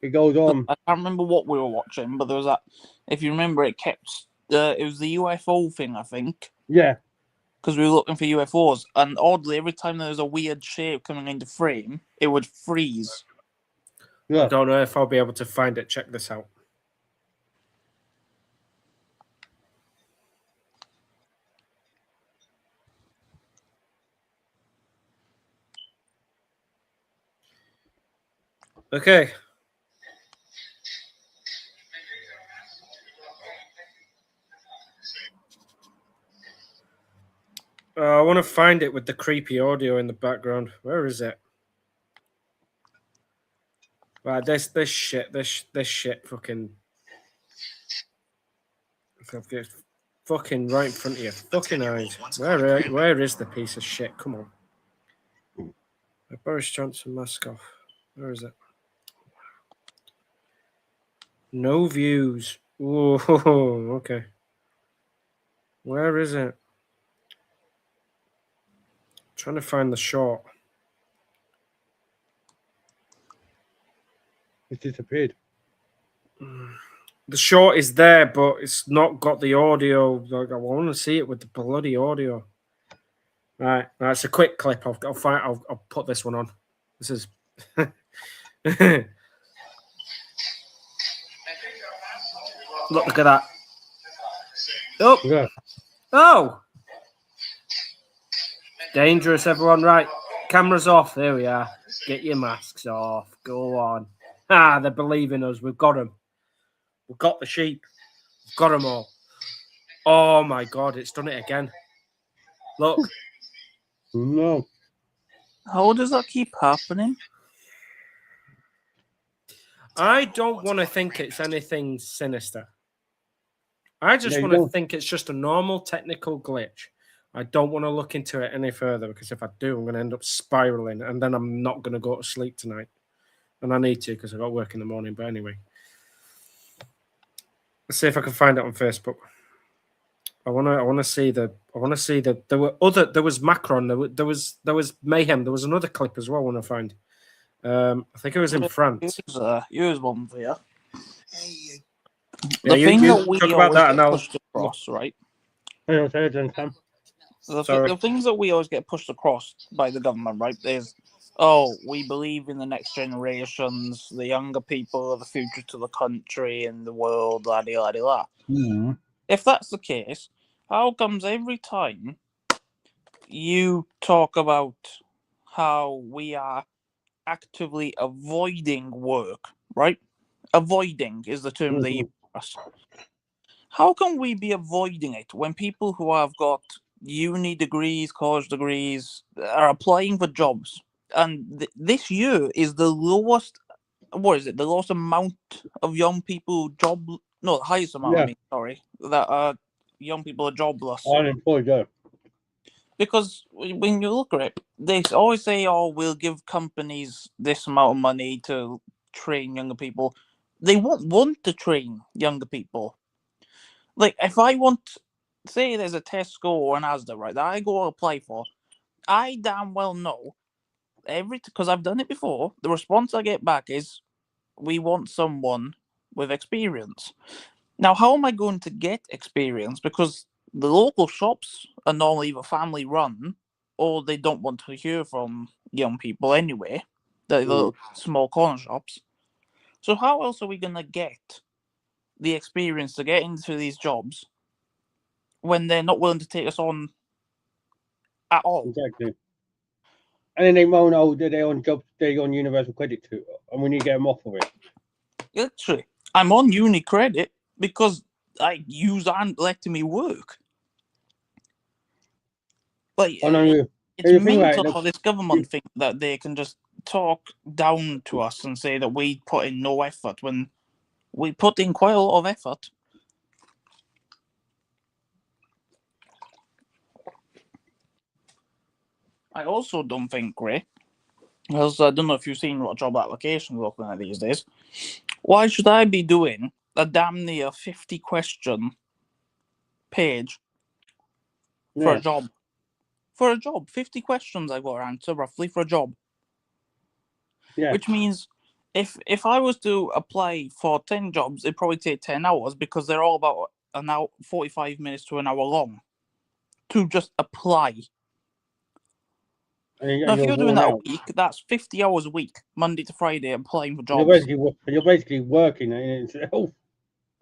it goes on. I can't remember what we were watching, but there was that. If you remember, it kept. It was the UFO thing, I think. Yeah. Because we were looking for UFOs, and oddly, every time there was a weird shape coming into frame, it would freeze. Yeah. I don't know if I'll be able to find it. Check this out. Okay. I want to find it with the creepy audio in the background. Where is it? Right, this shit fucking right in front of your fucking eyes. Where is the piece of shit? Come on. Boris Johnson mask off. Where is it? No views. Whoa, okay. Where is it? I'm trying to find the short. It disappeared. The short is there, but it's not got the audio. Like, I want to see it with the bloody audio. Right, it's a quick clip. I'll put this one on. This is. Look at that. Oh. Yeah. Oh. Dangerous, everyone. Right. Cameras off. There we are. Get your masks off. Go on. They're believing us. We've got them. We've got the sheep. We've got them all. Oh, my God. It's done it again. Look. No. How does that keep happening? I don't want to think it's anything sinister. I just want to think it's just a normal technical glitch. I don't want to look into it any further because if I do, I'm going to end up spiraling and then I'm not going to go to sleep tonight. And I need to because I've got work in the morning. But anyway, let's see if I can find it on Facebook. I want to see the. There were other. There was Macron. There was mayhem. There was another clip as well. I want to find. I think it was in France. Here's one for you. Yeah, The thing you that we talk about always that, get and I'll. pushed across, right? Sorry. The things that we always get pushed across by the government, right, is, oh, we believe in the next generations, the younger people are the future to the country and the world, la-di-la-di-la. Mm. If that's the case, how comes every time you talk about how we are actively avoiding work, right? Avoiding is the term they use for us. How can we be avoiding it when people who have got uni degrees, college degrees, are applying for jobs? And this year is the lowest, what is it, the lowest amount of young people the highest amount, Yeah. I mean, sorry, that are young people are jobless. Unemployed, yeah. Because when you look at it, they always say, oh, we'll give companies this amount of money to train younger people. They won't want to train younger people. Like, if I want, say there's a Tesco or an Asda, right, that I go apply for, I damn well know, because I've done it before, the response I get back is, we want someone with experience. Now, how am I going to get experience? Because the local shops are normally either family run, or they don't want to hear from young people anyway, the little small corner shops. So how else are we going to get the experience to get into these jobs when they're not willing to take us on at all? Exactly. And then they moan, oh, they're on jobs, they're on universal credit too, and we need to get them off of it. Literally, I'm on uni credit because yous aren't letting me work. Like, it's mental how this government think that they can just talk down to us and say that we put in no effort when we put in quite a lot of effort. I also don't think, Ray, because I don't know if you've seen what job applications are looking at these days. Why should I be doing a damn near 50-question page for a job? For a job, 50 questions I got to answer roughly for a job. Yeah. Which means if I was to apply for 10 jobs, it'd probably take 10 hours because they're all about an hour, 45 minutes to an hour long to just apply. Now, if you're doing that a week, that's 50 hours a week, Monday to Friday, applying for jobs. You're basically working in itself.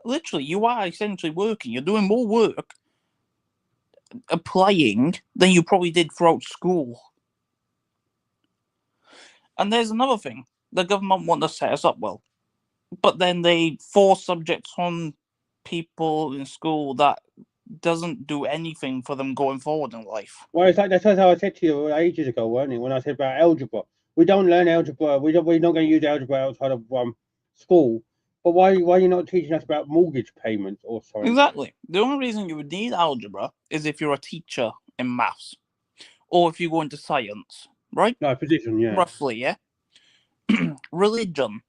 Literally, you are essentially working. You're doing more work applying than you probably did throughout school. And there's another thing. The government want to set us up well, but then they force subjects on people in school that doesn't do anything for them going forward in life. Well, it's like that's how I said to you ages ago, weren't it? When I said about algebra, we don't learn algebra. We're not going to use algebra outside of school. But why are you not teaching us about mortgage payments or something? Exactly. The only reason you would need algebra is if you're a teacher in maths, or if you go into science, right? No, physician, yeah. Roughly, yeah. Religion.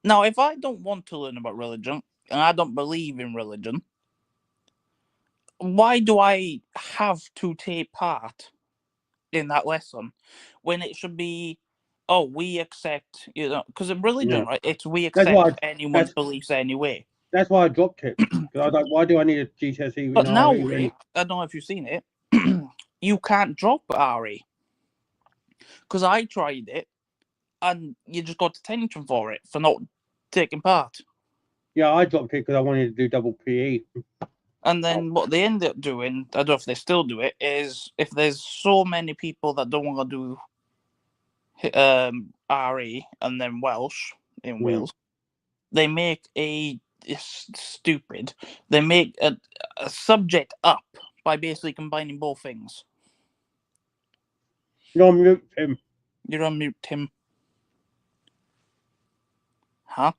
Now, if I don't want to learn about religion and I don't believe in religion, why do I have to take part in that lesson when it should be, oh, we accept, because in religion, right, it's we accept anyone's beliefs anyway. That's why I dropped it. Because I was like, why do I need a GCSE? But now, Ray, I don't know if you've seen it, you can't drop RE. Because I tried it, and you just got detention for it, for not taking part. Yeah, I dropped it because I wanted to do double PE. And then what they end up doing, I don't know if they still do it, is if there's so many people that don't want to do RE and then Welsh in Wales, they make they make a subject up by basically combining both things. You're on mute, Tim. You're on mute, Tim. Huh?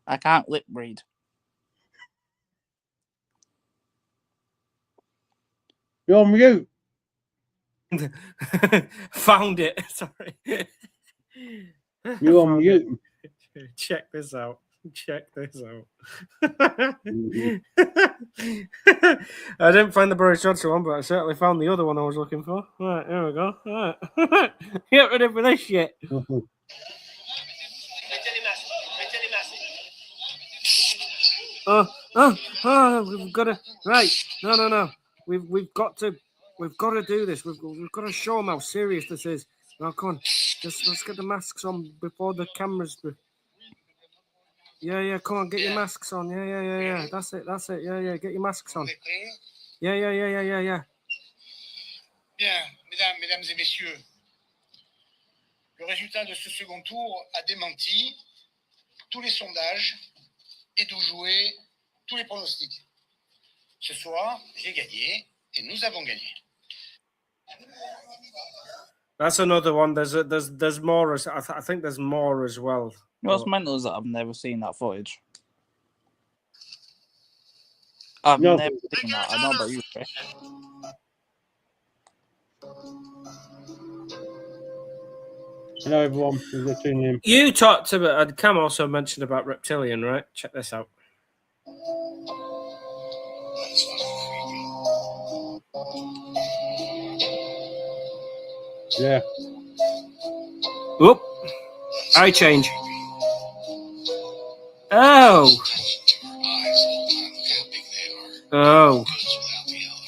I can't lip read. You're on mute. Found it. Sorry. You're on mute. Check this out. I didn't find the Boris Johnson one, but I certainly found the other one I was looking for. All right, here we go. All right. Get rid of this shit. We've got to No. We've got to do this. We've got to show them how serious this is. Now, come on, let's get the masks on before the cameras. Yeah, come on, get your masks on. Yeah. That's it. Yeah, get your masks on. Yeah. Bien, mesdames et messieurs, le résultat de ce second tour a démenti tous les sondages et d'où jouer tous les pronostics. Ce soir, j'ai gagné et nous avons gagné. That's another one. There's more. I think there's more as well. What's mental is that I've never seen that footage. I've never seen that. I know about you, Chris. Hello, everyone. We've got tuning in. You talked about. Cam also mentioned about Reptilian, right? Check this out. Yeah. Whoop. Eye change. Oh.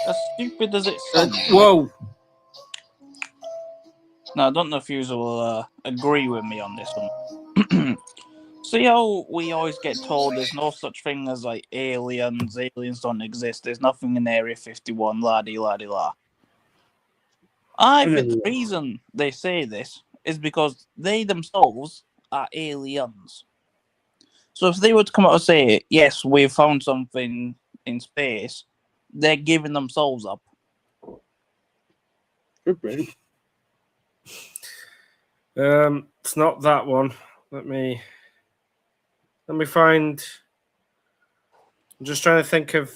As stupid as it sounds. Whoa. Now, I don't know if you will agree with me on this one. See how we always get told there's no such thing as like aliens don't exist, there's nothing in Area 51, la-di-la-di-la. I think the reason they say this is because they themselves are aliens. So if they were to come out and say, yes, we've found something in space, they're giving themselves up. It's not that one. Let me find. I'm just trying to think of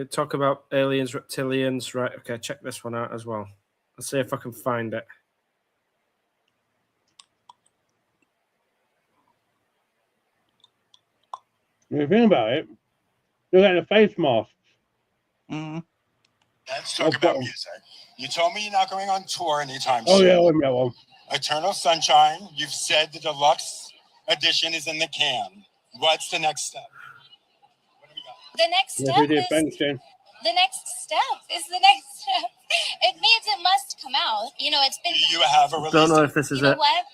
talk about aliens, reptilians. Right. Okay. Check this one out as well. Let's see if I can find it. When you think about it, look at the face masks. Let's talk about music. You told me you're not going on tour anytime soon. soon. Yeah, that one. Eternal Sunshine, you've said the deluxe edition is in the can. What's the next step? The next step is the next step. It means it must come out. You know, it's been. You have a release. Don't know if this is you know it. What?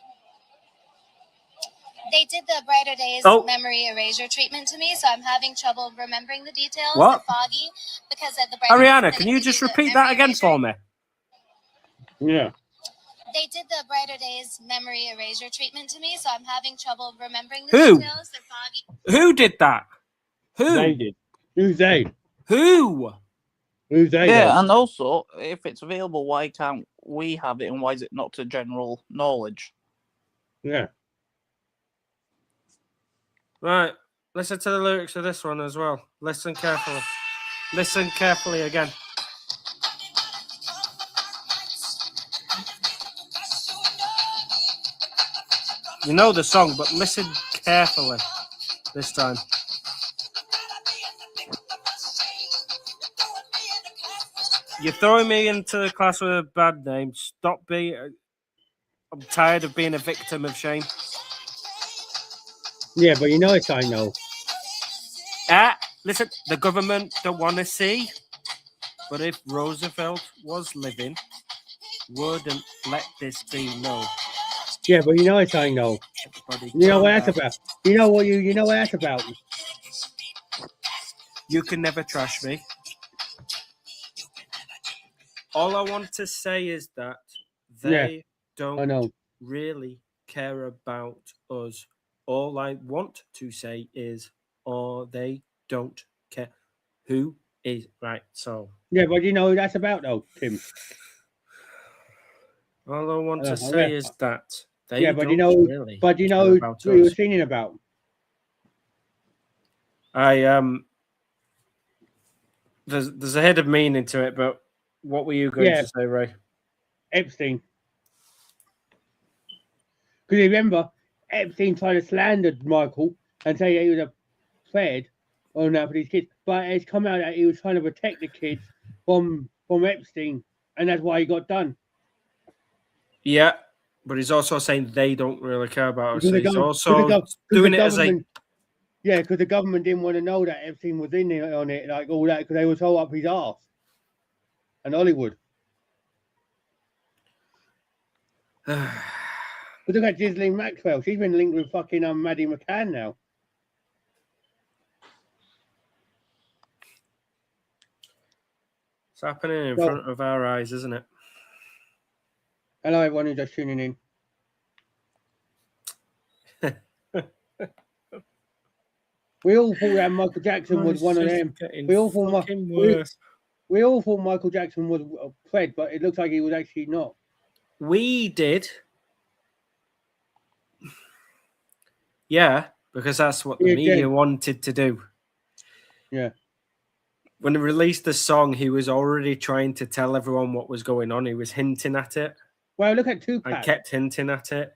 They did the Brighter Days memory erasure treatment to me, so I'm having trouble remembering the details. What? They're foggy because of the Brighter Ariana, Days, can you just repeat that again for me? Yeah. They did the Brighter Days memory erasure treatment to me, so I'm having trouble remembering the Who? details. They're foggy. Who did that? Who? They did. Who's they? Who? Who's they? Yeah, though? and also, if it's available, why can't we have it, and why is it not to general knowledge? Yeah. Right. Listen to the lyrics of this one as well. Listen carefully. Listen carefully again. You know the song, but listen carefully this time. You're throwing me into the class with a bad name. Stop being. I'm tired of being a victim of shame. Yeah, but you know it's I know. Listen, the government don't want to see. But if Roosevelt was living, wouldn't let this be known. Yeah, but you know it's I know. You know what that's about. You know what that's about. You can never trash me. All I want to say is that they don't really care about us. All I want to say is, they don't care. Who is right? So yeah, but you know who that's about, though, Tim. All I want to say is that they but don't you know, really. But you know who you were singing about. There's a hidden meaning to it, but what were you going to say, Ray? Epstein. Because you remember, Epstein tried to slander Michael and say he was a Fed on that for these kids. But it's come out that he was trying to protect the kids from Epstein, and that's why he got done. Yeah, but he's also saying they don't really care about us. So he's Because also doing it as a... Yeah, because the government didn't want to know that Epstein was in there on it, like all that, because they were so up his arse. And Hollywood. But look at Ghislaine Maxwell. She's been linked with fucking Maddie McCann now. It's happening in front of our eyes, isn't it? Hello, everyone who's just tuning in. We all thought that Michael Jackson was one of them. We all thought Michael Jackson was Fred, but it looks like he was actually not. We did. Yeah, because that's what the media wanted to do. Yeah. When he released the song, he was already trying to tell everyone what was going on. He was hinting at it. Well, look at Tupac. I kept hinting at it.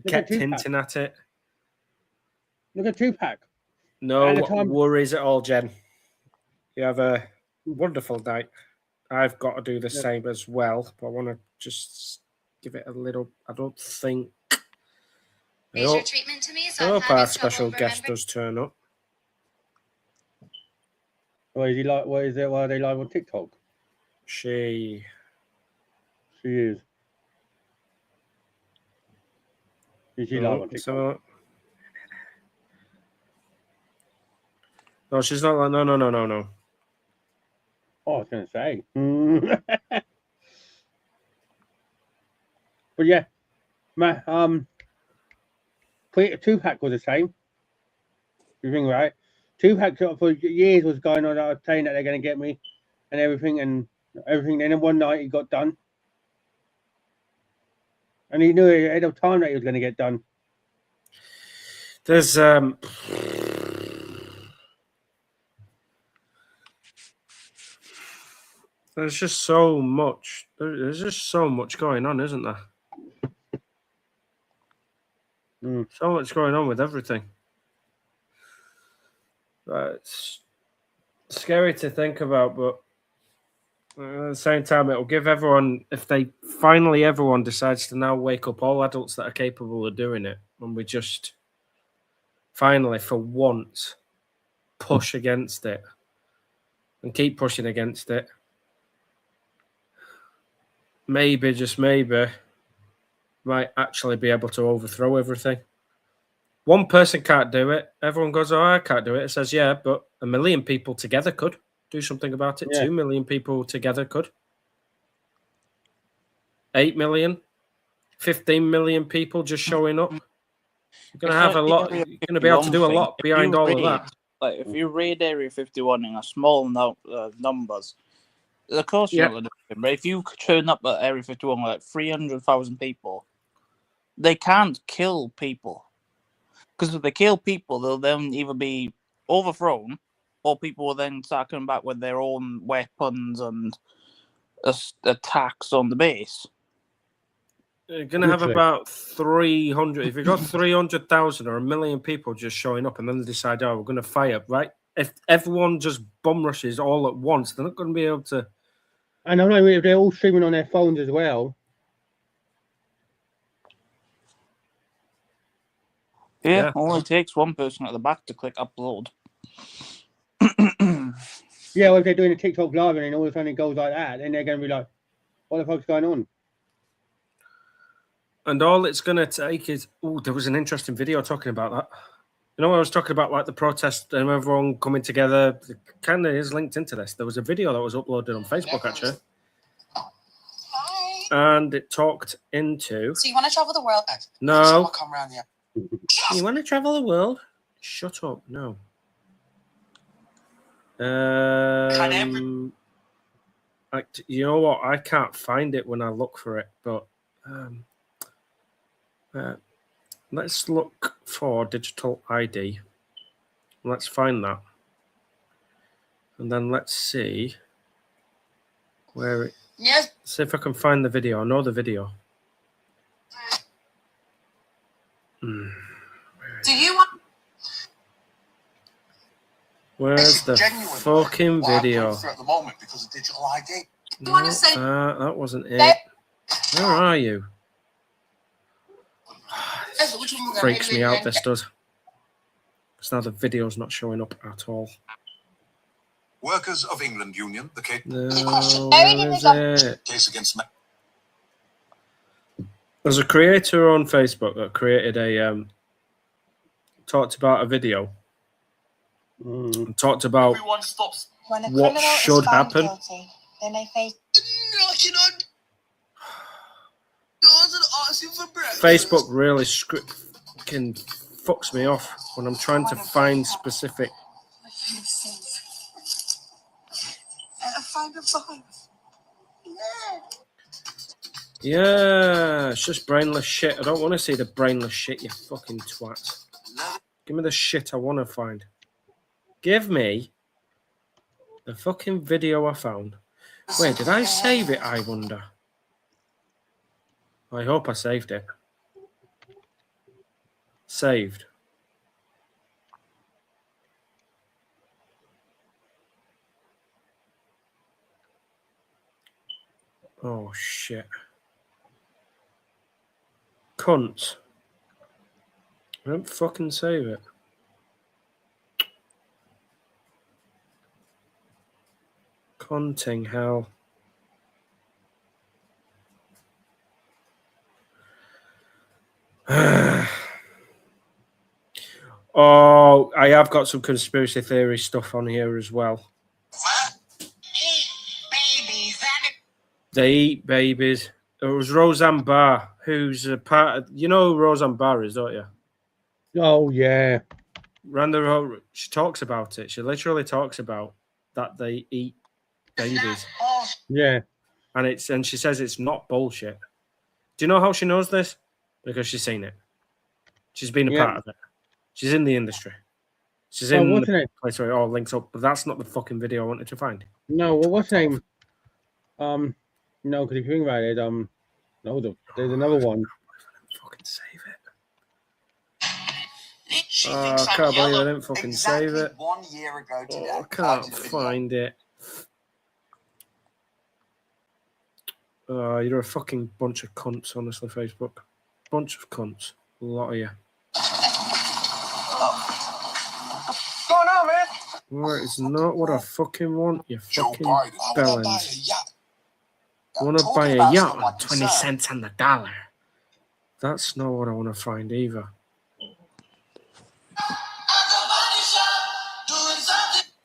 Hinting at it. Look at Tupac. No worries at all, Jen. You have a wonderful night. I've got to do the same as well, but I want to just give it a little... I don't think... Major treatment to me, so I hope our special guest does turn up. Why is he like? Why is it? Why are they live on TikTok? She is. Is she live on TikTok? No, she's not. No. Oh, I was going to say. But yeah, Tupac was the same. You think, right? Tupac for years was going on saying that they're going to get me and everything. And then one night he got done. And he knew ahead of time that he was going to get done. There's just so much. There's just so much going on, isn't there? So much going on with everything. It's scary to think about, but at the same time, it'll give everyone, if everyone decides to now wake up, all adults that are capable of doing it, and we just finally, for once, push against it and keep pushing against it. Maybe, just maybe, might actually be able to overthrow everything. One person can't do it. Everyone goes, oh, I can't do it. It says, yeah, but 1 million people together could do something about it. Yeah. 2 million people together could. 8 million, 15 million people just showing up. You're going to have a lot. You're going to be able to do a lot behind all of that. Like, if you raid Area 51 in a small numbers, of course you're not going to do it. But if you turn up at Area 51 with like 300,000 people, they can't kill people. Because if they kill people, they'll then either be overthrown, or people will then start coming back with their own weapons and attacks on the base. You're going to have about 300. If you've got 300,000 or 1 million people just showing up and then they decide, oh, we're going to fire, right? If everyone just bum rushes all at once, they're not going to be able to... And I know they're all streaming on their phones as well. Yeah, only takes one person at the back to click upload. Yeah, well, if they're doing a TikTok live and then all of a sudden it goes like that, then they're going to be like, what the fuck's going on? And all it's going to take is... Oh, there was an interesting video talking about that. You know, I was talking about like the protest and everyone coming together. It kind of is linked into this. There was a video that was uploaded on Facebook, actually. Hi. And it talked into... So you want to travel the world? No. Come around here. You want to travel the world? Shut up. No. You know what? I can't find it when I look for it, but let's look for digital ID. Let's find that. And then let's see where it... Yes. See if I can find the video. I know the video. Do you want... Where's the fucking video? At the moment because of digital ID. No, that wasn't it. Where are you? Freaks me out, this does. Because now the video's not showing up at all. Workers of England Union, the case. No, where is it? Case against. There's a creator on Facebook that created a talked about a video. And talked about what should happen. Guilty, they may face Facebook really fucks me off when I'm trying to find specific. Yeah, it's just brainless shit. I don't want to see the brainless shit, you fucking twat. Give me the shit I want to find. Give me the fucking video I found. Wait, did I save it, I wonder? I hope I saved it. Saved. Oh, shit. Cunt. I don't fucking save it. Cunting hell. Oh, I have got some conspiracy theory stuff on here as well. They eat babies. It was Roseanne Barr, who's a part of, you know who Roseanne Barr is, don't you? Oh, yeah. Randa, she talks about it. She literally talks about that they eat babies. Yeah. And she says it's not bullshit. Do you know how she knows this? Because she's seen it. She's been a part of it. She's in the industry. She's in what's her name? place where it all links up, but that's not the fucking video I wanted to find. No, well, what's her name? No, because if you think about it, no, there's another one. Fucking save it. Oh, I can't believe I didn't fucking save it. 1 year ago today. Oh, I can't find it. You're a fucking bunch of cunts, honestly, Facebook. Bunch of cunts. A lot of you. What's going on, man? Well, it's not what I fucking want, you fucking bellends. I want to buy a yacht on 20 cents on the dollar. That's not what I want to find either.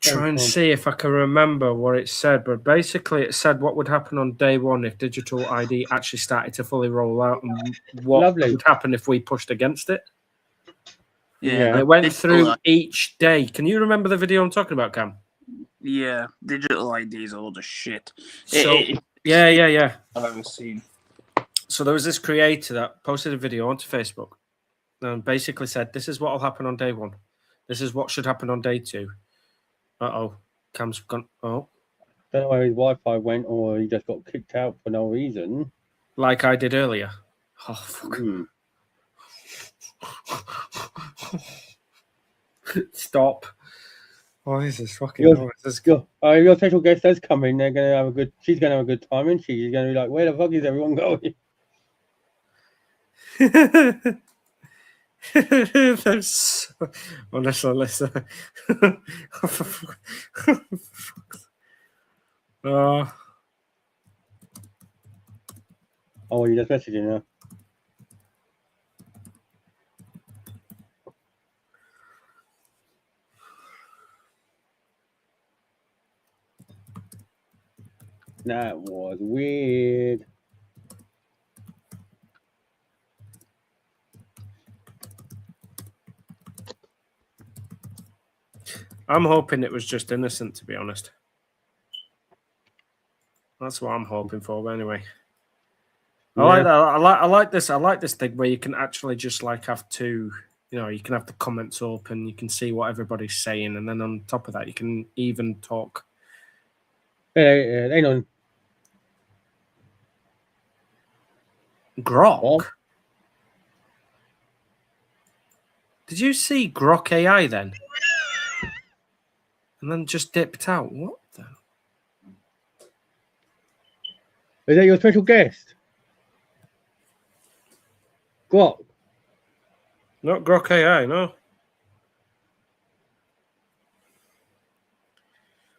Try and see if I can remember what it said, but basically it said what would happen on day one if digital ID actually started to fully roll out and what would happen if we pushed against it. Yeah, it went through each day. Can you remember the video I'm talking about, Cam? Yeah, digital ID is all the shit. So, yeah. I've ever seen. So there was this creator that posted a video onto Facebook and basically said, this is what will happen on day one. This is what should happen on day two. Uh-oh. Cam's gone. Oh. Don't know where his Wi-Fi went or he just got kicked out for no reason. Like I did earlier. Oh, fuck. Stop. Oh, this is fucking noise. Your special guest does come in. They're gonna have a good. She's gonna have a good time, and she's gonna be like, "Where the fuck is everyone going?" That's honestly, listen. Oh, you just messaging now. That was weird. I'm hoping it was just innocent, to be honest. That's what I'm hoping for, but anyway. I like that. I like this. I like this thing where you can actually just like have to, you can have the comments open, you can see what everybody's saying, and then on top of that, you can even talk. Hang on. Grok. Oh. Did you see Grok AI then? and then just dipped out. What the? Is that your special guest? Grok? Not Grok AI, no.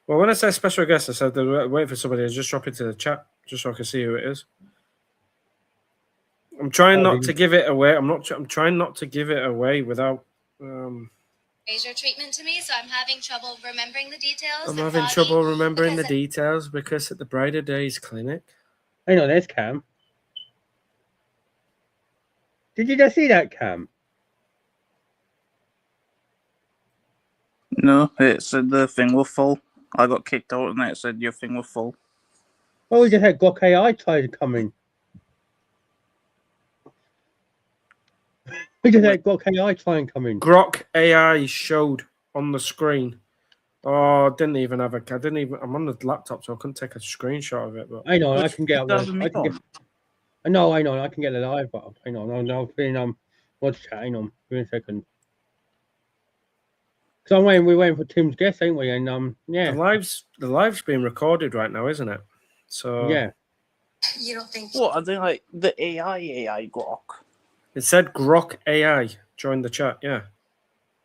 Well, when I say special guest, I said they're waiting for somebody to just drop into the chat, just so I can see who it is. I'm trying not to give it away. I'm trying not to give it away without. Laser treatment to me, so I'm having trouble remembering the details. I'm having trouble remembering the details because at the Brighter Days clinic. Hang on, there's Cam. Did you just see that, Cam? No, it said the thing was full. I got kicked out and it said your thing was full. Oh, we just had Grok AI try to come in. We just had Grok AI try and come in. Grok AI showed on the screen. Oh, I didn't even have I'm on the laptop, so I couldn't take a screenshot of it. But I know, I can get up there. I know, I can get it live, but hang on, no, what's chat? Hang on, give me a second. So we're waiting for Tim's guest, ain't we? And yeah, the live's being recorded right now, isn't it? So yeah. You don't think? What are they like? The AI Grok? It said Grok AI joined the chat. Yeah.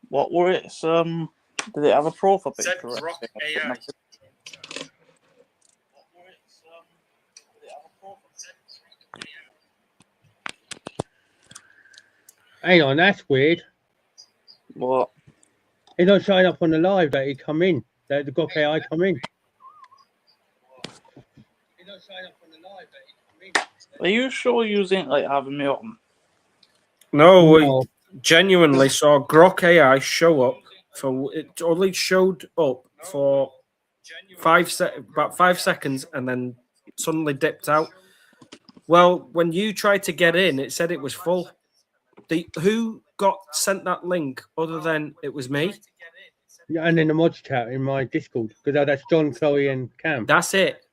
What were it? Did it have a profile picture? It said Grok AI. Hang on, that's weird. What? He don't showing up on the live that he come in. That the Grok AI come in. He don't showing up on the live that he come in. Are you sure you didn't like having me on? No, we genuinely saw Grok AI show up for it. Only showed up for about 5 seconds, and then suddenly dipped out. Well, when you tried to get in, it said it was full. Who got sent that link other than it was me? Yeah, and in the mods chat in my Discord, because that's John, Chloe, and Cam. That's it.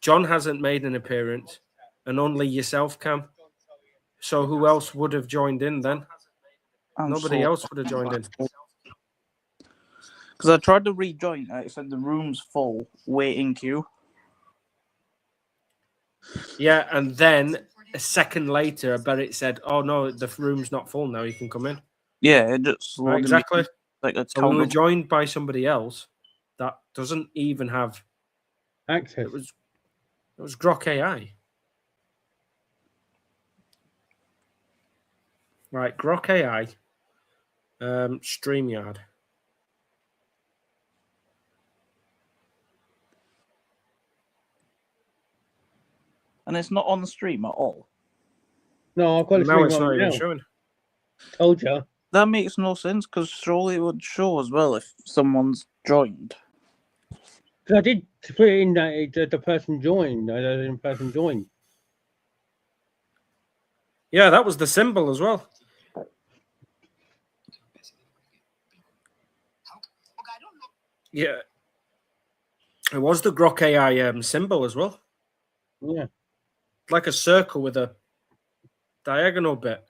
John hasn't made an appearance, and only yourself, Cam. So who else would have joined in then? Nobody else would have joined in. Because I tried to rejoin, it said the room's full, waiting queue. Yeah, and then a second later, I bet it said, "Oh no, the room's not full now. You can come in." Yeah, it just right, exactly. Like a so we were joined by somebody else that doesn't even have access. It was Grok AI. Right, Grok AI. StreamYard. And it's not on the stream at all. No, I've got the now stream it's on not even now. showing. Told you. That makes no sense because surely it would show as well if someone's joined. I did put it in that the person joined. The person joined. Yeah, that was the symbol as well. Yeah. It was the Grok AI symbol as well. Yeah. Like a circle with a diagonal bit.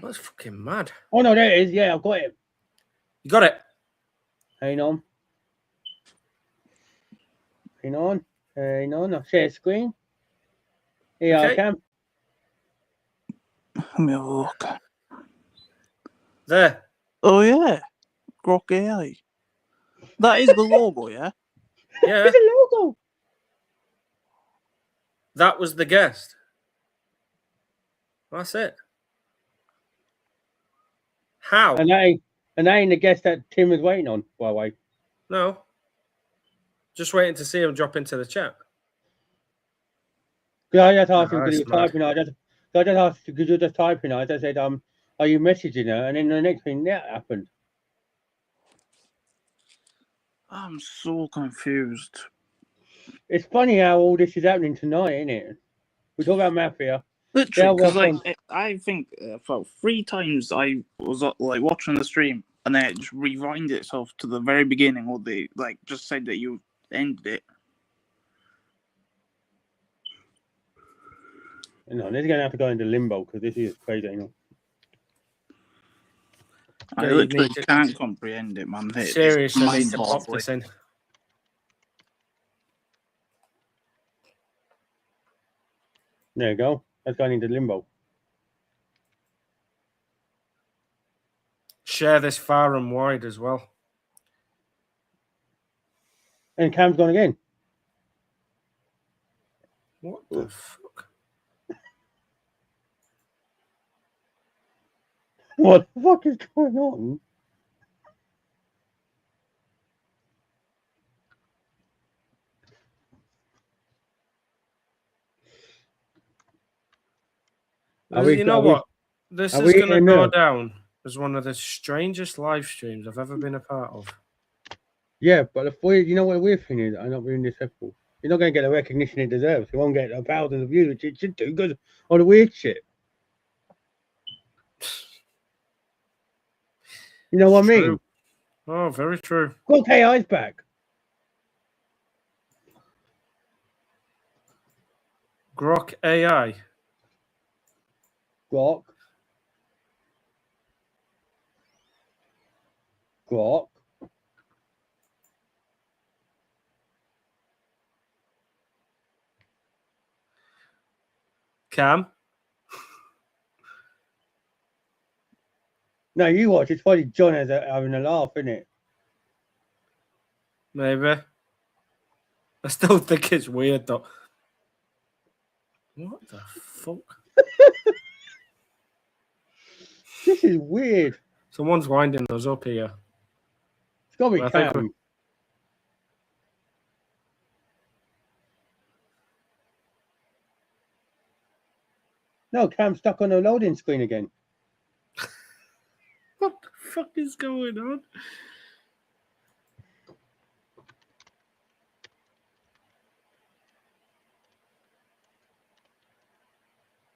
That's fucking mad. Oh, no, there it is. Yeah, I've got it. You got it? Hang on. Hang on. Hang on. I'll share screen. Here I can. Let me have a look. There. Oh, yeah. Grok AI. That is the logo, yeah? Yeah. It's a logo. That was the guest. That's it. How? And that ain't the guest that Tim was waiting on, by the way. No. Just waiting to see him drop into the chat. Yeah, I just asked him because he was typing. I just asked because you're just typing. I just said, are you messaging her? And then the next thing that happened. I'm so confused. It's funny how all this is happening tonight, isn't it? We talk about Mafia. Literally, because I think about 3 times I was like watching the stream and then it just rewinded itself to the very beginning, or they like just said that you ended it. No, this is going to have to go into limbo because this is crazy. You know? I You literally need to- can't comprehend it, man. It's Seriously, I need to pop mind-boggling. this in. There you go. That's going into limbo. Share this far and wide as well. And Cam's gone again. What the fuck? What the fuck is going on? You know what? This is going to go down as one of the strangest live streams I've ever been a part of. Yeah, but you know what the weird thing is? I'm not being disrespectful. You're not going to get the recognition it deserves. You won't get thousands of views, which it should do because of the weird shit. You know what I mean? Oh, very true. Got KI's back. Grok AI. Grok. Cam. No, you watch. It's probably John having a laugh, isn't it? Maybe. I still think it's weird though. What the fuck? This is weird. Someone's winding us up here. It's got to be Cam. No, Cam's stuck on the loading screen again. What the fuck is going on?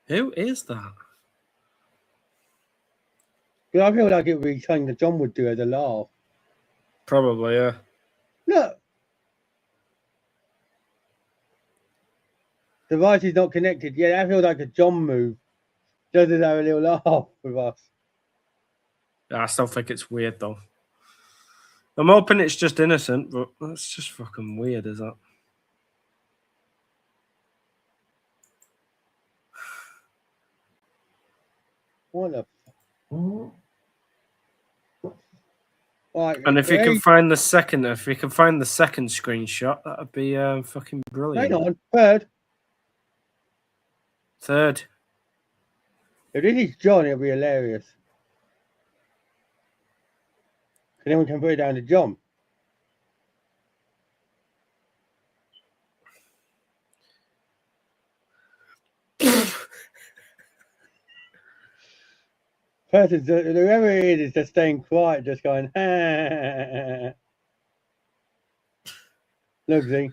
Who is that? I feel like it would be something that John would do as a laugh. Probably, yeah. Look. Device is not connected. Yeah, that feels like a John move. Just to have a little laugh with us. I still think it's weird though. I'm hoping it's just innocent, but that's just fucking weird, is that? What the Right, and if you can find the second, screenshot, that'd be fucking brilliant. Hang on, third. If this is John, it'll be hilarious. And then we can put it down to John. Whoever it is just staying quiet, just going, look, see.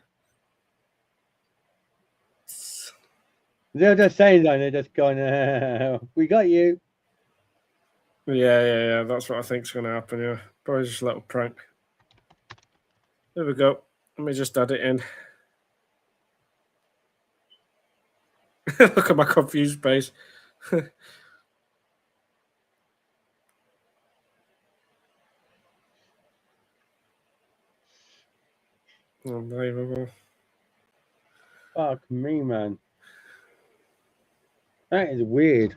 They're just saying that, they're just going, we got you. Yeah. That's what I think's going to happen, yeah. Probably just a little prank. There we go. Let me just add it in. Look at my confused face. Unbelievable. Fuck me, man. That is weird.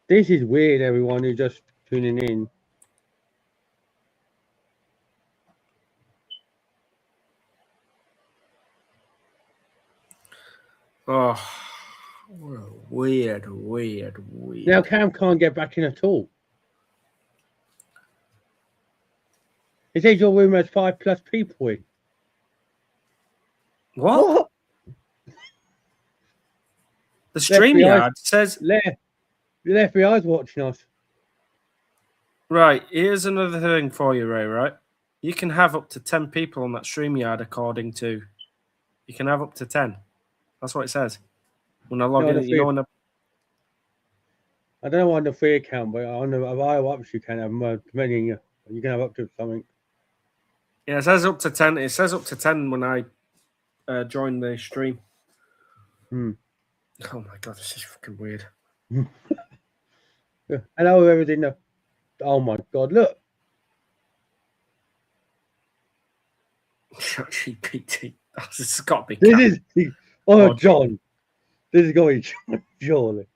This is weird, everyone who's just tuning in. Oh, weird. Now Cam can't get back in at all. It says your room has 5+ people in. What? The StreamYard says... The FBI's watching us. Right, here's another thing for you, Ray, right? You can have up to 10 people on that StreamYard according to... You can have up to 10. That's what it says. When I log in, you know, I don't know on the free account, but on the higher ups you can have many. You can have up to something. Yeah, it says up to 10. It says up to 10 when I join the stream. Hmm. Oh my god, this is fucking weird. Hello, whoever's in the. Oh my god, look. ChatGPT. Oh, this has got to be. This is. Oh, John. This is going to be surely.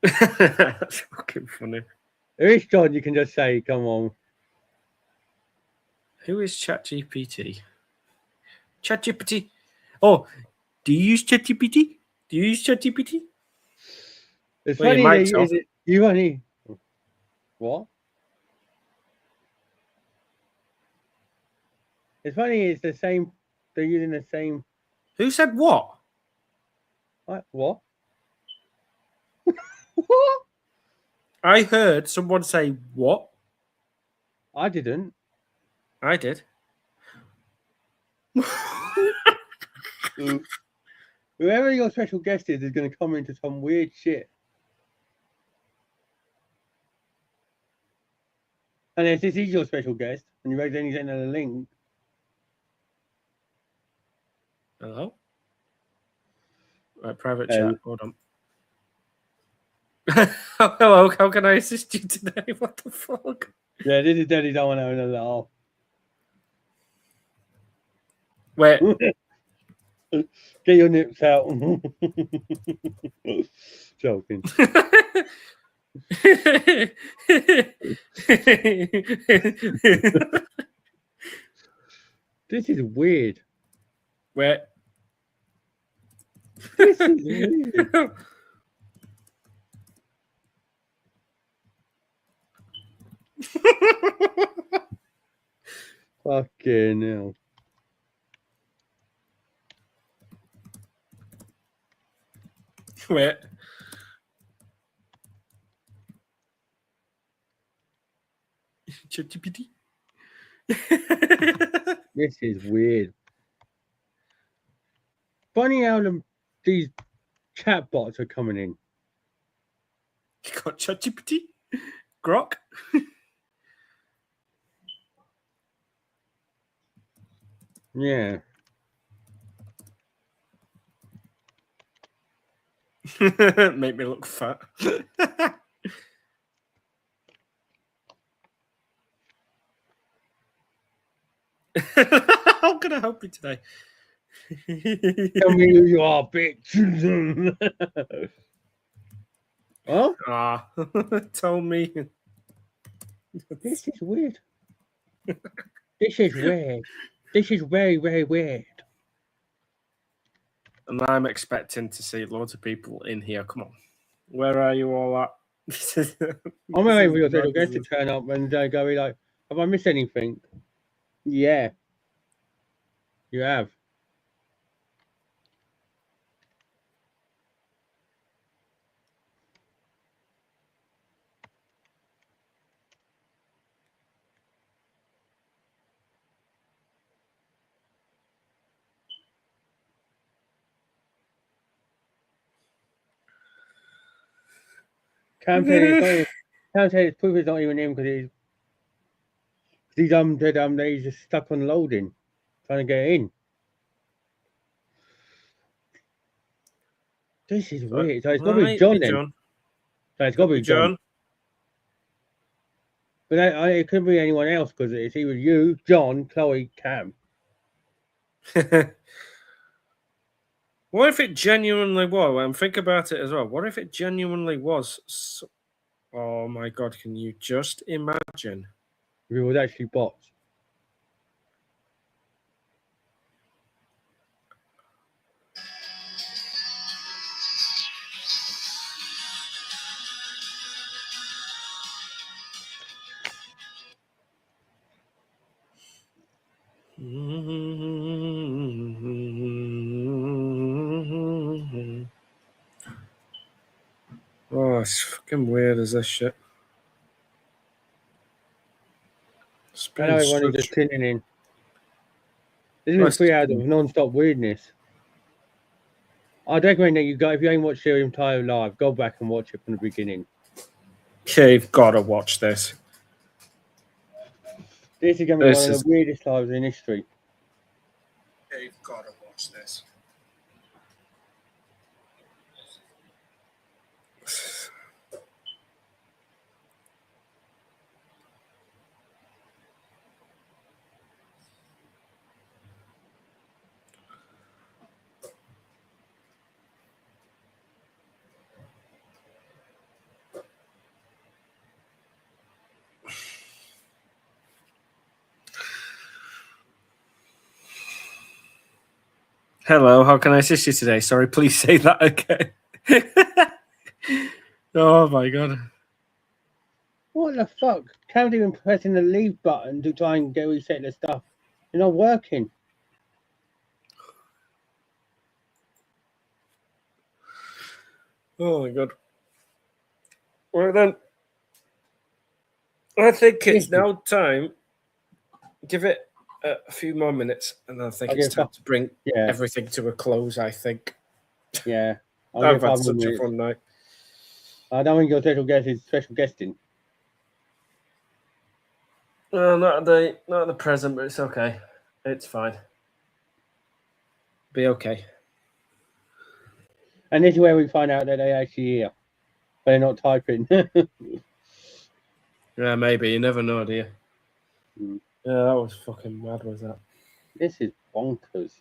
That's fucking funny. If it's John, you can just say, come on. Who is ChatGPT? ChatGPT. Oh, do you use ChatGPT? Do you use ChatGPT? It's Well, funny might that so. you only. What? It's funny, it's the same. They're using the same. Who said what? What? What? I heard someone say what? I didn't. I did. Whoever your special guest is going to come into some weird shit. And if this is your special guest, and you've accidentally sent a link. Hello? Right, private chat. Hold on. Hello, how can I assist you today? What the fuck? Yeah, this is Daddy don't want to have another laugh. Wait. Get your nips out. Joking. This is weird. Where? This is weird. Fucking hell. Wait. ChatGPT. This is weird. Funny how these chatbots are coming in. You got ChatGPT? Grok? Yeah. Make me look fat. How can I help you today? Tell me who you are, bitch. Huh? Ah, tell me. This is weird. This is weird. This is very, very weird. And I'm expecting to see loads of people in here. Come on. Where are you all at? I'm waiting for your special guest to turn up and go like, have I missed anything? Yeah. You have. Cam said his proof is not even him because he's just stuck on loading, trying to get in. This is weird. So it's got to be John then. So it's got to be John. But it could be anyone else because it's either you, John, Chloe, Cam. What if it genuinely was? And think about it as well. What if it genuinely was? Oh my god! Can you just imagine? If it was actually bots. Oh, it's fucking weird as this shit. I know everyone is just tuning in. This is 3 hours of non-stop weirdness. I'd recommend that if you ain't watched the entire live, go back and watch it from the beginning. Okay, you've got to watch this. This is going to be one of the weirdest lives in history. Okay, you've got to watch this. Hello, how can I assist you today? Sorry, please say that again. Oh my god. What the fuck? Can't even pressing the leave button to try and go reset the stuff. It's not working. Oh my god. Well then, I think it's now time. Give it a few more minutes, and I think it's time to bring everything to a close. I think. Yeah, I've had such a fun night. I don't think your special guest is special guesting. No, not at the present, but it's okay. It's fine. Be okay. And this is where we find out that they actually here. They're not typing. Yeah, maybe. You never know, do you? Mm. Yeah, that was fucking mad, was that? This is bonkers.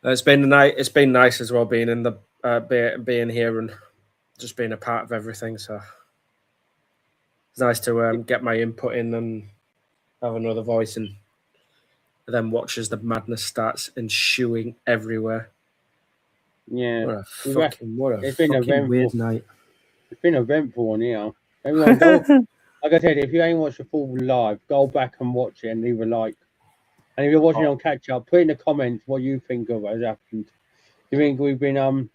It's been nice as well being in the being here and just being a part of everything. So it's nice to get my input in and have another voice and then watch as the madness starts ensuing everywhere. Yeah. What a fucking weird night. It's been eventful on here. Everyone go. Like I said, if you ain't watched the full live, go back and watch it and leave a like. And if you're watching on catch up, put in the comments what you think of has happened. You think we've been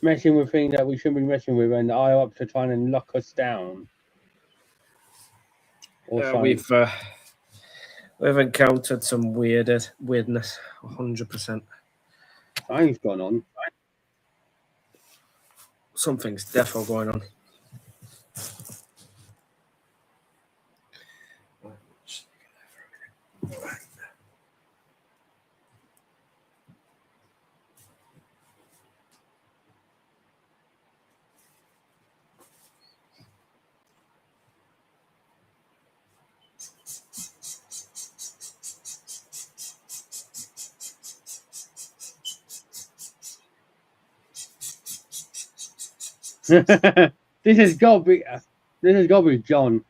messing with things that we shouldn't be messing with, and are up to trying and lock us down? Or we've encountered some weirdness, 100%. Something's gone on. Something's definitely going on. This has got to be John.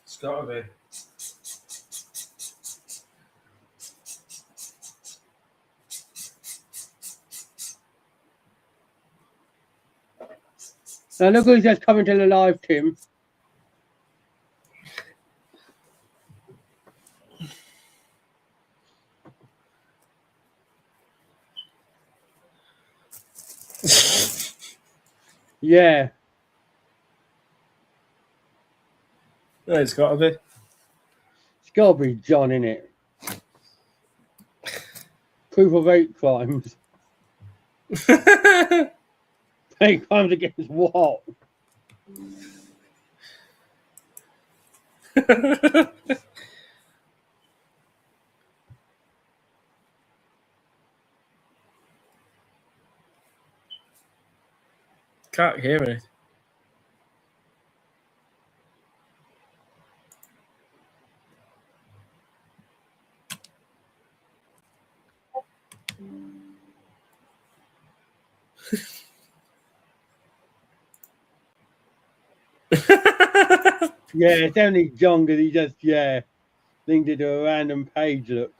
It's got to be. Now look who's just coming to the live, Tim. Yeah. Yeah, it's got to be. It's got to be John, innit? Proof of hate crimes. Hate crimes against what? Can't hear it. Yeah, it's only John because he just linked it to a random page. Look.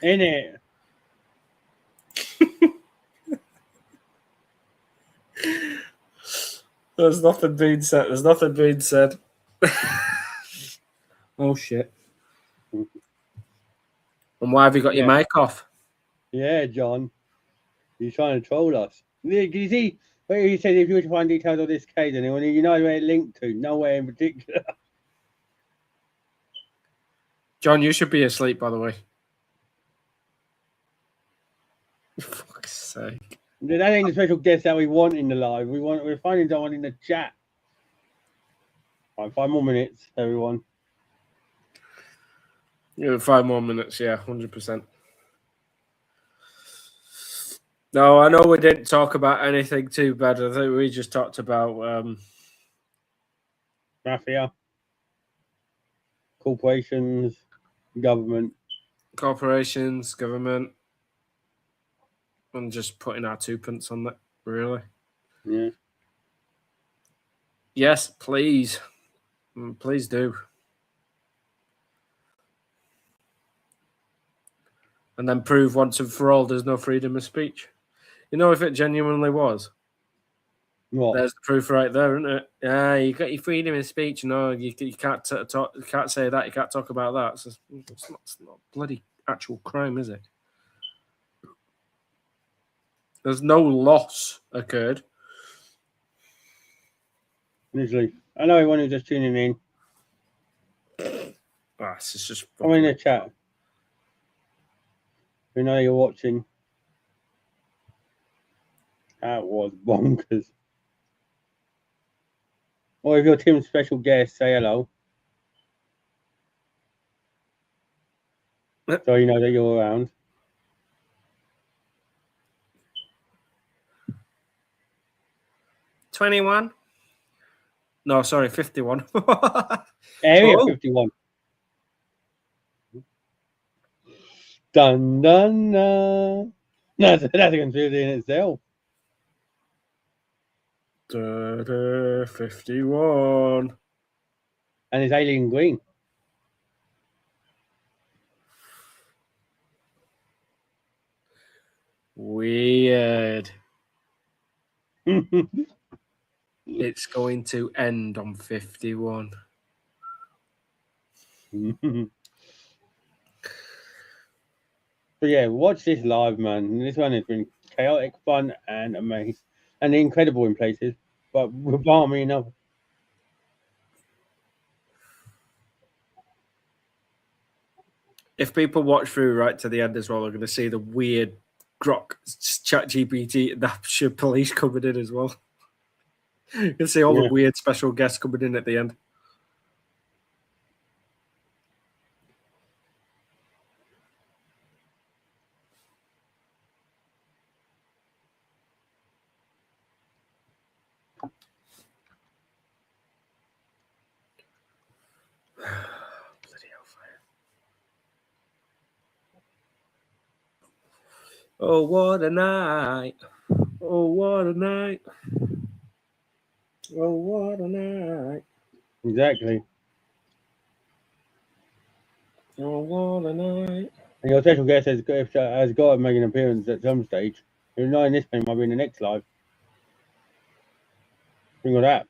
In it. There's nothing being said. There's nothing being said. Oh shit. And why have you got your mic off? Yeah, John. He's trying to troll us. Can you see where he said if you were to find details of this case, and you know where it linked to? Nowhere in particular. John, you should be asleep, by the way. For fuck's sake. That ain't the special guest that we want in the live. We're finding someone in the chat. Right, 5 more minutes, everyone. Yeah, 5 more minutes, yeah, 100%. No, I know we didn't talk about anything too bad. I think we just talked about Mafia, corporations, government. Corporations, government. And just putting our 2p on that, really. Yeah. Yes, please. Please do. And then prove once and for all there's no freedom of speech. You know, if it genuinely was. What? There's the proof right there, isn't it? Yeah, you got your freedom of speech. No, you can't talk. You can't say that. You can't talk about that. So it's not bloody actual crime, is it? There's no loss occurred. Literally. Hello, everyone who's just tuning in. This is just. I'm in the chat. We know you're watching. That was bonkers. Or if you're Tim's special guest, say hello. So you know that you're around. $21? No, sorry, 51. Area Oh. 51. Dun dun dun. That's a conspiracy in itself. 51. And it's alien green. Weird. It's going to end on 51. So yeah, watch this live, man. This one has been chaotic, fun, and amazing, and incredible in places, but balmy enough. If people watch through right to the end as well, they're going to see the weird Grok ChatGPT the police coming in as well. You can see all the weird special guests coming in at the end. Oh, what a night. Oh, what a night. Oh, what a night. Exactly. Oh, what a night. And your special guest has got to make an appearance at some stage. If not in this game, might be in the next live. Think of that.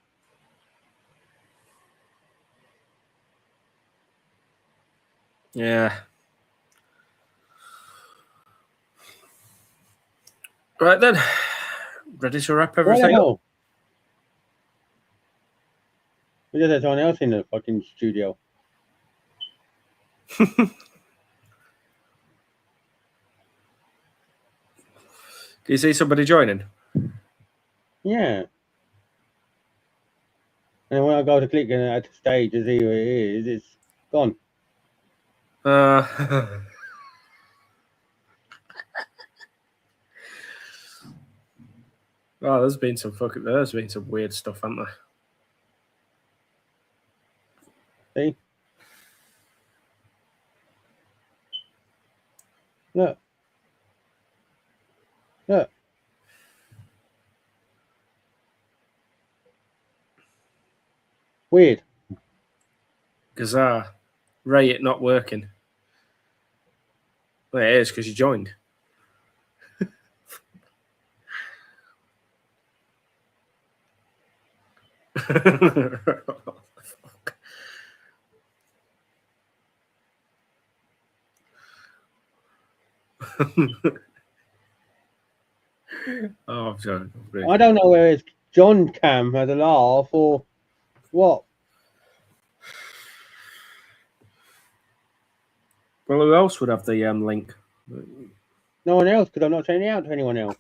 Yeah. Right then. Ready to wrap everything up? We just had someone else in the fucking studio. Do you see somebody joining? Yeah. And when I go to click at the stage to see who it is, it's gone. Oh, there's been some weird stuff, hasn't there? See? Look. Look. Weird. Bizarre. Ray, it not working. Well, it is because you joined. Oh, I'm joking. I don't know whether it's John Cam had a laugh or what. Well, who else would have the link? No one else, because I'm not sending it out to anyone else.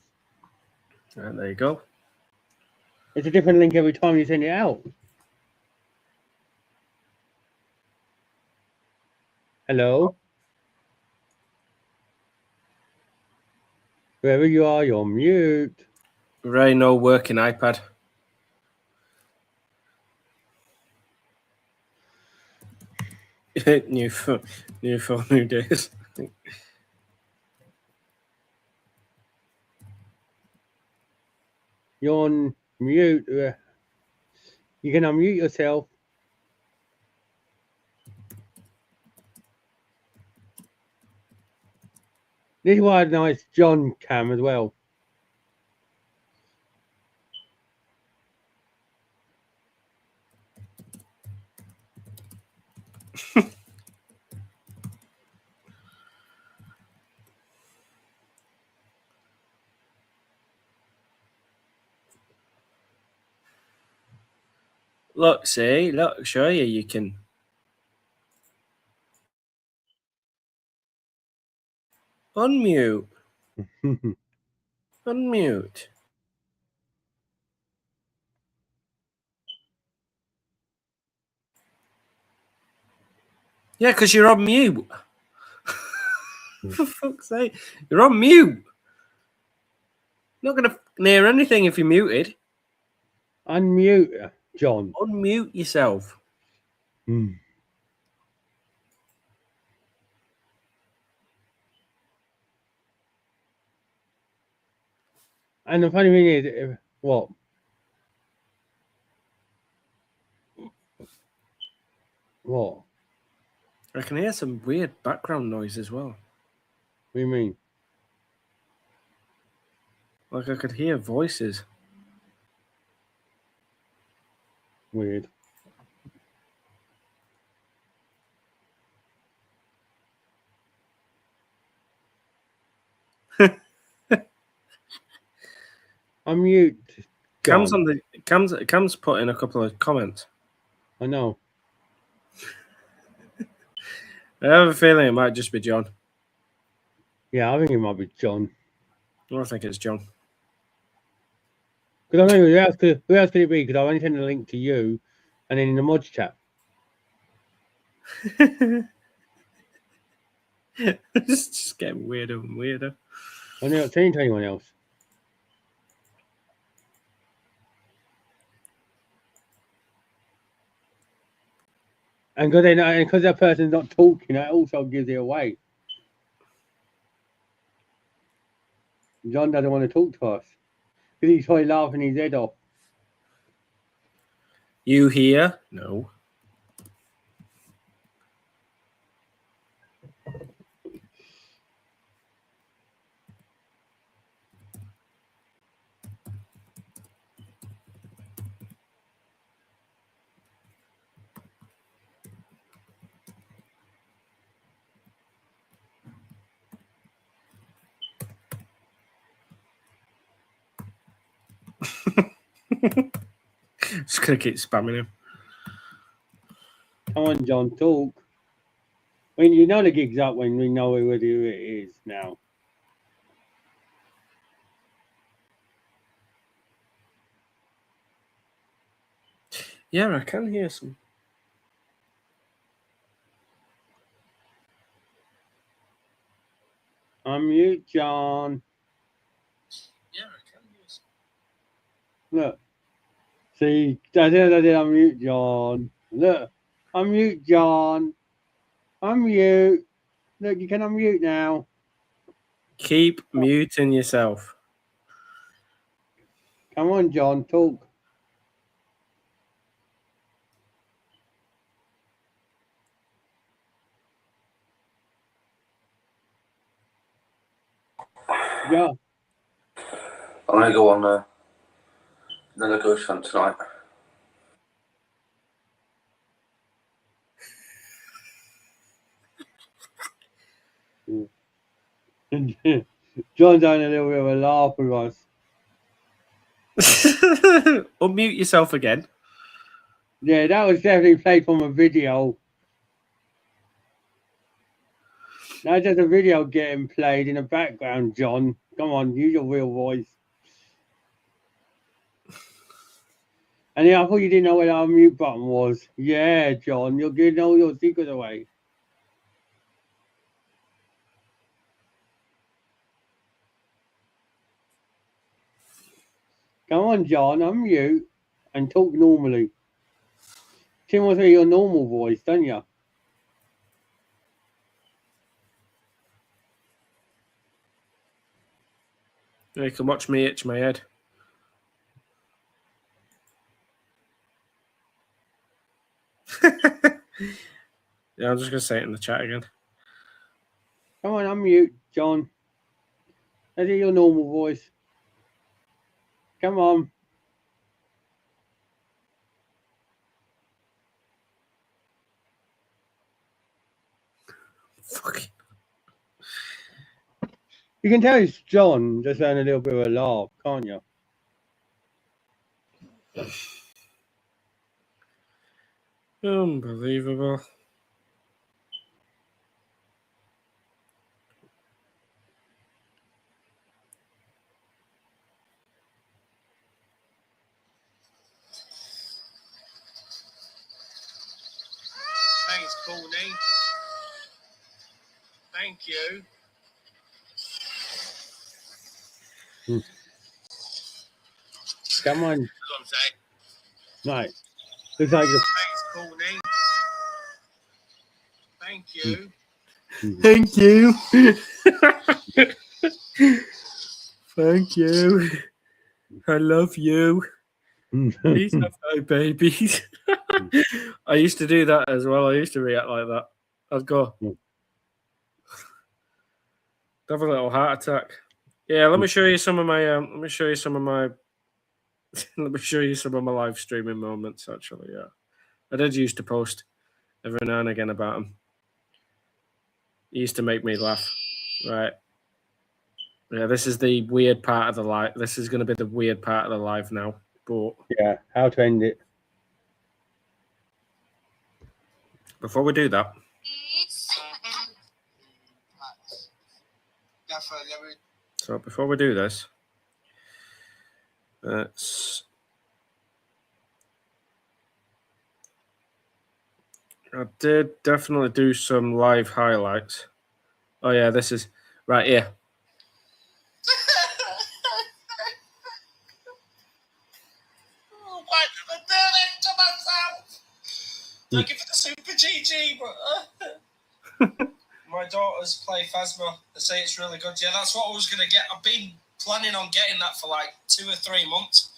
Right, there you go. It's a different link every time you send it out. Hello? Wherever you are, you're mute. Ray, no working iPad. New phone, new days. You're on mute. You can unmute yourself. This is why a nice John cam as well. Look, see, look, show you. You can unmute. Unmute. Yeah, because you're on mute. For fuck's sake. You're on mute. Not going to hear anything if you're muted. Unmute, John. Unmute yourself. Hmm. And the funny thing is, what? What? I can hear some weird background noise as well. What do you mean? Like I could hear voices. Weird. Unmute. Cam's on the Cam's put in a couple of comments. I know. I have a feeling it might just be John. Yeah, I think it might be John. I think it's John. Because I know who else could it be? Because I only sent a link to you, and then in the mods chat. It's just getting weirder and weirder. I'm not saying to anyone else. And because that person's not talking, that also gives it away. John doesn't want to talk to us because he's probably laughing his head off. You here? No. Just gonna keep spamming him. Come on, John, talk. I mean, you know the gig's up when we know who it is now. Yeah, I can hear some. Unmute, John. Yeah, I can hear some. Look. See, I did unmute, John. Look. Unmute, John. Unmute. Look, you can unmute now. Keep muting yourself. Come on, John, talk. Yeah. I'm going to go on another ghost hunt tonight. John's having a little bit of a laugh with us. Unmute yourself again. Yeah, that was definitely played from a video. That's just a video getting played in the background, John. Come on, use your real voice. And yeah, I thought you didn't know where the unmute button was. Yeah, John, you're giving all your secrets away. Come on, John, unmute and talk normally. Tim wants to hear your normal voice, don't you? You can watch me itch my head. Yeah, I'm just gonna say it in the chat again. Come on, unmute, John. Is it your normal voice? Come on. Fucking. You can tell it's John just having a little bit of a laugh, can't you? Unbelievable. Thanks, Courtney. Thank you. Come on. That's what I'm saying. Right. Looks like the Thanks, Courtney. Thank you. Thank you. Thank you. I love you. Please have no babies. I used to do that as well. I used to react like that. I'd go have a little heart attack. Yeah, let me show you some of my. Let me show you some of my live streaming moments. Actually, yeah, I did used to post every now and again about them. It used to make me laugh. Right. Yeah, this is the weird part of the live. This is going to be the weird part of the live now. But yeah, how to end it. Before we do that, so before we do this, I did definitely do some live highlights. Oh yeah, this is right here. Why did I do this to myself? Thank you for the super GG, brother. My daughters play Phasma. They say it's really good. Yeah, that's what I was going to get. I've been planning on getting that for like 2 or 3 months.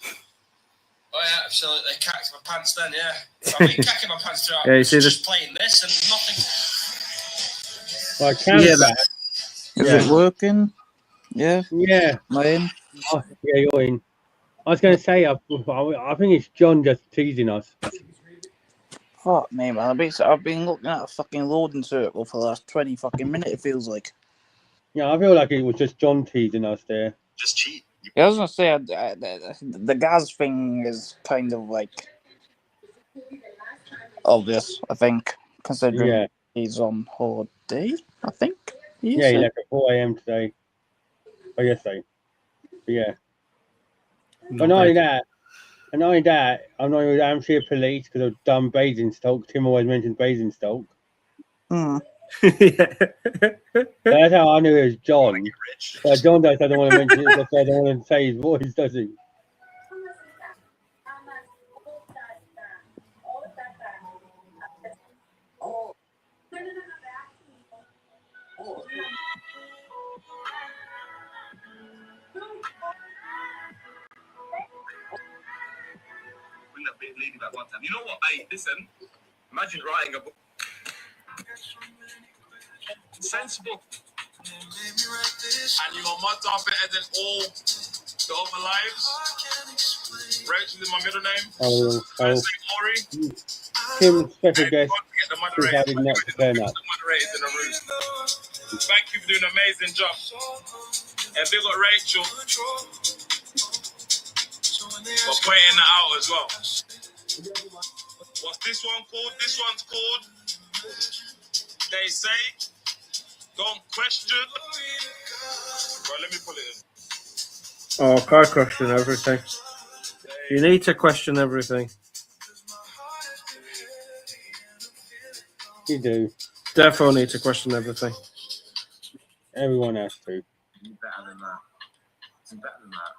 Oh yeah, absolutely. Cacked my pants then, yeah. I've been cacking my pants throughout. Yeah, you see just this? playing this and nothing. I can that. Is it working? Yeah. Yeah. Am I in? Oh, yeah, you're in. I was going to say, I think it's John just teasing us. Fuck me, man. I've been looking at a fucking loading circle for the last 20 fucking minutes, it feels like. Yeah, I feel like it was just John teasing us there. Just cheat. Yeah, I was going to say, the Gaz thing is kind of like obvious, I think, considering he's on holiday, I think. Yeah, he left at 4 a.m. today. Oh, yesterday. But yeah. But not only that, I'm not with Hampshire Police because I've done Basingstoke. Tim always mentions Basingstoke. That's how I knew it was John. But John doesn't want to mention it because I don't want to say his voice, does he? Lady back one time. You know what? Listen. Imagine writing a book. Sensible. And your mother are better than all the other lives. Rachel is my middle name. First name Maury. Tim's special guest decided not to turn up. Thank you for doing an amazing job. And big up Rachel for pointing that out as well. What's this one called? This one's called They Say Don't Question. Right, let me pull it in. Oh, I question everything. You need to question everything. You do. Definitely need to question everything. Everyone has to. You better than that. You better than that.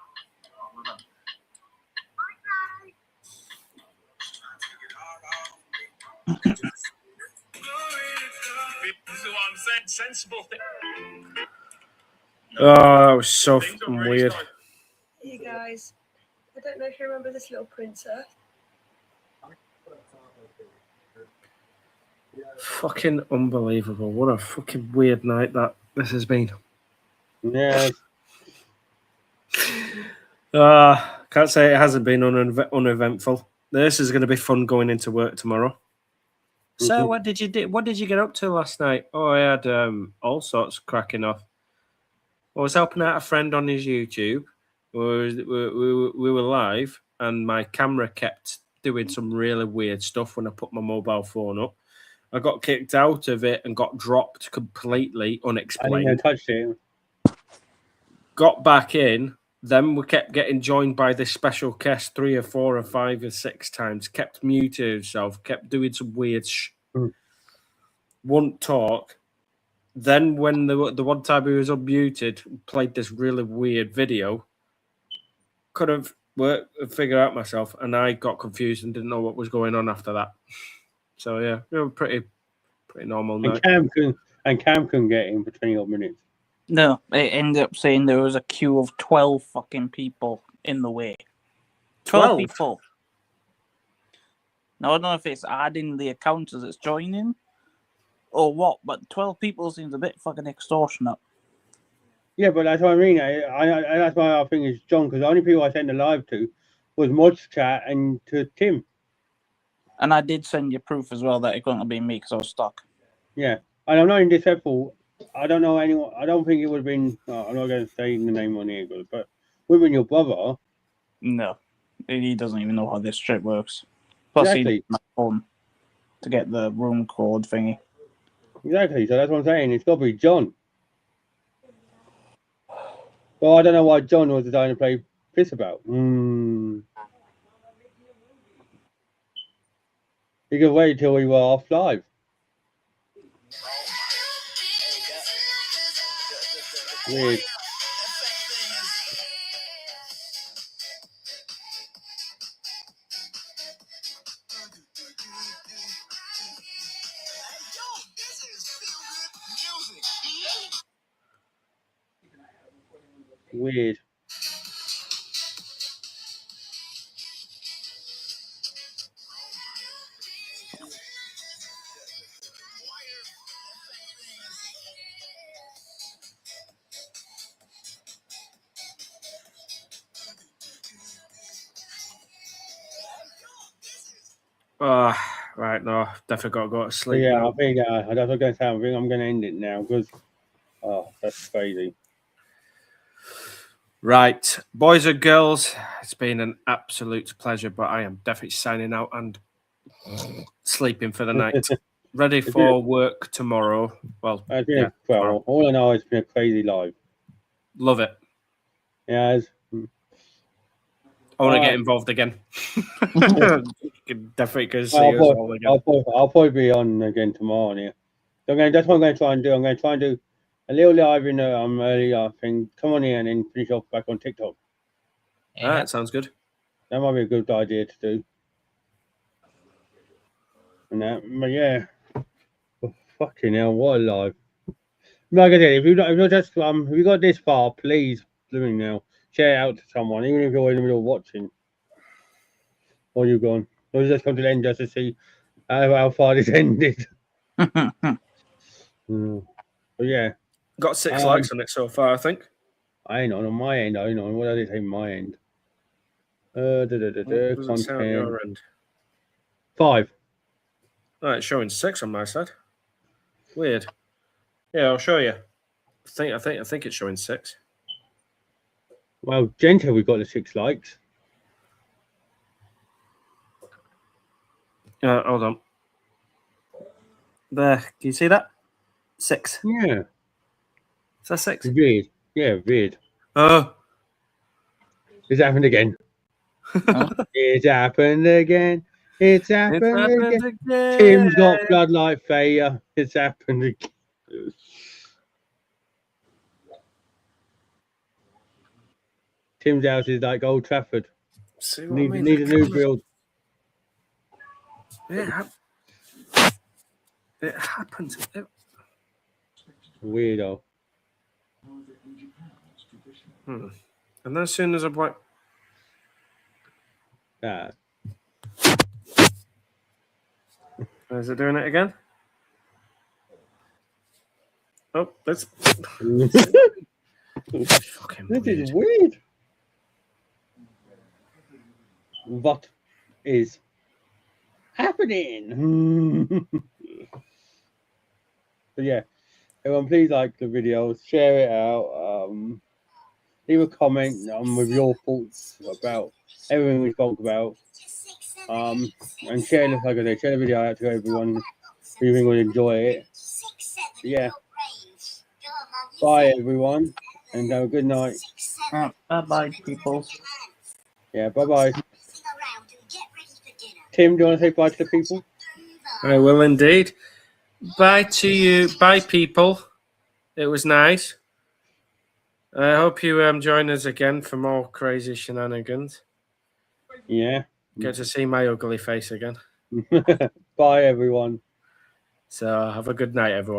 This is what I'm saying. Sensible thing. Oh, that was so weird. Hey guys, I don't know if you remember this little princess. Fucking unbelievable. What a fucking weird night that this has been. Yes. Can't say it hasn't been uneventful. This is going to be fun going into work tomorrow. So, what did you do? What did you get up to last night? Oh, I had all sorts cracking off. I was helping out a friend on his YouTube. We were live, and my camera kept doing some really weird stuff when I put my mobile phone up. I got kicked out of it and got dropped completely unexplained. I didn't touch it. Got back in. Then we kept getting joined by this special guest 3 or 4 or 5 or 6 times. Kept muted himself. Kept doing some weird wouldn't talk. Then when the one time he was unmuted, played this really weird video. Couldn't figure out myself, and I got confused and didn't know what was going on after that. So yeah, it was pretty normal night. Cam couldn't get in for 20 odd minutes. No, it ended up saying there was a queue of 12 fucking people in the way. 12 people. Now, I don't know if it's adding the account as it's joining or what, but 12 people seems a bit fucking extortionate. Yeah, but that's what I mean. That's why I think it's John, because the only people I sent the live to was Mod's chat and to Tim. And I did send you proof as well that it couldn't have been me because I was stuck. Yeah, and I'm not in disrespectful. I don't know anyone. I don't think it would have been. I'm not going to say the name on here, but would have been your brother. No, he doesn't even know how this shit works. Plus, Exactly. he needs my phone to get the room code thingy. Exactly. So that's what I'm saying. It's got to be John. Well, I don't know why John was deciding to play piss about. You could wait till we were off live. Weird. Weird. Right, no, definitely got to go to sleep. Yeah, now. I think that's what I'm going to say. I think I'm going to end it now because that's crazy. Right, boys and girls, it's been an absolute pleasure, but I am definitely signing out and sleeping for the night. Ready for work tomorrow. Well, yeah, tomorrow. All I know is it's been a crazy live. Love it. Yeah. I want to get involved again. Definitely can see us all again. I'll probably be on again tomorrow. Yeah. So that's what I'm going to try and do. I'm going to try and do a little live in early thing. Come on here and then finish off back on TikTok. Yeah. All right, sounds good. That might be a good idea to do. And that, but yeah. Oh, fucking hell, what a live. Like I said, if you got this far, please let me know. Share it out to someone, even if you're in the middle of watching. Or you've gone. Or you just come to the end just to see how far this ended. But yeah. Got 6 likes on it so far, I think. I ain't on my end. I ain't on. What did I say? My end. Content. Your end. 5. Oh, it's showing 6 on my side. Weird. Yeah, I'll show you. I think it's showing 6. Well, Genta, we got the 6 likes. Hold on. There, can you see that? 6. Yeah. Is that 6? Weird. Yeah, weird. Oh. It's happened again. It's happened again. It's happened again. Tim's got floodlight failure. It's happened again. Tim's house is like Old Trafford. Need a new build. Yeah. It happens. Weirdo. And then as soon as I point. Is it doing it again? Oh, that's fucking this weird. is weird. What is happening? But yeah, everyone, please like the video, share it out, leave a comment with your thoughts about everything we spoke about, and share the, like I said, share the video out to everyone who you think will enjoy it. But yeah, bye everyone, and have a good night. Bye, people. Yeah, bye. Tim, do you want to say bye to the people? I will indeed. Bye to you. Bye, people. It was nice. I hope you join us again for more crazy shenanigans. Yeah. Get to see my ugly face again. Bye, everyone. So have a good night, everyone.